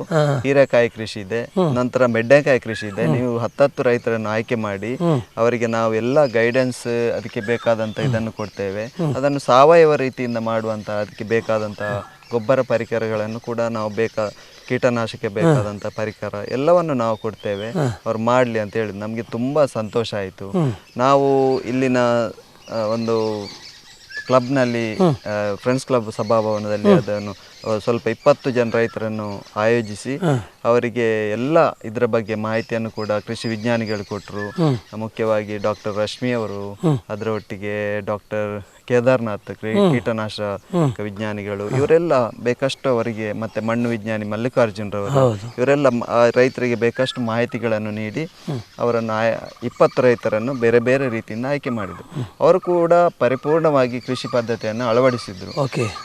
Speaker 3: ಹೀರೆಕಾಯಿ ಕೃಷಿ ಇದೆ, ನಂತರ ಬೆಂಡೆಕಾಯಿ ಕೃಷಿ ಇದೆ. ನೀವು 10 ರೈತರನ್ನು ಆಯ್ಕೆ ಮಾಡಿ ಅವರಿಗೆ ನಾವು ಎಲ್ಲ ಗೈಡೆನ್ಸ್ ಅದಕ್ಕೆ ಬೇಕಾದಂತ ಇದನ್ನು ಕೊಡ್ತೇವೆ. ಅದನ್ನು ಸಾವಯವ ರೀತಿಯಿಂದ ಮಾಡುವಂತ ಅದಕ್ಕೆ ಬೇಕಾದಂತ ಗೊಬ್ಬರ ಪರಿಕರಗಳನ್ನು ಕೂಡ ನಾವು ಕೀಟನಾಶಕ ಬೇಕಾದಂಥ ಪರಿಕರ ಎಲ್ಲವನ್ನು ನಾವು ಕೊಡ್ತೇವೆ, ಅವ್ರು ಮಾಡಲಿ ಅಂತ ಹೇಳಿದ್ರು. ನಮಗೆ ತುಂಬ ಸಂತೋಷ ಆಯಿತು. ನಾವು ಇಲ್ಲಿನ ಒಂದು ಕ್ಲಬ್ನಲ್ಲಿ ಫ್ರೆಂಡ್ಸ್ ಕ್ಲಬ್ ಸಭಾಭವನದಲ್ಲಿ ಅದನ್ನು ಸ್ವಲ್ಪ 20 ಜನ ರೈತರನ್ನು ಆಯೋಜಿಸಿ ಅವರಿಗೆ ಎಲ್ಲ ಇದರ ಬಗ್ಗೆ ಮಾಹಿತಿಯನ್ನು ಕೂಡ ಕೃಷಿ ವಿಜ್ಞಾನಿಗಳು ಕೊಟ್ಟರು. ಮುಖ್ಯವಾಗಿ ಡಾಕ್ಟರ್ ರಶ್ಮಿ ಅವರು, ಅದರ ಒಟ್ಟಿಗೆ ಡಾಕ್ಟರ್ ಕೇದಾರ್ನಾಥ್ ಕೀಟನಾಶಕ ವಿಜ್ಞಾನಿಗಳು, ಇವರೆಲ್ಲ ಬೇಕಷ್ಟು ಅವರಿಗೆ, ಮತ್ತೆ ಮಣ್ಣು ವಿಜ್ಞಾನಿ ಮಲ್ಲಿಕಾರ್ಜುನರವರು, ಇವರೆಲ್ಲ ರೈತರಿಗೆ ಬೇಕಷ್ಟು ಮಾಹಿತಿಗಳನ್ನು ನೀಡಿ ಅವರನ್ನು 20 ರೈತರನ್ನು ಬೇರೆ ಬೇರೆ ರೀತಿಯಿಂದ ಆಯ್ಕೆ ಮಾಡಿದರು. ಅವರು ಕೂಡ ಪರಿಪೂರ್ಣವಾಗಿ ಕೃಷಿ ಪದ್ಧತಿಯನ್ನು ಅಳವಡಿಸಿದ್ರು.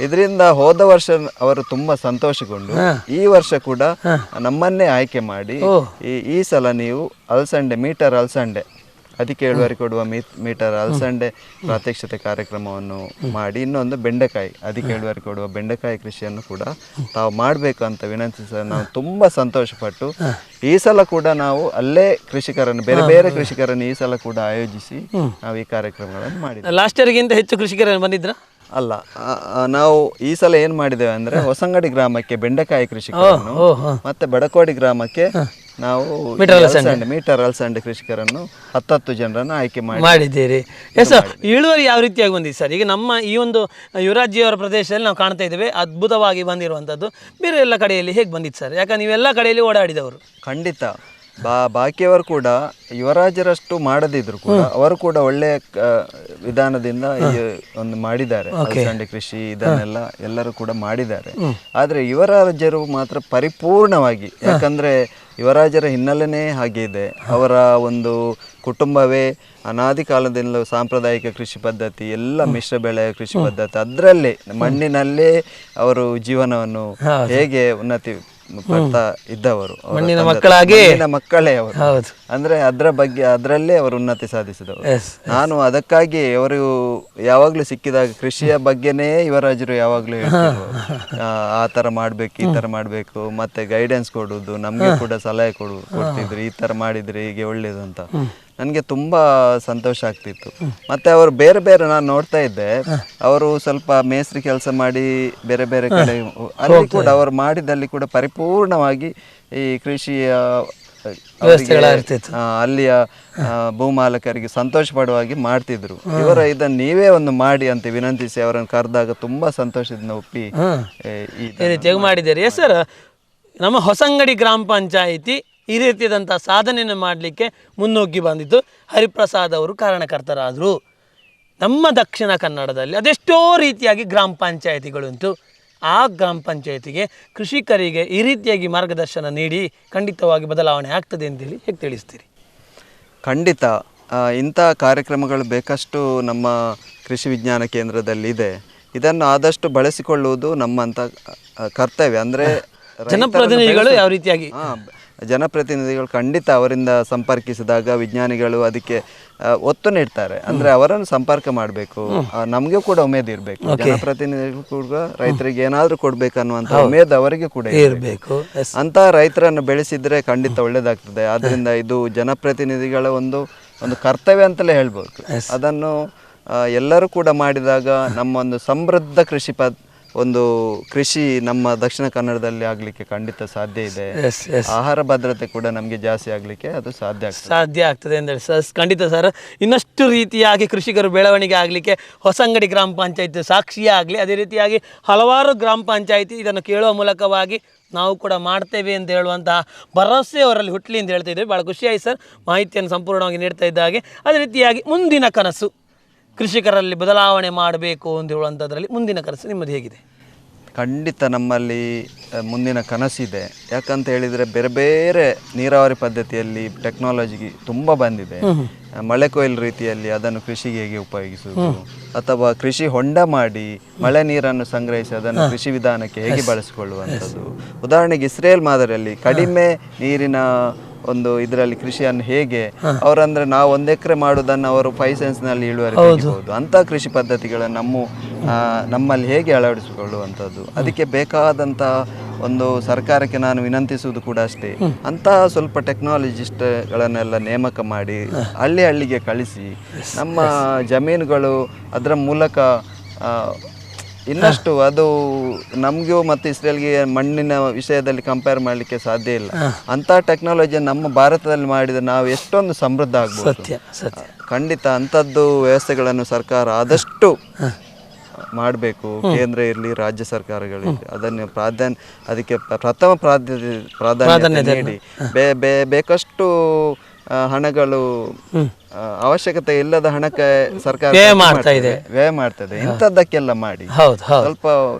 Speaker 3: ಇದರಿಂದ ಹೋದ ವರ್ಷ ಅವರು ತುಂಬಾ ಸಂತೋಷಗೊಂಡು ಈ ವರ್ಷ ಕೂಡ ನಮ್ಮನ್ನೇ ಆಯ್ಕೆ ಮಾಡಿ ಈ ಸಲ ನೀವು ಮೀಟರ್ ಅಲಸಂಡೆ ಅದಕ್ಕೆ ಇಳುವರಿ ಕೊಡುವ ಮೀಟರ್ ಅಲಸಂಡೆ ಪ್ರಾತ್ಯಕ್ಷಿತೆ ಕಾರ್ಯಕ್ರಮವನ್ನು ಮಾಡಿ, ಇನ್ನೊಂದು ಬೆಂಡೆಕಾಯಿ ಅದಕ್ಕೆ ಇಳುವರಿ ಕೊಡುವ ಬೆಂಡೆಕಾಯಿ ಕೃಷಿಯನ್ನು ಕೂಡ ತಾವು ಮಾಡಬೇಕು ಅಂತ ವಿನಂತಿಸ ನಾವು ತುಂಬಾ ಸಂತೋಷಪಟ್ಟು ಈ ಸಲ ಕೂಡ ನಾವು ಅಲ್ಲೇ ಕೃಷಿಕರನ್ನು ಬೇರೆ ಬೇರೆ ಕೃಷಿಕರನ್ನು ಈ ಸಲ ಕೂಡ ಆಯೋಜಿಸಿ ನಾವು ಈ ಕಾರ್ಯಕ್ರಮಗಳನ್ನು ಮಾಡಿದ್ದೇವೆ.
Speaker 1: ಲಾಸ್ಟ್ ಇಯರ್ಗಿಂತ ಹೆಚ್ಚು ಕೃಷಿಕರನ್ನು ಬಂದಿದ್ರ?
Speaker 3: ಅಲ್ಲ, ನಾವು ಈ ಸಲ ಏನ್ ಮಾಡಿದ್ದೇವೆ ಅಂದ್ರೆ ಹೊಸಂಗಡಿ ಗ್ರಾಮಕ್ಕೆ ಬೆಂಡೆಕಾಯಿ ಕೃಷಿಕರನ್ನು ಮತ್ತೆ ಬಡಕೋಡಿ ಗ್ರಾಮಕ್ಕೆ ನಾವು ಮೀಟರ್ ಅಲಸಂಡೆ ಕೃಷಿಕರನ್ನು 10 ಜನರನ್ನು ಆಯ್ಕೆ ಮಾಡಿದ್ದೀರಿ.
Speaker 1: ಇಳುವರಿ ಯಾವ ರೀತಿಯಾಗಿ ಬಂದಿದೆ ಸರ್? ಈಗ ನಮ್ಮ ಈ ಒಂದು ಯುವರಾಜ್ಯವರ ಪ್ರದೇಶದಲ್ಲಿ ನಾವು ಕಾಣ್ತಾ ಇದ್ದೇವೆ ಅದ್ಭುತವಾಗಿ ಬಂದಿರುವಂಥದ್ದು. ಬೇರೆ ಎಲ್ಲ ಕಡೆಯಲ್ಲಿ ಹೇಗೆ ಬಂದಿತ್ತು ಸರ್? ಯಾಕಂದ್ರೆ ನೀವೆಲ್ಲ ಕಡೆಯಲ್ಲಿ ಓಡಾಡಿದವರು.
Speaker 3: ಖಂಡಿತ ಬಾಕಿಯವರು ಕೂಡ ಯುವರಾಜರಷ್ಟು ಮಾಡದಿದ್ರು ಕೂಡ ಅವರು ಕೂಡ ಒಳ್ಳೆಯ ವಿಧಾನದಿಂದ ಒಂದು ಮಾಡಿದ್ದಾರೆ. ಅಲಸಂಡೆ ಕೃಷಿ ಇದನ್ನೆಲ್ಲ ಎಲ್ಲರೂ ಕೂಡ ಮಾಡಿದ್ದಾರೆ. ಆದ್ರೆ ಯುವರಾಜರು ಮಾತ್ರ ಪರಿಪೂರ್ಣವಾಗಿ, ಯಾಕಂದ್ರೆ ಯುವರಾಜರ ಹಿನ್ನೆಲೆನೇ ಹಾಗೆ ಇದೆ. ಅವರ ಒಂದು ಕುಟುಂಬವೇ ಅನಾದಿ ಕಾಲದಿಂದಲೂ ಸಾಂಪ್ರದಾಯಿಕ ಕೃಷಿ ಪದ್ಧತಿ, ಎಲ್ಲ ಮಿಶ್ರ ಬೆಳೆಯ ಕೃಷಿ ಪದ್ಧತಿ, ಅದರಲ್ಲೇ ಮಣ್ಣಿನಲ್ಲೇ ಅವರು ಜೀವನವನ್ನು ಹೇಗೆ ಉನ್ನತಿ ಪಡ್ತಾ ಇದ್ದವರು, ಮಣ್ಣಿನ ಮಕ್ಕಳೇ ಅವರು. ಅಂದ್ರೆ ಅದರಲ್ಲೇ ಅವರು ಉನ್ನತಿ ಸಾಧಿಸಿದವರು. ನಾನು ಅದಕ್ಕಾಗಿ ಅವರು ಯಾವಾಗ್ಲೂ ಸಿಕ್ಕಿದಾಗ ಕೃಷಿಯ ಬಗ್ಗೆನೇ ಯುವರಾಜರು ಯಾವಾಗ್ಲೂ ಹೇಳ್ತಿದ್ರು, ಆ ತರ ಮಾಡ್ಬೇಕು, ಈ ತರ ಮಾಡ್ಬೇಕು, ಮತ್ತೆ ಗೈಡೆನ್ಸ್ ಕೊಡುದು, ನಮ್ಗೆ ಕೂಡ ಸಲಹೆ ಕೊಡ್ತಿದ್ರು, ಈ ತರ ಮಾಡಿದ್ರೆ ಹೀಗೆ ಒಳ್ಳೇದು ಅಂತ. ನನಗೆ ತುಂಬ ಸಂತೋಷ ಆಗ್ತಿತ್ತು. ಮತ್ತು ಅವರು ಬೇರೆ ಬೇರೆ ನಾನು ನೋಡ್ತಾ ಇದ್ದೆ, ಅವರು ಸ್ವಲ್ಪ ಮೇಸ್ತ್ರಿ ಕೆಲಸ ಮಾಡಿ ಬೇರೆ ಬೇರೆ ಕಡೆ ಅಲ್ಲಿ ಕೂಡ ಅವರು ಮಾಡಿದಲ್ಲಿ ಕೂಡ ಪರಿಪೂರ್ಣವಾಗಿ ಈ ಕೃಷಿಯ ಅಲ್ಲಿಯ ಭೂಮಾಲಕರಿಗೆ ಸಂತೋಷ ಪಡುವಾಗಿ ಮಾಡ್ತಿದ್ರು. ಇದನ್ನು ನೀವೇ ಒಂದು ಮಾಡಿ ಅಂತ ವಿನಂತಿಸಿ ಅವರನ್ನು ಕರೆದಾಗ ತುಂಬಾ ಸಂತೋಷದಿಂದ ಒಪ್ಪಿ ಈ
Speaker 1: ರೀತಿಯಾಗಿ ಮಾಡಿದ್ದಾರೆ. ಸರ್, ನಮ್ಮ ಹೊಸಂಗಡಿ ಗ್ರಾಮ ಪಂಚಾಯಿತಿ ಈ ರೀತಿಯಾದಂಥ ಸಾಧನೆಯನ್ನು ಮಾಡಲಿಕ್ಕೆ ಮುನ್ನುಗ್ಗಿ ಬಂದಿದ್ದು ಹರಿಪ್ರಸಾದ್ ಅವರು ಕಾರಣಕರ್ತರಾದರು. ನಮ್ಮ ದಕ್ಷಿಣ ಕನ್ನಡದಲ್ಲಿ ಅದೆಷ್ಟೋ ರೀತಿಯಾಗಿ ಗ್ರಾಮ ಪಂಚಾಯಿತಿಗಳುಂಟು. ಆ ಗ್ರಾಮ ಪಂಚಾಯಿತಿಗೆ ಕೃಷಿಕರಿಗೆ ಈ ರೀತಿಯಾಗಿ ಮಾರ್ಗದರ್ಶನ ನೀಡಿ ಖಂಡಿತವಾಗಿ ಬದಲಾವಣೆ ಆಗ್ತದೆ ಅಂತೇಳಿ ಹೇಗೆ ತಿಳಿಸ್ತೀರಿ?
Speaker 3: ಖಂಡಿತ ಇಂಥ ಕಾರ್ಯಕ್ರಮಗಳು ಬೇಕಷ್ಟು ನಮ್ಮ ಕೃಷಿ ವಿಜ್ಞಾನ ಕೇಂದ್ರದಲ್ಲಿ ಇದೆ. ಇದನ್ನು ಆದಷ್ಟು ಬಳಸಿಕೊಳ್ಳುವುದು ನಮ್ಮಂಥ ಕರ್ತವ್ಯ. ಅಂದರೆ
Speaker 1: ಜನಪ್ರತಿನಿಧಿಗಳು ಯಾವ ರೀತಿಯಾಗಿ
Speaker 3: ಜನಪ್ರತಿನಿಧಿಗಳು ಖಂಡಿತ ಅವರಿಂದ ಸಂಪರ್ಕಿಸಿದಾಗ ವಿಜ್ಞಾನಿಗಳು ಅದಕ್ಕೆ ಒತ್ತು ನೀಡ್ತಾರೆ. ಅಂದರೆ ಅವರನ್ನು ಸಂಪರ್ಕ ಮಾಡಬೇಕು, ನಮಗೂ ಕೂಡ ಉಮೇದು ಇರಬೇಕು. ಜನಪ್ರತಿನಿಧಿಗಳು ಕೂಡ ರೈತರಿಗೆ ಏನಾದರೂ ಕೊಡ್ಬೇಕನ್ನುವಂಥ ಉಮೇದು ಅವರಿಗೆ ಕೂಡ ಇರಬೇಕು. ಅಂತ ರೈತರನ್ನು ಬೆಳೆಸಿದ್ರೆ ಖಂಡಿತ ಒಳ್ಳೇದಾಗ್ತದೆ. ಆದ್ರಿಂದ ಇದು ಜನಪ್ರತಿನಿಧಿಗಳ ಒಂದು ಕರ್ತವ್ಯ ಅಂತಲೇ ಹೇಳ್ಬೋದು. ಅದನ್ನು ಎಲ್ಲರೂ ಕೂಡ ಮಾಡಿದಾಗ ನಮ್ಮ ಒಂದು ಸಮೃದ್ಧ ಕೃಷಿ ನಮ್ಮ ದಕ್ಷಿಣ ಕನ್ನಡದಲ್ಲಿ ಆಗಲಿಕ್ಕೆ ಖಂಡಿತ ಸಾಧ್ಯ ಇದೆ. ಆಹಾರ ಭದ್ರತೆ ಕೂಡ ನಮಗೆ ಜಾಸ್ತಿ ಆಗಲಿಕ್ಕೆ ಅದು ಸಾಧ್ಯ
Speaker 1: ಆಗ್ತದೆ ಅಂತ ಹೇಳಿ ಸರ್. ಖಂಡಿತ ಸರ್, ಇನ್ನಷ್ಟು ರೀತಿಯಾಗಿ ಕೃಷಿಕರು ಬೆಳವಣಿಗೆ ಆಗಲಿಕ್ಕೆ ಹೊಸಂಗಡಿ ಗ್ರಾಮ ಪಂಚಾಯತಿ ಸಾಕ್ಷಿಯೇ ಆಗಲಿ, ಅದೇ ರೀತಿಯಾಗಿ ಹಲವಾರು ಗ್ರಾಮ ಪಂಚಾಯತಿ ಇದನ್ನು ಕೇಳುವ ಮೂಲಕವಾಗಿ ನಾವು ಕೂಡ ಮಾಡ್ತೇವೆ ಅಂತ ಹೇಳುವಂತಹ ಭರವಸೆ ಅವರಲ್ಲಿ ಹುಟ್ಟಲಿ ಅಂತ ಹೇಳ್ತಾ ಇದ್ದೇವೆ. ಭಾಳ ಖುಷಿಯಾಗಿ ಸರ್ ಮಾಹಿತಿಯನ್ನು ಸಂಪೂರ್ಣವಾಗಿ ನೀಡ್ತಾ ಇದ್ದಾಗೆ. ಅದೇ ರೀತಿಯಾಗಿ ಮುಂದಿನ ಕನಸು, ಕೃಷಿಕರಲ್ಲಿ ಬದಲಾವಣೆ ಮಾಡಬೇಕು ಅಂತ ಹೇಳುವಂಥದ್ರಲ್ಲಿ ಮುಂದಿನ ಕನಸು ನಿಮ್ಮದು ಹೇಗಿದೆ?
Speaker 3: ಖಂಡಿತ ನಮ್ಮಲ್ಲಿ ಮುಂದಿನ ಕನಸಿದೆ. ಯಾಕಂತ ಹೇಳಿದರೆ ಬೇರೆ ಬೇರೆ ನೀರಾವರಿ ಪದ್ಧತಿಯಲ್ಲಿ ಟೆಕ್ನಾಲಜಿ ತುಂಬ ಬಂದಿದೆ. ಮಳೆ ಕೊಯ್ಲು ರೀತಿಯಲ್ಲಿ ಅದನ್ನು ಕೃಷಿಗೆ ಹೇಗೆ ಉಪಯೋಗಿಸುವುದು, ಅಥವಾ ಕೃಷಿ ಹೊಂಡ ಮಾಡಿ ಮಳೆ ನೀರನ್ನು ಸಂಗ್ರಹಿಸಿ ಅದನ್ನು ಕೃಷಿ ವಿಧಾನಕ್ಕೆ ಹೇಗೆ ಬಳಸಿಕೊಳ್ಳುವಂಥದ್ದು. ಉದಾಹರಣೆಗೆ ಇಸ್ರೇಲ್ ಮಾದರಿಯಲ್ಲಿ ಕಡಿಮೆ ನೀರಿನ ಒಂದು ಇದರಲ್ಲಿ ಕೃಷಿಯನ್ನು ಹೇಗೆ ಅವರಂದ್ರೆ ನಾವು 1 ಎಕರೆ ಮಾಡೋದನ್ನು ಅವರು 5 ಸೆನ್ಸ್ನಲ್ಲಿ ಇಳುವರಿ ತೆಗಿಬಹುದು. ಅಂಥ ಕೃಷಿ ಪದ್ಧತಿಗಳನ್ನು ನಮ್ಮಲ್ಲಿ ಹೇಗೆ ಅಳವಡಿಸಿಕೊಳ್ಳುವಂಥದ್ದು, ಅದಕ್ಕೆ ಬೇಕಾದಂಥ ಒಂದು ಸರ್ಕಾರಕ್ಕೆ ನಾನು ವಿನಂತಿಸುವುದು ಕೂಡ ಅಷ್ಟೇ. ಅಂತಹ ಸ್ವಲ್ಪ ಟೆಕ್ನಾಲಜಿಸ್ಟ್ಗಳನ್ನೆಲ್ಲ ನೇಮಕ ಮಾಡಿ ಹಳ್ಳಿಗೆ ಕಳಿಸಿ ನಮ್ಮ ಜಮೀನುಗಳು ಅದರ ಮೂಲಕ ಇನ್ನಷ್ಟು ಅದು ನಮಗೂ ಮತ್ತು ಇಸ್ರೇಲ್ಗೆ ಮಣ್ಣಿನ ವಿಷಯದಲ್ಲಿ ಕಂಪೇರ್ ಮಾಡಲಿಕ್ಕೆ ಸಾಧ್ಯ ಇಲ್ಲ. ಅಂಥ ಟೆಕ್ನಾಲಜಿಯನ್ನು ನಮ್ಮ ಭಾರತದಲ್ಲಿ ಮಾಡಿದರೆ ನಾವು ಎಷ್ಟೊಂದು ಸಮೃದ್ಧ ಆಗ್ಬೋದು. ಖಂಡಿತ ಅಂಥದ್ದು ವ್ಯವಸ್ಥೆಗಳನ್ನು ಸರ್ಕಾರ ಆದಷ್ಟು ಮಾಡಬೇಕು. ಕೇಂದ್ರ ಇರಲಿ, ರಾಜ್ಯ ಸರ್ಕಾರಗಳಿರಲಿ, ಅದನ್ನು ಅದಕ್ಕೆ ಪ್ರಥಮ ಪ್ರಾಧಾನ್ಯತೆ ನೀಡಿ ಬೇಕಷ್ಟು ಹಣಗಳು ಅವಶ್ಯಕತೆ ಇಲ್ಲದ ಹಣಕ್ಕೆ ಸರ್ಕಾರ ವ್ಯಯ ಮಾಡ್ತದೆ. ಇಂಥದ್ದಕ್ಕೆಲ್ಲ ಮಾಡಿ ಸ್ವಲ್ಪ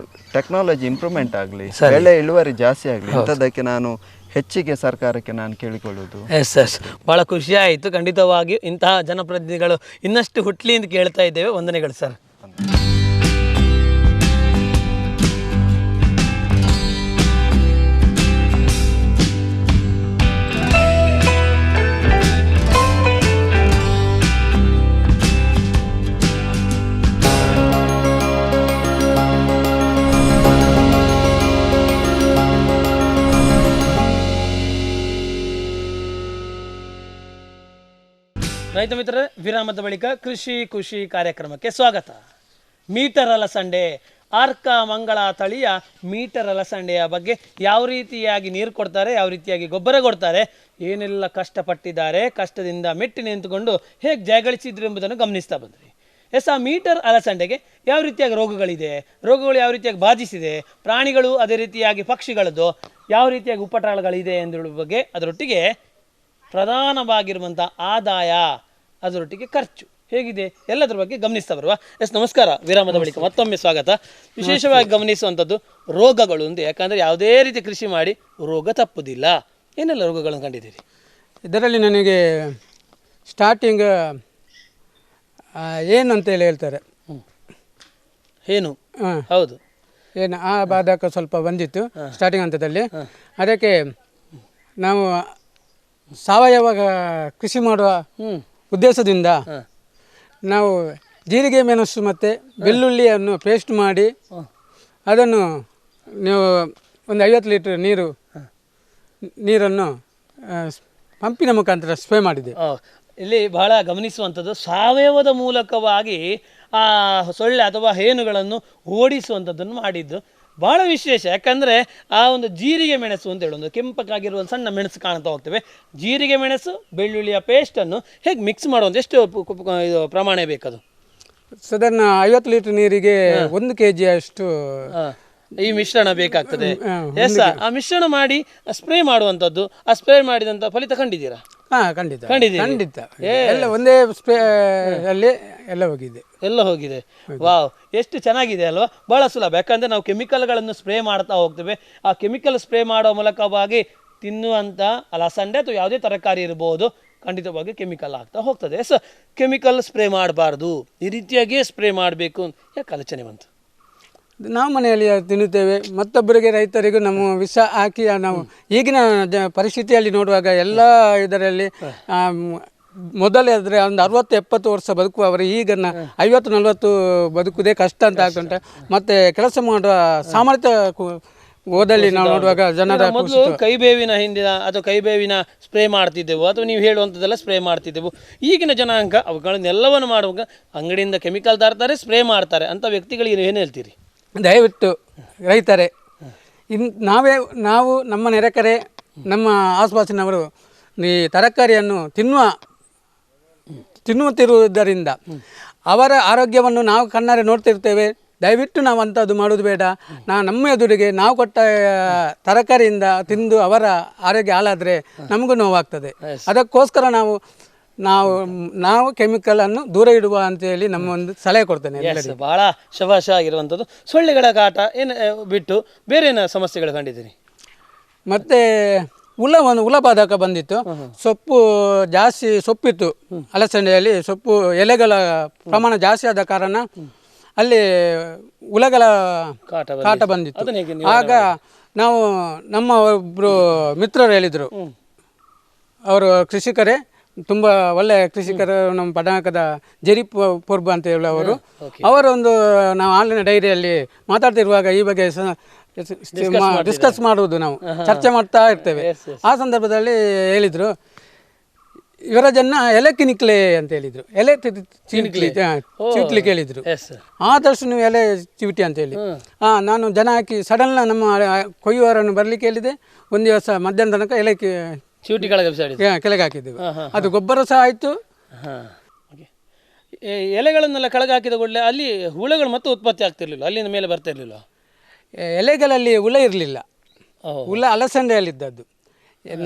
Speaker 3: ಟೆಕ್ನಾಲಜಿ ಇಂಪ್ರೂವ್ಮೆಂಟ್ ಆಗಲಿ, ಬೆಳೆ ಇಳುವರಿ ಜಾಸ್ತಿ ಆಗಲಿ, ಇಂಥದ್ದಕ್ಕೆ ನಾನು ಹೆಚ್ಚಿಗೆ ಸರ್ಕಾರಕ್ಕೆ ನಾನು ಕೇಳಿಕೊಳ್ಳುವುದು.
Speaker 1: ಎಸ್ ಭಾಳ ಖುಷಿ ಆಯಿತು. ಖಂಡಿತವಾಗಿಯೂ ಇಂತಹ ಜನಪ್ರತಿನಿಧಿಗಳು ಇನ್ನಷ್ಟು ಹುಟ್ಲಿ ಅಂತ ಕೇಳ್ತಾ ಇದ್ದೇವೆ. ವಂದನೆಗಳು ಸರ್. ರೈತ ಮಿತ್ರರೇ, ವಿರಾಮದ ಬಳಿಕ ಕೃಷಿ ಖುಷಿ ಕಾರ್ಯಕ್ರಮಕ್ಕೆ ಸ್ವಾಗತ. ಮೀಟರ್ ಅಲಸಂಡೆ, ಆರ್ಕ ಮಂಗಳ ತಳಿಯ ಮೀಟರ್ ಅಲಸಂಡೆಯ ಬಗ್ಗೆ ಯಾವ ರೀತಿಯಾಗಿ ನೀರು ಕೊಡ್ತಾರೆ, ಯಾವ ರೀತಿಯಾಗಿ ಗೊಬ್ಬರ ಕೊಡ್ತಾರೆ, ಏನೆಲ್ಲ ಕಷ್ಟಪಟ್ಟಿದ್ದಾರೆ, ಕಷ್ಟದಿಂದ ಮೆಟ್ಟಿ ನಿಂತುಕೊಂಡು ಹೇಗೆ ಜಯಗಳಿಸಿದ್ರು ಎಂಬುದನ್ನು ಗಮನಿಸ್ತಾ ಬಂದ್ರಿ. ಆ ಮೀಟರ್ ಅಲಸಂಡೆಗೆ ಯಾವ ರೀತಿಯಾಗಿ ರೋಗಗಳು ಯಾವ ರೀತಿಯಾಗಿ ಬಾಧಿಸಿದೆ, ಪ್ರಾಣಿಗಳು ಅದೇ ರೀತಿಯಾಗಿ ಪಕ್ಷಿಗಳದ್ದು ಯಾವ ರೀತಿಯಾಗಿ ಉಪಟಳಗಳಿದೆ ಎಂಬುದ್ರ ಬಗ್ಗೆ, ಅದರೊಟ್ಟಿಗೆ ಪ್ರಧಾನವಾಗಿರುವಂಥ ಆದಾಯ, ಅದರೊಟ್ಟಿಗೆ ಖರ್ಚು ಹೇಗಿದೆ ಎಲ್ಲದರ ಬಗ್ಗೆ ಗಮನಿಸ್ತಾ ಬರುವ. ನಮಸ್ಕಾರ. ವಿರಾಮದ ಬಳಿಕ ಮತ್ತೊಮ್ಮೆ ಸ್ವಾಗತ. ವಿಶೇಷವಾಗಿ ಗಮನಿಸುವಂಥದ್ದು ರೋಗಗಳು ಅಂತ. ಯಾಕಂದರೆ ಯಾವುದೇ ರೀತಿ ಕೃಷಿ ಮಾಡಿ ರೋಗ ತಪ್ಪುವುದಿಲ್ಲ. ಏನೆಲ್ಲ ರೋಗಗಳನ್ನು ಕಂಡಿದ್ದೀರಿ?
Speaker 2: ಇದರಲ್ಲಿ ನನಗೆ ಸ್ಟಾರ್ಟಿಂಗ್ ಏನು ಅಂತೇಳಿ ಹೇಳ್ತಾರೆ,
Speaker 1: ಏನು ಹೌದು
Speaker 2: ಏನು ಆ ಬಾಧಕ ಸ್ವಲ್ಪ ಬಂದಿತ್ತು ಸ್ಟಾರ್ಟಿಂಗ್ ಹಂತದಲ್ಲಿ. ಅದಕ್ಕೆ ನಾವು ಸಾವಯವ ಕೃಷಿ ಮಾಡುವ ಉದ್ದೇಶದಿಂದ ನಾವು ಜೀರಿಗೆ ಮೆಣಸು ಮತ್ತು ಬೆಳ್ಳುಳ್ಳಿಯನ್ನು ಪೇಸ್ಟ್ ಮಾಡಿ ಅದನ್ನು ನೀವು ಒಂದು 50 ಲೀಟರ್ ನೀರನ್ನು ಪಂಪಿನ ಮುಖಾಂತರ ಸ್ಪ್ರೇ ಮಾಡಿದೆ.
Speaker 1: ಇಲ್ಲಿ ಬಹಳ ಗಮನಿಸುವಂಥದ್ದು ಸಾವಯವದ ಮೂಲಕವಾಗಿ ಆ ಸೊಳ್ಳೆ ಅಥವಾ ಹೇನುಗಳನ್ನು ಓಡಿಸುವಂಥದ್ದನ್ನು ಮಾಡಿದ್ದು ಭಾಳ ವಿಶೇಷ. ಯಾಕಂದರೆ ಆ ಒಂದು ಜೀರಿಗೆ ಮೆಣಸು ಅಂತ ಹೇಳೋದು ಕೆಂಪಕ್ಕಾಗಿರುವ ಸಣ್ಣ ಮೆಣಸು ಕಾಣ್ತಾ ಹೋಗ್ತೇವೆ. ಜೀರಿಗೆ ಮೆಣಸು ಬೆಳ್ಳುಳ್ಳಿಯ ಪೇಸ್ಟನ್ನು ಹೇಗೆ ಮಿಕ್ಸ್ ಮಾಡುವಂಥ ಎಷ್ಟು ಇದು ಪ್ರಮಾಣ ಬೇಕದು?
Speaker 2: ಸಾಧಾರಣ 50 ಲೀಟರ್ ನೀರಿಗೆ 1 kg ಅಷ್ಟು
Speaker 1: ಈ ಮಿಶ್ರಣ ಬೇಕಾಗ್ತದೆ. ಆ ಮಿಶ್ರಣ ಮಾಡಿ ಸ್ಪ್ರೇ ಮಾಡುವಂಥದ್ದು. ಆ ಸ್ಪ್ರೇ ಮಾಡಿದಂಥ ಫಲಿತ ಕಂಡಿದ್ದೀರಾ?
Speaker 2: ಖಂಡಿತ ಎಲ್ಲ ಒಂದೇ ಸ್ಪ್ರೇ ಅಲ್ಲಿ ಎಲ್ಲ ಹೋಗಿದೆ. ವಾವ್, ಎಷ್ಟು ಚೆನ್ನಾಗಿದೆ ಅಲ್ವಾ? ಬಹಳ ಸುಲಭ. ಯಾಕಂದರೆ ನಾವು ಕೆಮಿಕಲ್ಗಳನ್ನು ಸ್ಪ್ರೇ ಮಾಡ್ತಾ ಹೋಗ್ತೇವೆ. ಆ ಕೆಮಿಕಲ್ ಸ್ಪ್ರೇ ಮಾಡೋ ಮೂಲಕವಾಗಿ ತಿನ್ನುವಂಥ ಅಲಸಂಡೆ ಅಥವಾ ಯಾವುದೇ ತರಕಾರಿ ಇರ್ಬೋದು
Speaker 1: ಖಂಡಿತವಾಗಿ ಕೆಮಿಕಲ್ ಆಗ್ತಾ ಹೋಗ್ತದೆ. ಕೆಮಿಕಲ್ ಸ್ಪ್ರೇ ಮಾಡಬಾರ್ದು, ಈ ರೀತಿಯಾಗಿಯೇ ಸ್ಪ್ರೇ ಮಾಡಬೇಕು ಯಾಕೆ ಆಲೋಚನೆ ಬಂತು?
Speaker 2: ನಾವು ಮನೆಯಲ್ಲಿ ತಿನ್ನುತ್ತೇವೆ, ಮತ್ತೊಬ್ಬರಿಗೆ ರೈತರಿಗೂ ನಮ್ಮ ವಿಷ ಹಾಕಿ ನಾವು ಈಗಿನ ಪರಿಸ್ಥಿತಿಯಲ್ಲಿ ನೋಡುವಾಗ ಎಲ್ಲ ಇದರಲ್ಲಿ ಮೊದಲೇ ಆದರೆ ಒಂದು 60-70 ವರ್ಷ ಬದುಕುವವರು ಈಗ 50-40 ಬದುಕುವುದೇ ಕಷ್ಟ ಅಂತ ಆಗ್ತುಂಟು. ಮತ್ತು ಕೆಲಸ ಮಾಡುವ ಸಾಮರ್ಥ್ಯ ಓದಲ್ಲಿ ನಾವು ನೋಡುವಾಗ ಜನರ
Speaker 1: ಮೊದಲು ಕೈಬೇವಿನ ಹಿಂದಿನ ಅಥವಾ ಕೈಬೇವಿನ ಸ್ಪ್ರೇ ಮಾಡ್ತಿದ್ದೆವು, ಅಥವಾ ನೀವು ಹೇಳುವಂಥದ್ದೆಲ್ಲ ಸ್ಪ್ರೇ ಮಾಡ್ತಿದ್ದೆವು. ಈಗಿನ ಜನಾಂಗ ಅವುಗಳನ್ನೆಲ್ಲವನ್ನು ಮಾಡುವಾಗ ಅಂಗಡಿಯಿಂದ ಕೆಮಿಕಲ್ ತರ್ತಾರೆ, ಸ್ಪ್ರೇ ಮಾಡ್ತಾರೆ ಅಂತ ವ್ಯಕ್ತಿಗಳಿಗೆ ಏನು ಹೇಳ್ತೀರಿ?
Speaker 2: ದಯವಿಟ್ಟು ರೈತರೇ, ನಾವು ನಮ್ಮ ನೆರೆಕರೆ ನಮ್ಮ ಆಸುಪಾಸಿನವರು ಈ ತರಕಾರಿಯನ್ನು ತಿನ್ನುತ್ತಿರುವುದರಿಂದ ಅವರ ಆರೋಗ್ಯವನ್ನು ನಾವು ಕಣ್ಣಾರೆ ನೋಡ್ತಿರ್ತೇವೆ. ದಯವಿಟ್ಟು ನಾವು ಅಂಥದ್ದು ಮಾಡೋದು ಬೇಡ. ನಮ್ಮ ಎದುರಿಗೆ ನಾವು ಕೊಟ್ಟ ತರಕಾರಿಯಿಂದ ತಿಂದು ಅವರ ಆರೋಗ್ಯ ಹಾಳಾದರೆ ನಮಗೂ ನೋವಾಗ್ತದೆ. ಅದಕ್ಕೋಸ್ಕರ ನಾವು ಕೆಮಿಕಲನ್ನು ದೂರ ಇಡುವ ಅಂತೇಳಿ ನಮ್ಮ ಒಂದು ಸಲಹೆ ಕೊಡ್ತೇನೆ.
Speaker 1: ಬಹಳ ಶಭಾಷ ಆಗಿರುವಂಥದ್ದು. ಸೊಳ್ಳೆಗಳ ಕಾಟ ಏನು ಬಿಟ್ಟು ಬೇರೆ ಏನು ಸಮಸ್ಯೆಗಳು ಕಂಡಿದ್ದೀರಿ?
Speaker 2: ಮತ್ತು ಹುಳಬಾಧಕ ಬಂದಿತ್ತು. ಸೊಪ್ಪಿತ್ತು ಅಲಸಂದೆಯಲ್ಲಿ. ಸೊಪ್ಪು ಎಲೆಗಳ ಪ್ರಮಾಣ ಜಾಸ್ತಿ ಆದ ಕಾರಣ ಅಲ್ಲಿ ಹುಳಗಳ ಕಾಟ ಬಂದಿತ್ತು. ಆಗ ನಾವು ನಮ್ಮ ಒಬ್ಬರು ಮಿತ್ರರು ಹೇಳಿದರು, ಅವರು ಕೃಷಿಕರೇ, ತುಂಬ ಒಳ್ಳೆಯ ಕೃಷಿಕರು, ನಮ್ಮ ಪಟ್ಟಣಕದ ಜೆರಿ ಪೊರ್ಬು ಅಂತ ಹೇಳುವವರು. ಅವರೊಂದು ನಾವು ಆನ್ಲೈನ್ ಡೈರಿಯಲ್ಲಿ ಮಾತಾಡ್ತಿರುವಾಗ ಈ ಬಗ್ಗೆ ಡಿಸ್ಕಸ್ ಮಾಡುವುದು, ನಾವು ಚರ್ಚೆ ಮಾಡ್ತಾ ಇರ್ತೇವೆ. ಆ ಸಂದರ್ಭದಲ್ಲಿ ಹೇಳಿದರು, ಇವರ ಜನ ಎಲೆ ಕಿನಿಕ್ಲೆ ಅಂತ ಹೇಳಿದರು. ಎಲೆ ಚಿಟ್ಲಿಕ್ಕೆ ಹೇಳಿದರು. ಆದಷ್ಟು ನೀವು ಎಲೆ ಚಿವಿಟಿ ಅಂತ ಹೇಳಿ ನಾನು ಜನ ಹಾಕಿ ಸಡನ್ ನಮ್ಮ ಕೊಯ್ಯುವವರನ್ನು ಬರಲಿಕ್ಕೆ ಹೇಳಿದೆ. ಒಂದು ದಿವಸ ಮಧ್ಯಾಹ್ನ ತನಕ ಎಲೆ
Speaker 1: ಚಿವಿಟಿ
Speaker 2: ಕೆಳಗೆ ಹಾಕಿದ್ದೆವು. ಅದು ಗೊಬ್ಬರ ಸಹ ಆಯಿತು.
Speaker 1: ಎಲೆಗಳನ್ನೆಲ್ಲ ಕೆಳಗೆ ಹಾಕಿದ ಕೂಡಲೇ ಅಲ್ಲಿ ಹುಳುಗಳು ಮತ್ತೆ ಉತ್ಪತ್ತಿ ಆಗ್ತಿರ್ಲಿಲ್ಲ, ಅಲ್ಲಿಂದ ಮೇಲೆ ಬರ್ತಾ ಇರಲಿಲ್ಲ.
Speaker 2: ಎಲೆಗಳಲ್ಲಿ ಹುಳ ಇರಲಿಲ್ಲ. ಹುಳ ಅಲಸಂದೆಯಲ್ಲಿದ್ದದ್ದು.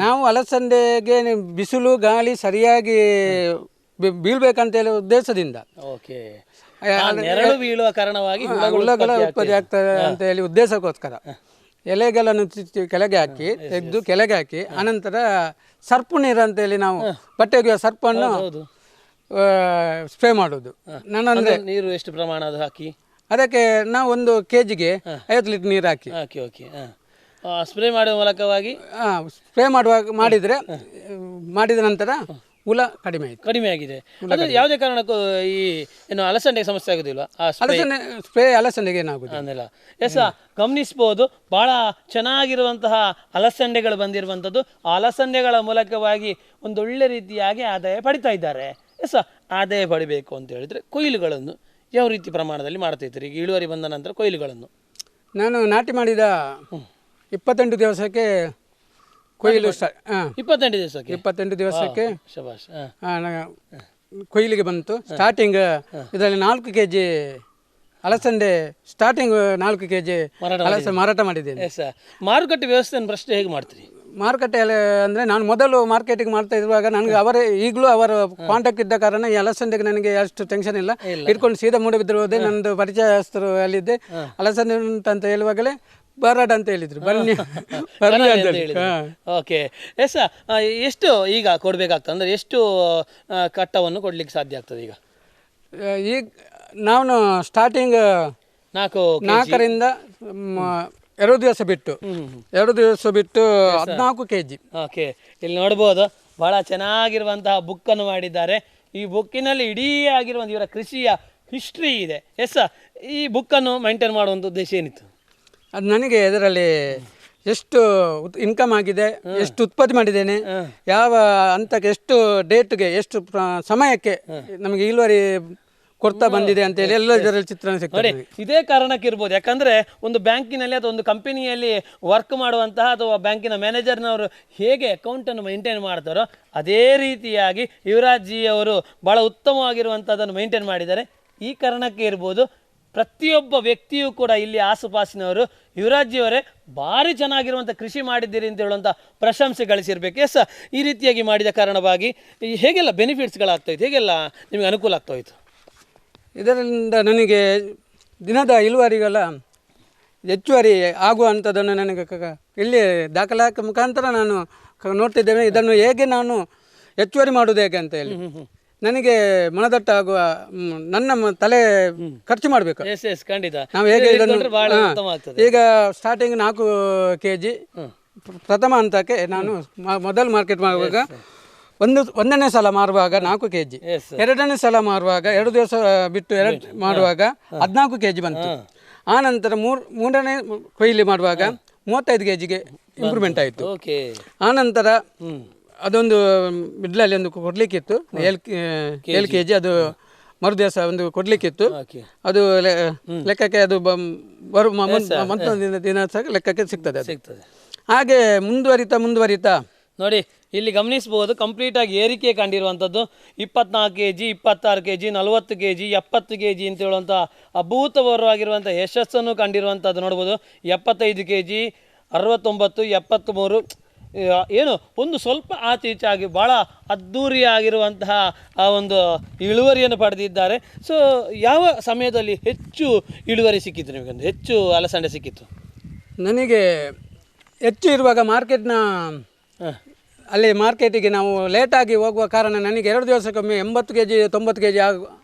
Speaker 2: ನಾವು ಅಲಸಂದೆಗೆ ಬಿಸಿಲು ಗಾಳಿ ಸರಿಯಾಗಿ ಬೀಳ್ಬೇಕಂತ ಹೇಳುವ ಉದ್ದೇಶದಿಂದ
Speaker 1: ಬೀಳುವ ಕಾರಣವಾಗಿ
Speaker 2: ಹುಳಗಳ ಉತ್ಪತ್ತಿ ಆಗ್ತದೆ ಅಂತ ಹೇಳಿ ಉದ್ದೇಶಕ್ಕೋಸ್ಕರ ಎಲೆಗಳನ್ನು ಕೆಳಗೆ ಹಾಕಿ ತೆಗೆದು ಕೆಳಗೆ ಹಾಕಿ ಅನಂತರ ಸರ್ಪು ನೀರು ಅಂತೇಳಿ ನಾವು ಬಟ್ಟೆ ಒಗೆಯುವ ಸರ್ಪನ್ನು ಸ್ಪ್ರೇ ಮಾಡೋದು.
Speaker 1: ನಾನಂದ್ರೆ ನೀರು ಎಷ್ಟು ಪ್ರಮಾಣದ ಹಾಕಿ
Speaker 2: ಅದಕ್ಕೆ ನಾವು 1 kgಗೆ 50 ಲೀಟರ್ ನೀರು ಹಾಕಿ
Speaker 1: ಸ್ಪ್ರೇ ಮಾಡುವ ಮೂಲಕವಾಗಿ
Speaker 2: ಸ್ಪ್ರೇ ಮಾಡಿದ ನಂತರ ಹುಳ ಕಡಿಮೆ
Speaker 1: ಆಗಿದೆ. ಅದು ಯಾವುದೇ ಕಾರಣಕ್ಕೂ ಈ ಏನು ಅಲಸಂಡೆಗೆ ಸಮಸ್ಯೆ ಆಗುದಿಲ್ಲ?
Speaker 2: ಅಲಸಂಡೆಗೆ ಏನಾಗುದಿಲ್ಲ.
Speaker 1: ಗಮನಿಸಬಹುದು, ಬಹಳ ಚೆನ್ನಾಗಿರುವಂತಹ ಅಲಸಂಡೆಗಳು ಬಂದಿರುವಂಥದ್ದು. ಆ ಅಲಸಂಡೆಗಳ ಮೂಲಕವಾಗಿ ಒಂದೊಳ್ಳೆ ರೀತಿಯಾಗಿ ಆದಾಯ ಪಡಿತಾ ಇದ್ದಾರೆ. ಆದಾಯ ಪಡಿಬೇಕು ಅಂತ ಹೇಳಿದ್ರೆ ಕೊಯ್ಲುಗಳನ್ನು ಯಾವ ರೀತಿ ಪ್ರಮಾಣದಲ್ಲಿ ಮಾಡ್ತೈತ್ರಿ? ಈಗ ಇಳುವರಿ ಬಂದ ನಂತರ ಕೊಯ್ಲುಗಳನ್ನು
Speaker 2: ನಾನು ನಾಟಿ ಮಾಡಿದ 28 ದಿವಸಕ್ಕೆ ಕೊಯ್ಲು 28 ದಿವಸಕ್ಕೆ ಕೊಯ್ಲಿಗೆ ಬಂತು. ಸ್ಟಾರ್ಟಿಂಗ್ ಇದರಲ್ಲಿ 4 kg ಅಲಸಂದೆ ಸ್ಟಾರ್ಟಿಂಗ್ 4 kg ಮಾರಾಟ ಮಾಡಿದ್ದೇನೆ.
Speaker 1: ಮಾರುಕಟ್ಟೆ ವ್ಯವಸ್ಥೆಯನ್ನು ಪ್ರಶ್ನೆ ಹೇಗೆ ಮಾಡ್ತೀರಿ?
Speaker 2: ಮಾರುಕಟ್ಟೆಯಲ್ಲಿ ಅಂದರೆ ನಾನು ಮೊದಲು ಮಾರ್ಕೆಟಿಂಗ್ ಮಾಡ್ತಾ ಇರುವಾಗ ನನಗೆ ಈಗಲೂ ಅವರ ಕಾಂಟ್ಯಾಕ್ಟ್ ಇದ್ದ ಕಾರಣ ಈ ಅಲಸಂದೆಗೆ ನನಗೆ ಅಷ್ಟು ಟೆನ್ಷನ್ ಇಲ್ಲ. ಇಟ್ಕೊಂಡು ಸೀದಾ ಮೂಡಬಿದ್ರು ಹೋದೆ. ನನ್ನದು ಪರಿಚಯಸ್ಥರು ಅಲ್ಲಿದ್ದೆ. ಅಲಸಂದೆ ಅಂತ ಹೇಳುವಾಗಲೇ ಬರಾಡ್ ಅಂತ ಹೇಳಿದ್ರು, ಬನ್ನಿ ಅಂತ.
Speaker 1: ಓಕೆ ಎಷ್ಟು ಈಗ ಕೊಡಬೇಕಾಗ್ತದೆ ಅಂದರೆ ಎಷ್ಟು ಕಟ್ಟವನ್ನು ಕೊಡ್ಲಿಕ್ಕೆ ಸಾಧ್ಯ ಆಗ್ತದೆ?
Speaker 2: ಈಗ ನಾನು ಸ್ಟಾರ್ಟಿಂಗ್ 4ರಿಂದ 2 ದಿವಸ ಬಿಟ್ಟು 14 kg.
Speaker 1: ಓಕೆ, ಇಲ್ಲಿ ನೋಡ್ಬೋದು ಬಹಳ ಚೆನ್ನಾಗಿರುವಂತಹ ಬುಕ್ಕನ್ನು ಮಾಡಿದ್ದಾರೆ. ಈ ಬುಕ್ಕಿನಲ್ಲಿ ಇಡೀ ಆಗಿರುವಂಥ ಇವರ ಕೃಷಿಯ ಹಿಸ್ಟ್ರಿ ಇದೆ. ಈ ಬುಕ್ಕನ್ನು ಮೈಂಟೈನ್ ಮಾಡುವಂಥ ಉದ್ದೇಶ ಏನಿತ್ತು?
Speaker 2: ಅದು ನನಗೆ ಇದರಲ್ಲಿ ಎಷ್ಟು ಇನ್ಕಮ್ ಆಗಿದೆ, ಎಷ್ಟು ಉತ್ಪತ್ತಿ ಮಾಡಿದ್ದೇನೆ, ಯಾವ ಹಂತಕ್ಕೆ, ಎಷ್ಟು ಡೇಟ್ಗೆ, ಎಷ್ಟು ಸಮಯಕ್ಕೆ ನಮಗೆ ಇಳುವರಿ ಕೊಡ್ತಾ ಬಂದಿದೆ ಅಂತ ಹೇಳಿ ಎಲ್ಲ ಇದರಲ್ಲಿ ಚಿತ್ರಣ ಸಿಗ್ತದೆ.
Speaker 1: ಇದೇ ಕಾರಣಕ್ಕೆ ಇರ್ಬೋದು. ಯಾಕಂದ್ರೆ ಒಂದು ಬ್ಯಾಂಕಿನಲ್ಲಿ ಅಥವಾ ಒಂದು ಕಂಪನಿಯಲ್ಲಿ ವರ್ಕ್ ಮಾಡುವಂತಹ ಅಥವಾ ಬ್ಯಾಂಕಿನ ಮ್ಯಾನೇಜರ್ನವರು ಹೇಗೆ ಅಕೌಂಟನ್ನು ಮೇಂಟೈನ್ ಮಾಡ್ತಾರೋ ಅದೇ ರೀತಿಯಾಗಿ ಯುವರಾಜ್ ಜಿ ಅವರು ಬಹಳ ಉತ್ತಮವಾಗಿರುವಂಥದ್ದನ್ನು ಮೇಂಟೈನ್ ಮಾಡಿದ್ದಾರೆ. ಈ ಕಾರಣಕ್ಕೆ ಇರ್ಬೋದು ಪ್ರತಿಯೊಬ್ಬ ವ್ಯಕ್ತಿಯೂ ಕೂಡ ಇಲ್ಲಿ ಆಸುಪಾಸಿನವರು ಯುವರಾಜ್ ಜಿ ಅವರೇ ಭಾರಿ ಚೆನ್ನಾಗಿರುವಂಥ ಕೃಷಿ ಮಾಡಿದ್ದೀರಿ ಅಂತ ಹೇಳುವಂಥ ಪ್ರಶಂಸೆ ಗಳಿಸಿರ್ಬೇಕು. ಈ ರೀತಿಯಾಗಿ ಮಾಡಿದ ಕಾರಣವಾಗಿ ಹೇಗೆಲ್ಲ ಬೆನಿಫಿಟ್ಸ್ಗಳಾಗ್ತಾಯಿತ್ತು, ಹೇಗೆಲ್ಲ ನಿಮಗೆ ಅನುಕೂಲ ಆಗ್ತಾಯಿತ್ತು?
Speaker 2: ಇದರಿಂದ ನನಗೆ ದಿನದ ಇಳುವರಿಗಳ ಹೆಚ್ಚುವರಿ ಆಗುವಂಥದ್ದನ್ನು ನನಗೆ ಇಲ್ಲಿ ದಾಖಲಾತಿ ಮುಖಾಂತರ ನಾನು ನೋಡ್ತಿದ್ದೇನೆ. ಇದನ್ನು ಹೇಗೆ ನಾನು ಹೆಚ್ಚುವರಿ ಮಾಡುವುದು ಹೇಗೆ ಅಂತ ಹೇಳಿ ನನಗೆ ಮನದಟ್ಟಾಗುವ ನನ್ನ ತಲೆ ಖರ್ಚು ಮಾಡಬೇಕು.
Speaker 1: ಎಸ್ ಎಸ್ ಖಂಡಿತ.
Speaker 2: ನಾವು ಹೇಗೆ ಇದನ್ನು
Speaker 1: ಬಹಳ ಉತ್ತಮ ಆಗ್ತದೆ.
Speaker 2: ಈಗ ಸ್ಟಾರ್ಟಿಂಗ್ 4 kg ಪ್ರಥಮ ಹಂತಕ್ಕೆ ನಾನು ಮೊದಲು ಮಾರ್ಕೆಟ್ ಮಾಡುವಾಗ ಒಂದನೇ ಸಲ ಮಾರುವಾಗ 4 kg, ಎರಡನೇ ಸಲ ಮಾರುವಾಗ 2 ದಿವಸ ಬಿಟ್ಟು ಮಾಡುವಾಗ 14 kg ಬಂತು. ಆ ನಂತರ ಮೂರನೇ ಕೊಯ್ಲಿ ಮಾಡುವಾಗ 35 kgಗೆ ಇಂಪ್ರೂವ್ಮೆಂಟ್ ಆಯಿತು. ಆ ನಂತರ ಅದೊಂದು ಮಿಡ್ಲಲ್ಲಿ ಒಂದು ಕೊಡ್ಲಿಕ್ಕಿತ್ತು 7 kg, ಅದು ಮರು ದಿವಸ ಒಂದು ಕೊಡ್ಲಿಕ್ಕಿತ್ತು. ಅದು ಲೆಕ್ಕಕ್ಕೆ ಅದು ಮತ್ತೊಂದು ದಿನ ಲೆಕ್ಕಕ್ಕೆ ಸಿಗ್ತದೆ. ಹಾಗೆ ಮುಂದುವರಿತಾ
Speaker 1: ನೋಡಿ ಇಲ್ಲಿ ಗಮನಿಸಬಹುದು, ಕಂಪ್ಲೀಟ್ ಆಗಿ ಏರಿಕೆ ಕಂಡಿರುವಂಥದ್ದು. 24 kg, 26 kg, 40 kg, 70 kg ಅಂತ ಹೇಳುವಂಥ ಅಭೂತಪೂರ್ವವಾಗಿರುವಂಥ ಯಶಸ್ಸನ್ನು ಕಂಡಿರುವಂಥದ್ದು ನೋಡ್ಬೋದು. 75 kg, 69, 73 ಏನು ಒಂದು ಸ್ವಲ್ಪ ಆಚೀಚಾಗಿ ಭಾಳ ಅದ್ಧೂರಿಯಾಗಿರುವಂತಹ ಆ ಒಂದು ಇಳುವರಿಯನ್ನು ಪಡೆದಿದ್ದಾರೆ. ಸೊ ಯಾವ ಸಮಯದಲ್ಲಿ ಹೆಚ್ಚು ಇಳುವರಿ ಸಿಕ್ಕಿತ್ತು ನಿಮಗೊಂದು, ಹೆಚ್ಚು ಅಲಸಂಡೆ ಸಿಕ್ಕಿತ್ತು?
Speaker 2: ನನಗೆ ಹೆಚ್ಚು ಇರುವಾಗ ಮಾರ್ಕೆಟ್ನ ಅಲ್ಲಿ ಮಾರ್ಕೆಟಿಗೆ ನಾವು ಲೇಟಾಗಿ ಹೋಗುವ ಕಾರಣ ನನಗೆ 2 ದಿವಸಕ್ಕೊಮ್ಮೆ 80 kg 90 kg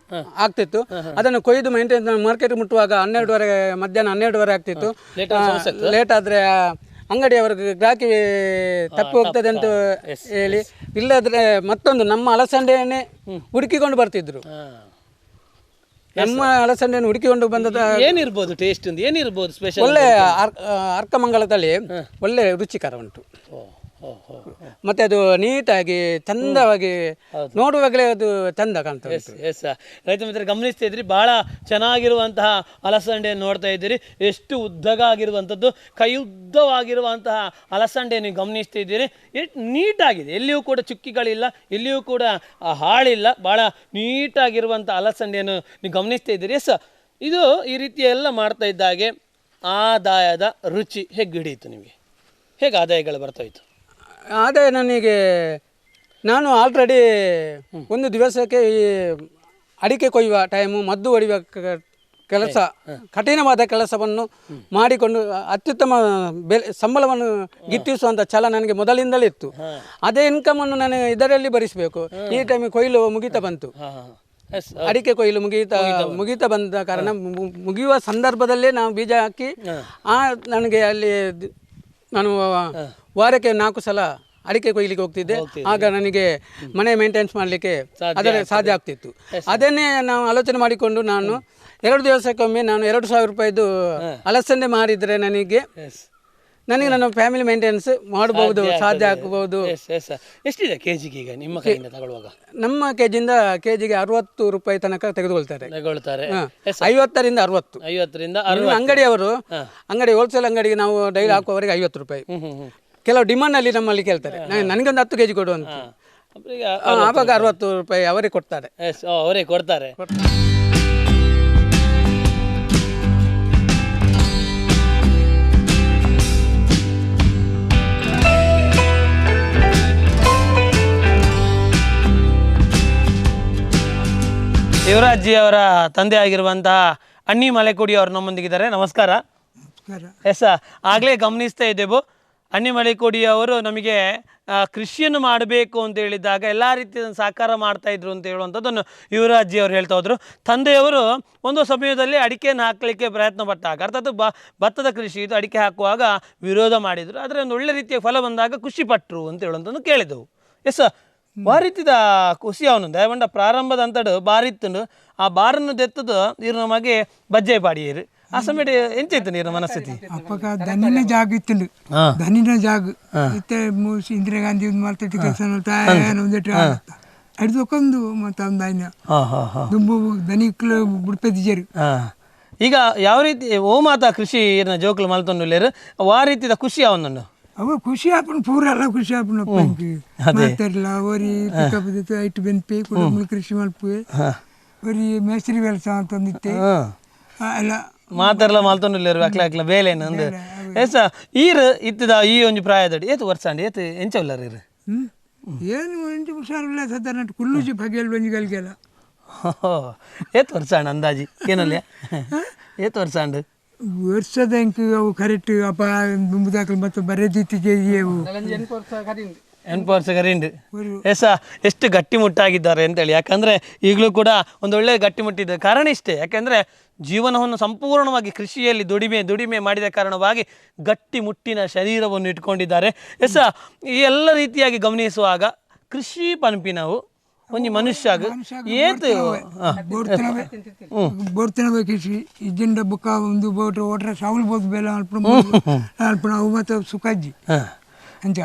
Speaker 2: ಆಗ್ತಿತ್ತು. ಅದನ್ನು ಕೊಯ್ದು ಮೇಂಟೈನ್ ಮಾರ್ಕೆಟ್ ಮುಟ್ಟುವಾಗ 12:30 ಮಧ್ಯಾಹ್ನ 12:30 ಆಗ್ತಿತ್ತು. ಲೇಟ್ ಆದರೆ ಅಂಗಡಿಯವರಿಗೆ ಗ್ರಾಹಕಿ ತಪ್ಪಿ ಹೋಗ್ತದೆ ಅಂತ ಹೇಳಿ, ಇಲ್ಲದ್ರೆ ಮತ್ತೊಂದು ನಮ್ಮ ಅಲಸಂಡೆಯನ್ನೇ ಹುಡುಕಿಕೊಂಡು ಬರ್ತಿದ್ರು. ನಮ್ಮ ಅಲಸಂಡೆಯನ್ನು ಹುಡುಕಿಕೊಂಡು ಬಂದದ
Speaker 1: ಏನಿರ್ಬೋದು ಟೇಸ್ಟ್, ಏನಿರ್ಬೋದು ಸ್ಪೆಷಲ್?
Speaker 2: ಒಳ್ಳೆ ಅರ್ಕಮಂಗಲ ತಳಿ ಒಳ್ಳೆ ರುಚಿಕರ ಉಂಟು. ಮತ್ತೆ ಅದು ನೀಟಾಗಿ ಚಂದವಾಗಿ ನೋಡುವಾಗಲೇ ಅದು ಚಂದ ಕಾಣ್ತದೆ.
Speaker 1: ಎಸ್ ರೈತ ಮಿತ್ರರು ಗಮನಿಸ್ತಾ ಇದ್ರಿ, ಬಹಳ ಚೆನ್ನಾಗಿರುವಂತಹ ಅಲಸಂಡೆಯನ್ನು ನೋಡ್ತಾ ಇದ್ದೀರಿ. ಎಷ್ಟು ಉದ್ದಗಾಗಿರುವಂಥದ್ದು, ಕೈಯುದ್ದವಾಗಿರುವಂತಹ ಅಲಸಂಡೆ ನೀವು ಗಮನಿಸ್ತಾ ಇದ್ದೀರಿ. ಎಷ್ಟು ನೀಟಾಗಿದೆ, ಎಲ್ಲಿಯೂ ಕೂಡ ಚುಕ್ಕಿಗಳಿಲ್ಲ, ಎಲ್ಲಿಯೂ ಕೂಡ ಹಾಳಿಲ್ಲ, ಭಾಳ ನೀಟಾಗಿರುವಂಥ ಅಲಸಂಡೆಯನ್ನು ನೀವು ಗಮನಿಸ್ತಾ ಇದ್ದೀರಿ. ಎಸ್, ಇದು ಈ ರೀತಿ ಎಲ್ಲ ಮಾಡ್ತಾ ಇದ್ದಾಗೆ ಆದಾಯದ ರುಚಿ ಹೇಗೆ ಹಿಡಿಯಿತು ನಿಮಗೆ? ಹೇಗೆ ಆದಾಯಗಳು ಬರ್ತಾಯಿತ್ತು?
Speaker 2: ಆದಾಯ ನನಗೆ, ನಾನು ಆಲ್ರೆಡಿ ಒಂದು ದಿವಸಕ್ಕೆ ಈ ಅಡಿಕೆ ಕೊಯ್ಯುವ ಟೈಮು, ಮದ್ದು ಹೊಡೆಯುವ ಕೆಲಸ, ಕಠಿಣವಾದ ಕೆಲಸವನ್ನು ಮಾಡಿಕೊಂಡು ಅತ್ಯುತ್ತಮ ಸಂಬಳವನ್ನು ಗಿಟ್ಟಿಸುವಂಥ ಛಲ ನನಗೆ ಮೊದಲಿಂದಲೇ ಇತ್ತು. ಅದೇ ಇನ್ಕಮನ್ನು ನಾನು ಇದರಲ್ಲಿ ಭರಿಸಬೇಕು. ಈ ಟೈಮಿಗೆ ಕೊಯ್ಲು ಮುಗಿತಾ ಬಂತು, ಅಡಿಕೆ ಕೊಯ್ಲು ಮುಗಿತಾ ಬಂದ ಕಾರಣ ಮುಗಿಯುವ ಸಂದರ್ಭದಲ್ಲೇ ನಾವು ಬೀಜ ಹಾಕಿ ನನಗೆ ಅಲ್ಲಿ ನಾನು ವಾರಕ್ಕೆ 4 ಸಲ ಅಡಿಕೆ ಕೊಯ್ಲಿಕ್ಕೆ ಹೋಗ್ತಿದ್ದೆ. ಆಗ ನನಗೆ ಮನೆ ಮೇಂಟೆನೆನ್ಸ್ ಮಾಡಲಿಕ್ಕೆ ಅದರ ಸಾಧ್ಯ ಆಗ್ತಿತ್ತು. ಅದನ್ನೇ ನಾವು ಆಲೋಚನೆ ಮಾಡಿಕೊಂಡು ನಾನು 2 ದಿವಸಕ್ಕೊಮ್ಮೆ ನಾನು 2,000 ರೂಪಾಯಿದು ಅಲಸಂದೆ ಮಾರಿದರೆ ನನಗೆ ನನ್ನ ಫ್ಯಾಮಿಲಿ ಮೇಂಟೆನೆನ್ಸ್ ಮಾಡಬಹುದು, ಸಾಧ್ಯ ಆಗಬಹುದು.
Speaker 1: ಎಷ್ಟಿದೆ ಕೆಜಿಗೆ ಈಗ ನಿಮ್ಮ ಕೈಯಿಂದ ತಗೊಳ್ಳುವಾಗ?
Speaker 2: ನಮ್ಮ ಕೆಜಿಯಿಂದ ಕೆಜಿಗೆ 60 ರೂಪಾಯಿ ತನಕ ತೆಗೆದುಕೊಳ್ತಾರೆ. 50ರಿಂದ 60. ಅಂಗಡಿಯವರು ಹೋಲ್ಸೇಲ್ ಅಂಗಡಿಗೆ ನಾವು ಡೈಲಿ ಹಾಕುವವರೆಗೆ 50 ರೂಪಾಯಿ. ಕೆಲವು ಡಿಮಾಂಡ್ ಅಲ್ಲಿ ನಮ್ಮಲ್ಲಿ ಕೇಳ್ತಾರೆ, ನನಗೊಂದು 10 kg ಕೊಡು ಅಂತ. ಆವಾಗ 60 ರೂಪಾಯಿ ಅವರೇ ಕೊಡ್ತಾರೆ.
Speaker 1: ಯುವರಾಜ್ ಜಿ ಅವರ ತಂದೆ ಆಗಿರುವಂತಹ ಅಣ್ಣಿ ಮಲೆಕುಡಿ ಅವರು ನಮ್ಮೊಂದಿಗಿದ್ದಾರೆ. ನಮಸ್ಕಾರ. ಎಸ್, ಆಗಲೇ ಗಮನಿಸ್ತಾ ಇದ್ದೆವು, ಅಣ್ಣಿ ಮಲೆಕುಡಿ ಅವರು ನಮಗೆ ಕೃಷಿಯನ್ನು ಮಾಡಬೇಕು ಅಂತ ಹೇಳಿದಾಗ ಎಲ್ಲ ರೀತಿಯ ಸಹಕಾರ ಮಾಡ್ತಾಯಿದ್ರು ಅಂತ ಹೇಳುವಂಥದ್ದನ್ನು ಯುವರಾಜ್ ಜಿ ಅವರು ಹೇಳ್ತಾ ಹೋದರು. ತಂದೆಯವರು ಒಂದು ಸಮಯದಲ್ಲಿ ಅಡಿಕೆಯನ್ನು ಹಾಕಲಿಕ್ಕೆ ಪ್ರಯತ್ನ ಪಟ್ಟಾಗ, ಅರ್ಥಾತ್ ಭತ್ತದ ಕೃಷಿ ಇದು, ಅಡಿಕೆ ಹಾಕುವಾಗ ವಿರೋಧ ಮಾಡಿದರು. ಆದರೆ ಒಂದು ಒಳ್ಳೆ ರೀತಿಯ ಫಲ ಬಂದಾಗ ಖುಷಿ ಪಟ್ಟರು ಅಂತ ಹೇಳುವಂಥದ್ದು ಕೇಳಿದೆವು. ಎಸ್, ಬಾರಿತ್ತಿದ ಖುಷಿ ಅವನು ದಯವಂಡ ಪ್ರಾರಂಭದ ಅಂತಡು ಬಾರಿತ್ತುಂಡು ಆ ಬಾರನ್ನು ದೆತ್ತದು ಇರು ನಮಗೆ ಬಜ್ಜೆ ಪಾಡಿಯರು ಆ ಸಮಯ ಎಂಚಿತ್ತು ನೀರು ಮನಸ್ಥಿತಿ
Speaker 4: ಅಪ್ಪಗ ದನಿನ ಜಾಗ ಇತ್ತುಂಡು, ದನಿನ ಜಾಗ ಇತ್ತೆ ಮೂಸಿ ಇಂದಿರಾ ಗಾಂಧಿ ಮಾಡ್ತಿಟ್ಟು ಕೆಲಸ ಅಡ್ದೊಂದು ಮತ್ತೆ ಒಂದು ಆಯ್ನ ದುಂಬು ದನಿಕ್ಲು ಬುಡ್ಪೆದ್ದಿಜರು.
Speaker 1: ಈಗ ಯಾವ ರೀತಿ ಓ ಮಾತಾ ಕೃಷಿ ಜೋಕ್ಲು ಮಲ್ತೊಂಡು ಆ ರೀತಿದ ಖುಷಿ ಅವನನ್ನು
Speaker 4: ಅವ ಖುಷಿ ಆಪಣ ಪೂರ ಎಲ್ಲ ಖುಷಿ ಆಪಣ ಮಾತಾಡಲ್ಲ ಅವರಿ ಐಟು ಬೆನ್ಪೆ ಕುಟುಂಬ ಕೃಷಿ ಮಲ್ಪೆ ಅವರಿ ಮೇಸ್ತ್ರಿ ಕೆಲಸ ಅಂತಂದಿತ್ತೆ ಎಲ್ಲ
Speaker 1: ಮಾತಾಡಲ್ಲ ಮಲ್ತೊಂಡು ಅಕ್ಲ ಬೇಲೆ ಒಂದು ಎಸ್ ಈರು ಇತ್ತದ ಈ ಒಂದು ಪ್ರಾಯದಡಿ ಏತು ವರ್ಷ ಅಂಡಿ ಏತು ಎಂಚವಲ್ಲರ ಇರು
Speaker 4: ಏನು ಎಂಟು ಹುಷಾರಿಲ್ಲ ಸದ್ದ ಕುಲ್ಲುಜಿ ಬಗೆಲ್ ಬಂಜಿಗಲ್ಗೆಲ್ಲ
Speaker 1: ಏತು ವರ್ಷ ಅಣ್ಣ ಅಂದಾಜಿ ಏನಲ್ಲ ಏತು ವರ್ಷ ಅಂಡು
Speaker 4: ವರ್ಷದ ಅವು ಕರೆಕ್ಟ್ ಅಪ್ಪ ದುಂಬುದಾಕಲು ಮತ್ತು ಬರೆದಿತ್ತಿಗೆ
Speaker 1: ಎಂಟು ವರ್ಷ ಗರಿಂಡು ಎಸ ಎಷ್ಟು ಗಟ್ಟಿಮುಟ್ಟಾಗಿದ್ದಾರೆ ಅಂತೇಳಿ. ಯಾಕಂದರೆ ಈಗಲೂ ಕೂಡ ಒಂದೊಳ್ಳೆ ಗಟ್ಟಿಮುಟ್ಟಿದ್ದ ಕಾರಣ ಇಷ್ಟೇ. ಯಾಕೆಂದರೆ ಜೀವನವನ್ನು ಸಂಪೂರ್ಣವಾಗಿ ಕೃಷಿಯಲ್ಲಿ ದುಡಿಮೆ ಮಾಡಿದ ಕಾರಣವಾಗಿ ಗಟ್ಟಿಮುಟ್ಟಿನ ಶರೀರವನ್ನು ಇಟ್ಕೊಂಡಿದ್ದಾರೆ. ಎಸ ಈ ಎಲ್ಲ ರೀತಿಯಾಗಿ ಗಮನಿಸುವಾಗ ಕೃಷಿ ಪಂಪಿನವು ಒಂಜಿ ಮನುಷ್ಯಾಗ ಏತು
Speaker 4: ಬೋಡ್ತನವೇ ಕೃಷಿ ಇಜ್ಜಿಂಡ ಬುಕ್ಕ ಒಂದು ಬೋಟ್ ಓಟ್ರ ಸಾವುಲ್ ಬೋದು ಬೇಲ ಅಲ್ಪಣ ಅವು ಮತ್ತು ಸುಖಜ್ಜಿ ಅಂಚ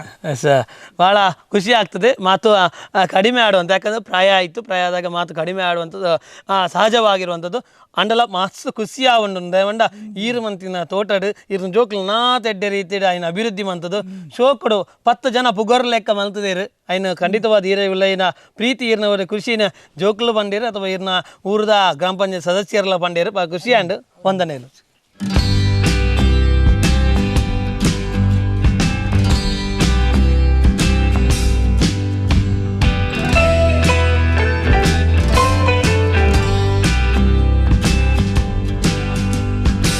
Speaker 1: ಭಾಳ ಖುಷಿ ಆಗ್ತದೆ. ಮಾತು ಕಡಿಮೆ ಆಡುವಂಥ, ಯಾಕಂದರೆ ಪ್ರಾಯ ಆಯಿತು, ಪ್ರಾಯ ಆದಾಗ ಮಾತು ಕಡಿಮೆ ಆಡುವಂಥದ್ದು ಸಹಜವಾಗಿರುವಂಥದ್ದು. ಅಂಡಲ ಮಸ್ತ್ ಖುಷಿ ಆವಂಡು ದಯವಂಡ ಈರು ಮಂತಿನ ತೋಟಡು ಇರ್ನ ಜೋಕ್ಲು ನಾ ತೆಡ್ಡೆ ರೀತಿಡು ಆಯ್ನ ಅಭಿವೃದ್ಧಿ ಮಂತದ್ದು ಶೋಕಡು 10 ಜನ ಪುಗರ್ ಲೆಕ್ಕ ಮಲ್ತದೇರು ಆಯ್ನ ಖಂಡಿತವಾದ ಈರ ಇನ್ನ ಪ್ರೀತಿ ಈರ್ನವರ ಕೃಷಿನ ಜೋಕ್ಲು ಬಂಡೇರು ಅಥವಾ ಈರ್ನ ಊರದ ಗ್ರಾಮ ಪಂಚಾಯತ್ ಸದಸ್ಯರೆಲ್ಲ ಬಂಡೇರು ಖುಷಿ ಆ್ಯಂಡ್ ವಂದನೆಗಳು.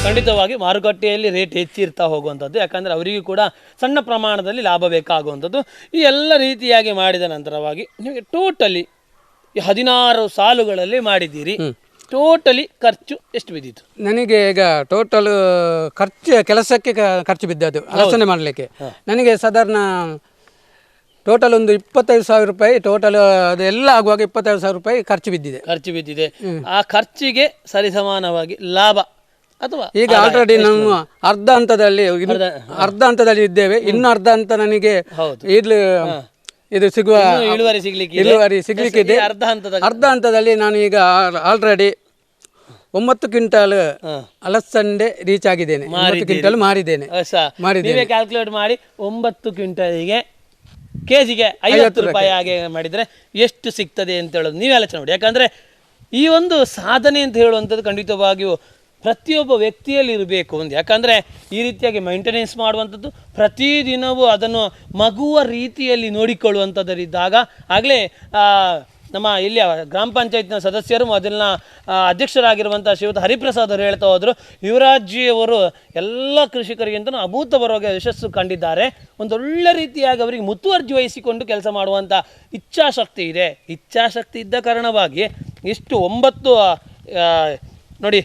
Speaker 1: ಖಂಡಿತವಾಗಿ ಮಾರುಕಟ್ಟೆಯಲ್ಲಿ ರೇಟ್ ಹೆಚ್ಚಿರ್ತಾ ಹೋಗುವಂಥದ್ದು. ಯಾಕಂದರೆ ಅವರಿಗೂ ಕೂಡ ಸಣ್ಣ ಪ್ರಮಾಣದಲ್ಲಿ ಲಾಭ ಬೇಕಾಗುವಂಥದ್ದು. ಈ ಎಲ್ಲ ರೀತಿಯಾಗಿ ಮಾಡಿದ ನಂತರವಾಗಿ ನಿಮಗೆ ಟೋಟಲಿ 16 ಸಾಲುಗಳಲ್ಲಿ ಮಾಡಿದ್ದೀರಿ. ಟೋಟಲಿ ಖರ್ಚು ಎಷ್ಟು ಬಿದ್ದಿತ್ತು?
Speaker 2: ನನಗೆ ಈಗ ಟೋಟಲ್ ಖರ್ಚು ಕೆಲಸಕ್ಕೆ ಖರ್ಚು ಬಿದ್ದದ್ದು ಆಲೋಚನೆ ಮಾಡಲಿಕ್ಕೆ ನನಗೆ ಸಾಧಾರಣ ಟೋಟಲ್ ಒಂದು 25,000 ರೂಪಾಯಿ ಟೋಟಲ್ ಅದೆಲ್ಲ ಆಗುವಾಗ 25,000 ರೂಪಾಯಿ ಖರ್ಚು ಬಿದ್ದಿದೆ.
Speaker 1: ಆ ಖರ್ಚಿಗೆ ಸರಿಸಮಾನವಾಗಿ ಲಾಭ ಅಥವಾ
Speaker 2: ಈಗ ಆಲ್ರೆಡಿ ನಮ್ಮ ಅರ್ಧ ಹಂತದಲ್ಲಿ ಇದ್ದೇವೆ. ಇನ್ನು ಅರ್ಧ ಹಂತ ನನಗೆ ಇದು ಸಿಗುವ ಇಳುವರಿ ಸಿಗ್ಲಿಕ್ಕಿದೆ. ಅರ್ಧ ಹಂತದಲ್ಲಿ ನಾನು ಈಗ ಆಲ್ರೆಡಿ 9 ಕ್ವಿಂಟಾಲ್ ಅಲಸಂಡೆ ರೀಚ್ ಆಗಿದ್ದೇನೆ. 9 ಕ್ವಿಂಟಾಲ್ ಮಾರಿದ್ದೇನೆ.
Speaker 1: ಕ್ಯಾಲ್ಕುಲೇಟ್ ಮಾಡಿ 9 ಕ್ವಿಂಟಲ್ಗೆ ಕೆಜಿಗೆ 50 ರೂಪಾಯಿ ಹಾಗೆ ಮಾಡಿದರೆ ಎಷ್ಟು ಸಿಗ್ತದೆ ಅಂತ ಹೇಳೋದು ನೀವೇ ಆಲೋಚನೆ ಮಾಡಿ. ಯಾಕಂದರೆ ಈ ಒಂದು ಸಾಧನೆ ಅಂತ ಹೇಳುವಂಥದ್ದು ಖಂಡಿತವಾಗಿಯೂ ಪ್ರತಿಯೊಬ್ಬ ವ್ಯಕ್ತಿಯಲ್ಲಿ ಇರಬೇಕು ಒಂದು. ಯಾಕಂದರೆ ಈ ರೀತಿಯಾಗಿ ಮೈಂಟೆನೆನ್ಸ್ ಮಾಡುವಂಥದ್ದು, ಪ್ರತಿದಿನವೂ ಅದನ್ನು ಮಗುವ ರೀತಿಯಲ್ಲಿ ನೋಡಿಕೊಳ್ಳುವಂಥದ್ದರಿದ್ದಾಗ ಆಗಲೇ ನಮ್ಮ ಇಲ್ಲಿಯ ಗ್ರಾಮ ಪಂಚಾಯತ್ನ ಸದಸ್ಯರು ಮೊದಲಿನ ಅಧ್ಯಕ್ಷರಾಗಿರುವಂಥ ಶ್ರೀಯುತ ಹರಿಪ್ರಸಾದ್ ಅವರು ಹೇಳ್ತಾ ಹೋದರು, ಯುವರಾಜ್ಜಿಯವರು ಎಲ್ಲ ಕೃಷಿಕರಿಗಿಂತ ಅಭೂತಪೂರ್ವವಾಗಿ ಯಶಸ್ಸು ಕಂಡಿದ್ದಾರೆ. ಒಂದೊಳ್ಳೆ ರೀತಿಯಾಗಿ ಅವರಿಗೆ ಮುತುವರ್ಜಿ ವಹಿಸಿಕೊಂಡು ಕೆಲಸ ಮಾಡುವಂಥ ಇಚ್ಛಾಶಕ್ತಿ ಇದೆ. ಇಚ್ಛಾಶಕ್ತಿ ಇದ್ದ ಕಾರಣವಾಗಿ ಇಷ್ಟು 9 ನೋಡಿ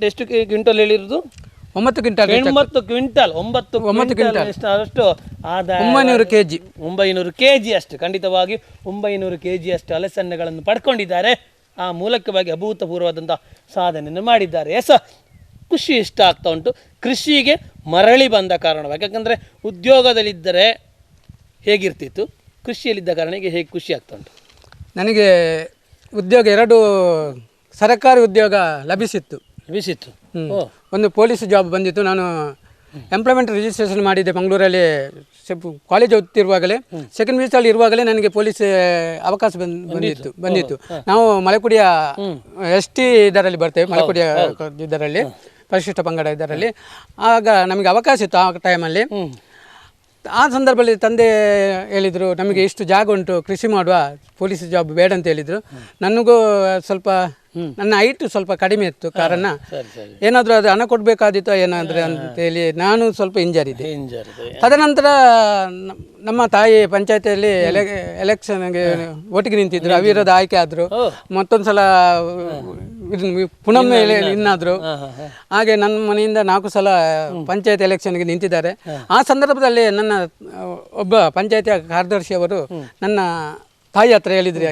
Speaker 1: ಎಷ್ಟು ಕ್ವಿಂಟಲ್ ಹೇಳಿರೋದು?
Speaker 2: 9 ಕ್ವಿಂಟಲ್.
Speaker 1: 9 ಕ್ವಿಂಟಲ್ ಅಷ್ಟು ಆದಾಯ 900 kg ಅಷ್ಟು. ಖಂಡಿತವಾಗಿ 900 kg ಅಷ್ಟು ಅಲಸಂಡೆಗಳನ್ನು ಪಡ್ಕೊಂಡಿದ್ದಾರೆ. ಆ ಮೂಲಕವಾಗಿ ಅಭೂತಪೂರ್ವವಾದಂಥ ಸಾಧನೆಯನ್ನು ಮಾಡಿದ್ದಾರೆ. ಖುಷಿ ಇಷ್ಟ ಆಗ್ತಾ ಉಂಟು. ಕೃಷಿಗೆ ಮರಳಿ ಬಂದ ಕಾರಣವಾಗಿ, ಯಾಕಂದರೆ ಉದ್ಯೋಗದಲ್ಲಿದ್ದರೆ ಹೇಗಿರ್ತಿತ್ತು, ಕೃಷಿಯಲ್ಲಿದ್ದ ಕಾರಣಕ್ಕೆ ಹೇಗೆ ಖುಷಿ ಆಗ್ತಾ ಉಂಟು?
Speaker 2: ನನಗೆ ಉದ್ಯೋಗ 2 ಸರ್ಕಾರಿ ಉದ್ಯೋಗ ಲಭಿಸಿತ್ತು. ಒಂದು ಪೊಲೀಸ್ ಜಾಬ್ ಬಂದಿತ್ತು. ನಾನು ಎಂಪ್ಲಾಯ್ಮೆಂಟ್ ರಿಜಿಸ್ಟ್ರೇಷನ್ ಮಾಡಿದ್ದೆ ಮಂಗಳೂರಲ್ಲಿ. ಕಾಲೇಜ್ ಓದ್ತಿರುವಾಗಲೇ ಸೆಕೆಂಡ್ ಪಿ.ಯು.ಸಿ ಇರುವಾಗಲೇ ನನಗೆ ಪೊಲೀಸ್ ಅವಕಾಶ ಬಂದಿತ್ತು. ನಾವು ಮಲೆಕುಡಿಯ ST ಇದರಲ್ಲಿ ಬರ್ತೇವೆ, ಮಲೆಕುಡಿಯ ಇದರಲ್ಲಿ ಪರಿಶಿಷ್ಟ ಪಂಗಡ ಇದರಲ್ಲಿ. ಆಗ ನಮಗೆ ಅವಕಾಶ ಇತ್ತು ಆ ಟೈಮಲ್ಲಿ. ಆ ಸಂದರ್ಭದಲ್ಲಿ ತಂದೆ ಹೇಳಿದರು, ನಮಗೆ ಇಷ್ಟು ಜಾಗ ಉಂಟು, ಕೃಷಿ ಮಾಡುವ, ಪೊಲೀಸ್ ಜಾಬ್ ಬೇಡ ಅಂತ ಹೇಳಿದರು. ನನಗೂ ಸ್ವಲ್ಪ ನನ್ನ ಹೈಟ್ ಸ್ವಲ್ಪ ಕಡಿಮೆ ಇತ್ತು. ಕಾರಣ ಏನಾದರೂ ಅದು ಹಣ ಕೊಡಬೇಕಾದಿತ್ತು ಏನಾದರೂ ಅಂತೇಳಿ ನಾನು ಸ್ವಲ್ಪ ಇಂಜರಿದೆ. ತದನಂತರ ನಮ್ಮ ತಾಯಿ ಪಂಚಾಯತಿಯಲ್ಲಿ ಎಲೆಕ್ಷನ್ಗೆ ಒಟ್ಟಿಗೆ ನಿಂತಿದ್ರು, ಅವಿರೋಧ ಆಯ್ಕೆ ಆದರು. ಮತ್ತೊಂದು ಸಲ ಪುನಃ ಇನ್ನಾದರು. ಹಾಗೆ ನನ್ನ ಮನೆಯಿಂದ 4 ಸಲ ಪಂಚಾಯತ್ ಎಲೆಕ್ಷನ್ಗೆ ನಿಂತಿದ್ದಾರೆ. ಆ ಸಂದರ್ಭದಲ್ಲಿ ನನ್ನ ಒಬ್ಬ ಪಂಚಾಯತಿಯ ಕಾರ್ಯದರ್ಶಿಯವರು ನನ್ನ ತಾಯಿ ಹತ್ರ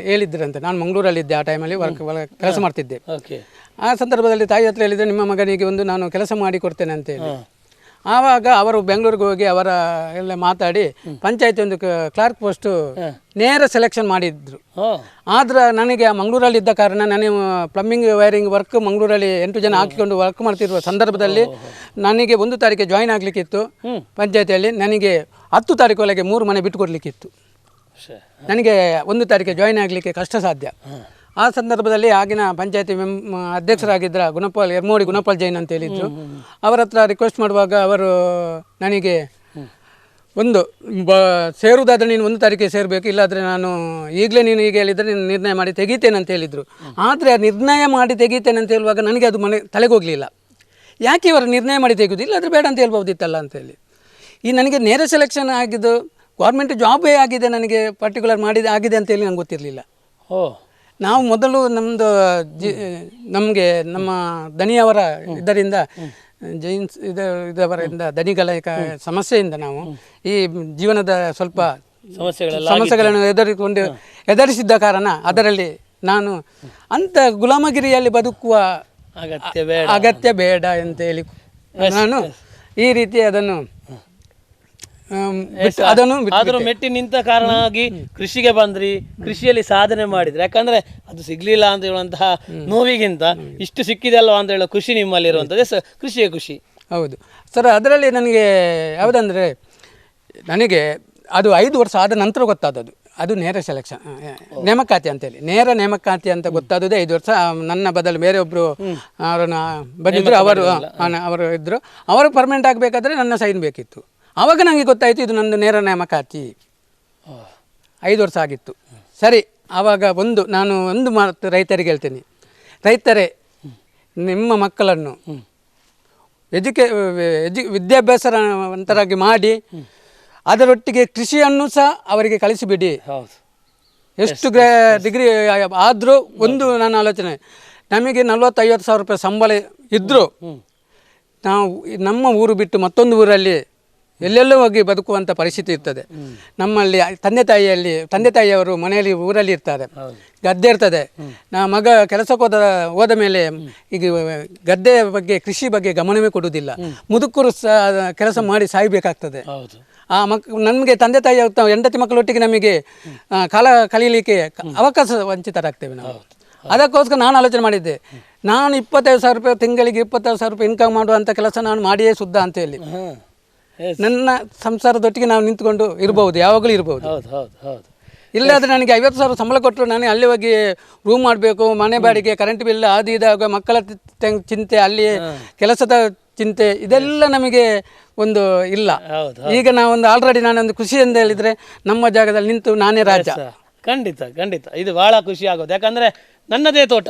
Speaker 2: ಹೇಳಿದ್ರಂತೆ. ನಾನು ಮಂಗಳೂರಲ್ಲಿದ್ದೆ ಆ ಟೈಮಲ್ಲಿ, ಕೆಲಸ ಮಾಡ್ತಿದ್ದೆ. ಆ ಸಂದರ್ಭದಲ್ಲಿ ತಾಯಿ ಹತ್ರ ಹೇಳಿದರೆ, ನಿಮ್ಮ ಮಗನಿಗೆ ಒಂದು ನಾನು ಕೆಲಸ ಮಾಡಿ ಕೊಡ್ತೇನೆ ಅಂತೇಳಿ. ಆವಾಗ ಅವರು ಬೆಂಗಳೂರಿಗೆ ಹೋಗಿ ಅವರ ಎಲ್ಲ ಮಾತಾಡಿ ಪಂಚಾಯತಿ ಒಂದು ಕ್ಲಾರ್ಕ್ ಪೋಸ್ಟು ನೇರ ಸೆಲೆಕ್ಷನ್ ಮಾಡಿದ್ರು. ಆದ್ರೆ ನನಗೆ ಮಂಗಳೂರಲ್ಲಿದ್ದ ಕಾರಣ ನಾನು ಪ್ಲಂಬಿಂಗ್ ವೈರಿಂಗ್ ವರ್ಕ್ ಮಂಗಳೂರಲ್ಲಿ 8 ಜನ ಹಾಕಿಕೊಂಡು ವರ್ಕ್ ಮಾಡ್ತಿರುವ ಸಂದರ್ಭದಲ್ಲಿ ನನಗೆ 1 ತಾರೀಕಿಗೆ ಜಾಯಿನ್ ಆಗಲಿಕ್ಕಿತ್ತು ಪಂಚಾಯತಿಯಲ್ಲಿ. ನನಗೆ 10 ತಾರೀಕು ಒಳಗೆ 3 ಮನೆ ಬಿಟ್ಟು ಕೊಡಲಿಕ್ಕಿತ್ತು. ನನಗೆ 1 ತಾರೀಕಿಗೆ ಜಾಯಿನ್ ಆಗಲಿಕ್ಕೆ ಕಷ್ಟ ಸಾಧ್ಯ. ಆ ಸಂದರ್ಭದಲ್ಲಿ ಆಗಿನ ಪಂಚಾಯತಿ ಅಧ್ಯಕ್ಷರಾಗಿದ್ದ ಎರ್ಮೋಡಿ ಗುಣಪಾಲ್ ಜೈನ್ ಅಂತ ಹೇಳಿದ್ರು. ಅವರ ಹತ್ರ ರಿಕ್ವೆಸ್ಟ್ ಮಾಡುವಾಗ ಅವರು ನನಗೆ ಒಂದು ಸೇರುವುದಾದರೆ ನೀನು 1 ತಾರೀಕಿಗೆ ಸೇರಬೇಕು, ಇಲ್ಲಾದರೆ ನಾನು ಈಗಲೇ ನೀನು ಈಗ ಹೇಳಿದರೆ ನೀನು ನಿರ್ಣಯ ಮಾಡಿ ತೆಗಿತೇನೆ ಅಂತ ಹೇಳಿದರು. ಆದರೆ ನಿರ್ಣಯ ಮಾಡಿ ತೆಗಿತೇನೆ ಅಂತ ಹೇಳುವಾಗ ನನಗೆ ಅದು ತಲೆಗೋಗಲಿಲ್ಲ. ಯಾಕೆ ಇವರು ನಿರ್ಣಯ ಮಾಡಿ ತೆಗೆಯೋದು, ಇಲ್ಲಾದರೆ ಬೇಡ ಅಂತ ಹೇಳ್ಬೋದಿತ್ತಲ್ಲ ಅಂತೇಳಿ. ಈ ನನಗೆ ನೇರ ಸೆಲೆಕ್ಷನ್ ಆಗಿದ್ದು ಗೌರ್ಮೆಂಟ್ ಜಾಬೇ ಆಗಿದೆ ನನಗೆ ಪರ್ಟಿಕ್ಯುಲರ್ ಆಗಿದೆ ಅಂತೇಳಿ ನಂಗೆ ಗೊತ್ತಿರಲಿಲ್ಲ.
Speaker 1: ಓ,
Speaker 2: ನಾವು ಮೊದಲು ನಮ್ಮದು ನಮಗೆ ನಮ್ಮ ದನಿಯವರ ಇದರಿಂದ ಜೈನ್ಸ್ ಇದವರಿಂದ ದನಿಗಳ ಸಮಸ್ಯೆಯಿಂದ ನಾವು ಈ ಜೀವನದ ಸ್ವಲ್ಪ ಸಮಸ್ಯೆಗಳನ್ನು ಎದುರಿಸಿದ್ದ ಕಾರಣ ಅದರಲ್ಲಿ ನಾನು ಅಂಥ ಗುಲಾಮಗಿರಿಯಲ್ಲಿ ಬದುಕುವ ಅಗತ್ಯ ಬೇಡ ಅಂತೇಳಿ ನಾನು ಈ ರೀತಿ ಅದನ್ನು
Speaker 1: ಆದರೂ ಮೆಟ್ಟಿ ನಿಂತ ಕಾರಣವಾಗಿ ಕೃಷಿಗೆ ಬಂದ್ರಿ, ಕೃಷಿಯಲ್ಲಿ ಸಾಧನೆ ಮಾಡಿದ್ರಿ. ಯಾಕಂದ್ರೆ ಅದು ಸಿಗ್ಲಿಲ್ಲ ಅಂತ ಹೇಳುವಂತಹ ನೋವಿಗಿಂತ ಇಷ್ಟು ಸಿಕ್ಕಿದೆ ಅಲ್ವಾ ಅಂತ ಹೇಳೋ ಖುಷಿ ನಿಮ್ಮಲ್ಲಿ ಇರುವಂಥದ್ದು ಕೃಷಿಯ ಖುಷಿ.
Speaker 2: ಹೌದು ಸರ್. ಅದರಲ್ಲಿ ನನಗೆ ಯಾವುದಂದರೆ ನನಗೆ ಅದು 5 ವರ್ಷ ಆದ ನಂತರ ಗೊತ್ತಾದದ್ದು ಅದು ನೇರ ಸೆಲೆಕ್ಷನ್ ನೇಮಕಾತಿ ಅಂತೇಳಿ, ನೇರ ನೇಮಕಾತಿ ಅಂತ ಗೊತ್ತಾದದ್ದು 5 ವರ್ಷ. ನನ್ನ ಬದಲು ಬೇರೆ ಒಬ್ಬರು ಅವರನ್ನು ಬಂದಿದ್ದರು, ಅವರು ಇದ್ದರು. ಅವರು ಪರ್ಮನೆಂಟ್ ಆಗಬೇಕಾದ್ರೆ ನನ್ನ ಸೈನ್ ಬೇಕಿತ್ತು. ಆವಾಗ ನನಗೆ ಗೊತ್ತಾಯಿತು ಇದು ನಂದು ನೇರ ನೇಮಕಾತಿ. 5 ವರ್ಷ ಆಗಿತ್ತು. ಸರಿ, ಆವಾಗ ನಾನು ಒಂದು ಮಾತು ರೈತರಿಗೆ ಹೇಳ್ತೀನಿ, ರೈತರೇ ನಿಮ್ಮ ಮಕ್ಕಳನ್ನು ವಿದ್ಯಾಭ್ಯಾಸವಂತರಾಗಿ ಮಾಡಿ ಅದರೊಟ್ಟಿಗೆ ಕೃಷಿಯನ್ನು ಸಹ ಅವರಿಗೆ ಕಳಿಸಿಬಿಡಿ. ಎಷ್ಟು ಡಿಗ್ರಿ ಆದರೂ ನನ್ನ ಆಲೋಚನೆ, ನಮಗೆ 40-50 ಸಾವಿರ ರೂಪಾಯಿ ಸಂಬಳ ಇದ್ದರೂ ನಾವು ನಮ್ಮ ಊರು ಬಿಟ್ಟು ಮತ್ತೊಂದು ಊರಲ್ಲಿ ಎಲ್ಲೆಲ್ಲೋ ಹೋಗಿ ಬದುಕುವಂಥ ಪರಿಸ್ಥಿತಿ ಇರ್ತದೆ. ನಮ್ಮಲ್ಲಿ ತಂದೆ ತಾಯಿಯವರು ಮನೆಯಲ್ಲಿ ಊರಲ್ಲಿ ಇರ್ತಾರೆ, ಗದ್ದೆ ಇರ್ತದೆ. ಮಗ ಕೆಲಸಕ್ಕೆ ಹೋದ ಮೇಲೆ ಈಗ ಗದ್ದೆ ಬಗ್ಗೆ ಕೃಷಿ ಬಗ್ಗೆ ಗಮನವೇ ಕೊಡುವುದಿಲ್ಲ. ಮುದುಕರು ಕೆಲಸ ಮಾಡಿ ಸಾಯಬೇಕಾಗ್ತದೆ. ನಮಗೆ ತಂದೆ ತಾಯಿ ಹೆಂಡತಿ ಮಕ್ಕಳೊಟ್ಟಿಗೆ ನಮಗೆ ಕಾಲ ಕಲೀಲಿಕ್ಕೆ ಅವಕಾಶ ವಂಚಿತರಾಗ್ತೇವೆ ನಾವು. ಅದಕ್ಕೋಸ್ಕರ ನಾನು ಆಲೋಚನೆ ಮಾಡಿದ್ದೆ, ನಾನು 25,000 ರೂಪಾಯಿ ತಿಂಗಳಿಗೆ 25,000 ರೂಪಾಯಿ ಇನ್ಕಮ್ ಮಾಡುವಂಥ ಕೆಲಸ ನಾನು ಮಾಡಿಯೇ ಶುದ್ಧ ಅಂತ ಹೇಳಿ ನನ್ನ ಸಂಸಾರದೊಟ್ಟಿಗೆ ನಾವು ನಿಂತ್ಕೊಂಡು ಇರ್ಬೋದು, ಯಾವಾಗಲೂ ಇರ್ಬೋದು. ಇಲ್ಲಾದರೆ ನನಗೆ 50,000 ಸಂಬಳ ಕೊಟ್ಟರು ನಾನು ಅಲ್ಲಿ ಹೋಗಿ ರೂಮ್ ಮಾಡಬೇಕು, ಮನೆ ಬಾಡಿಗೆ, ಕರೆಂಟ್ ಬಿಲ್, ಅದು ಇದಾಗ ಮಕ್ಕಳ ಚಿಂತೆ, ಅಲ್ಲಿ ಕೆಲಸದ ಚಿಂತೆ, ಇದೆಲ್ಲ ನಮಗೆ ಒಂದು ಇಲ್ಲ. ಈಗ ನಾವೊಂದು ಆಲ್ರೆಡಿ ನಾನೊಂದು ಖುಷಿ ಅಂತ ಹೇಳಿದರೆ ನಮ್ಮ ಜಾಗದಲ್ಲಿ ನಿಂತು ನಾನೇ ರಾಜ.
Speaker 1: ಖಂಡಿತ ಖಂಡಿತ ಇದು ಭಾಳ ಖುಷಿ ಆಗೋದು. ಯಾಕಂದರೆ ನನ್ನದೇ ತೋಟ,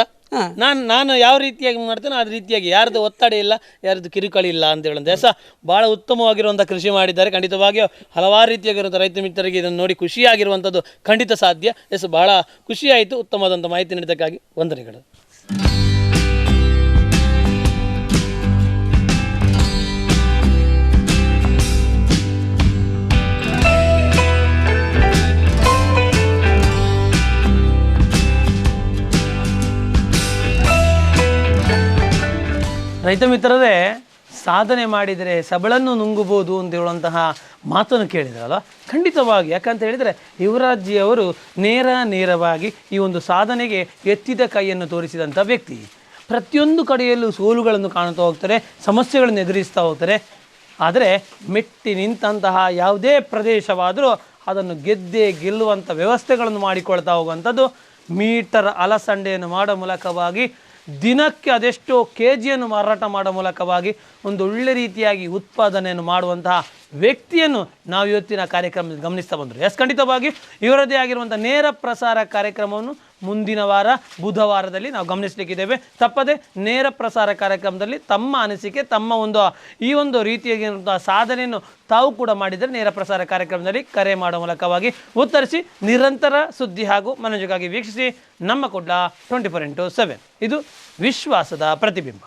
Speaker 1: ನಾನು ಯಾವ ರೀತಿಯಾಗಿ ಮಾಡ್ತೇನೋ ಅದೇ ರೀತಿಯಾಗಿ, ಯಾರ್ದು ಒತ್ತಡ ಇಲ್ಲ, ಯಾರ್ದು ಕಿರುಕಳಿ ಇಲ್ಲ ಅಂತ ಹೇಳೋದು ಎಸ ಭಾಳ ಉತ್ತಮವಾಗಿರುವಂಥ ಕೃಷಿ ಮಾಡಿದ್ದಾರೆ. ಖಂಡಿತವಾಗಿಯೂ ಹಲವಾರು ರೀತಿಯಾಗಿರುವಂಥ ರೈತ ಮಿತ್ರರಿಗೆ ಇದನ್ನು ನೋಡಿ ಖುಷಿಯಾಗಿರುವಂಥದ್ದು ಖಂಡಿತ ಸಾಧ್ಯ. ಭಾಳ ಖುಷಿಯಾಯಿತು. ಉತ್ತಮವಾದಂಥ ಮಾಹಿತಿ ನೀಡಿದ್ದಕ್ಕಾಗಿ ವಂದನೆಗಳು. ರೈತ ಮಿತ್ರರೇ, ಸಾಧನೆ ಮಾಡಿದರೆ ಸಬಳನ್ನು ನುಂಗಬಹುದು ಅಂತ ಹೇಳುವಂತಹ ಮಾತನ್ನು ಕೇಳಿದ್ರಲ್ಲ, ಖಂಡಿತವಾಗಿ. ಯಾಕಂತ ಹೇಳಿದರೆ ಯುವರಾಜ್ಜಿಯವರು ನೇರವಾಗಿ ಈ ಒಂದು ಸಾಧನೆಗೆ ಎತ್ತಿದ ಕೈಯನ್ನು ತೋರಿಸಿದಂಥ ವ್ಯಕ್ತಿ. ಪ್ರತಿಯೊಂದು ಕಡೆಯಲ್ಲೂ ಸೋಲುಗಳನ್ನು ಕಾಣುತ್ತಾ ಹೋಗ್ತಾರೆ, ಸಮಸ್ಯೆಗಳನ್ನು ಎದುರಿಸ್ತಾ ಹೋಗ್ತಾರೆ. ಆದರೆ ಮೆಟ್ಟಿ ನಿಂತಹ ಯಾವುದೇ ಪ್ರದೇಶವಾದರೂ ಅದನ್ನು ಗೆಲ್ಲುವಂಥ ವ್ಯವಸ್ಥೆಗಳನ್ನು ಮಾಡಿಕೊಳ್ತಾ ಹೋಗುವಂಥದ್ದು ಮೀಟರ್ ಅಲಸಂಡೆಯನ್ನು ಮಾಡೋ ಮೂಲಕವಾಗಿ, ದಿನಕ್ಕೆ ಅದೆಷ್ಟೋ ಕೆಜಿಯನ್ನು ಮಾರಾಟ ಮಾಡೋ ಮೂಲಕವಾಗಿ ಒಂದು ಒಳ್ಳೆ ರೀತಿಯಾಗಿ ಉತ್ಪಾದನೆಯನ್ನು ಮಾಡುವಂತಹ ವ್ಯಕ್ತಿಯನ್ನು ನಾವು ಇವತ್ತಿನ ಕಾರ್ಯಕ್ರಮದಲ್ಲಿ ಗಮನಿಸ್ತಾ ಬಂದರು. ಖಂಡಿತವಾಗಿ ಇವರದೇ ಆಗಿರುವಂಥ ನೇರ ಪ್ರಸಾರ ಕಾರ್ಯಕ್ರಮವನ್ನು ಮುಂದಿನ ವಾರ ಬುಧವಾರದಲ್ಲಿ ನಾವು ಗಮನಿಸಲಿಕ್ಕಿದ್ದೇವೆ. ತಪ್ಪದೆ ನೇರ ಪ್ರಸಾರ ಕಾರ್ಯಕ್ರಮದಲ್ಲಿ ತಮ್ಮ ಅನಿಸಿಕೆ, ತಮ್ಮ ಈ ಒಂದು ರೀತಿಯಾಗಿರುವಂಥ ಸಾಧನೆಯನ್ನು ತಾವು ಕೂಡ ಮಾಡಿದರೆ ನೇರ ಪ್ರಸಾರ ಕಾರ್ಯಕ್ರಮದಲ್ಲಿ ಕರೆ ಮಾಡುವ ಮೂಲಕವಾಗಿ ಉತ್ತರಿಸಿ ನಿರಂತರ ಸುದ್ದಿ ಹಾಗೂ ಮನೋಜಗಾಗಿ ವೀಕ್ಷಿಸಿ ನಮ್ಮ ಕೊಡ್ಲ 24x7. ಇದು ವಿಶ್ವಾಸದ ಪ್ರತಿಬಿಂಬ.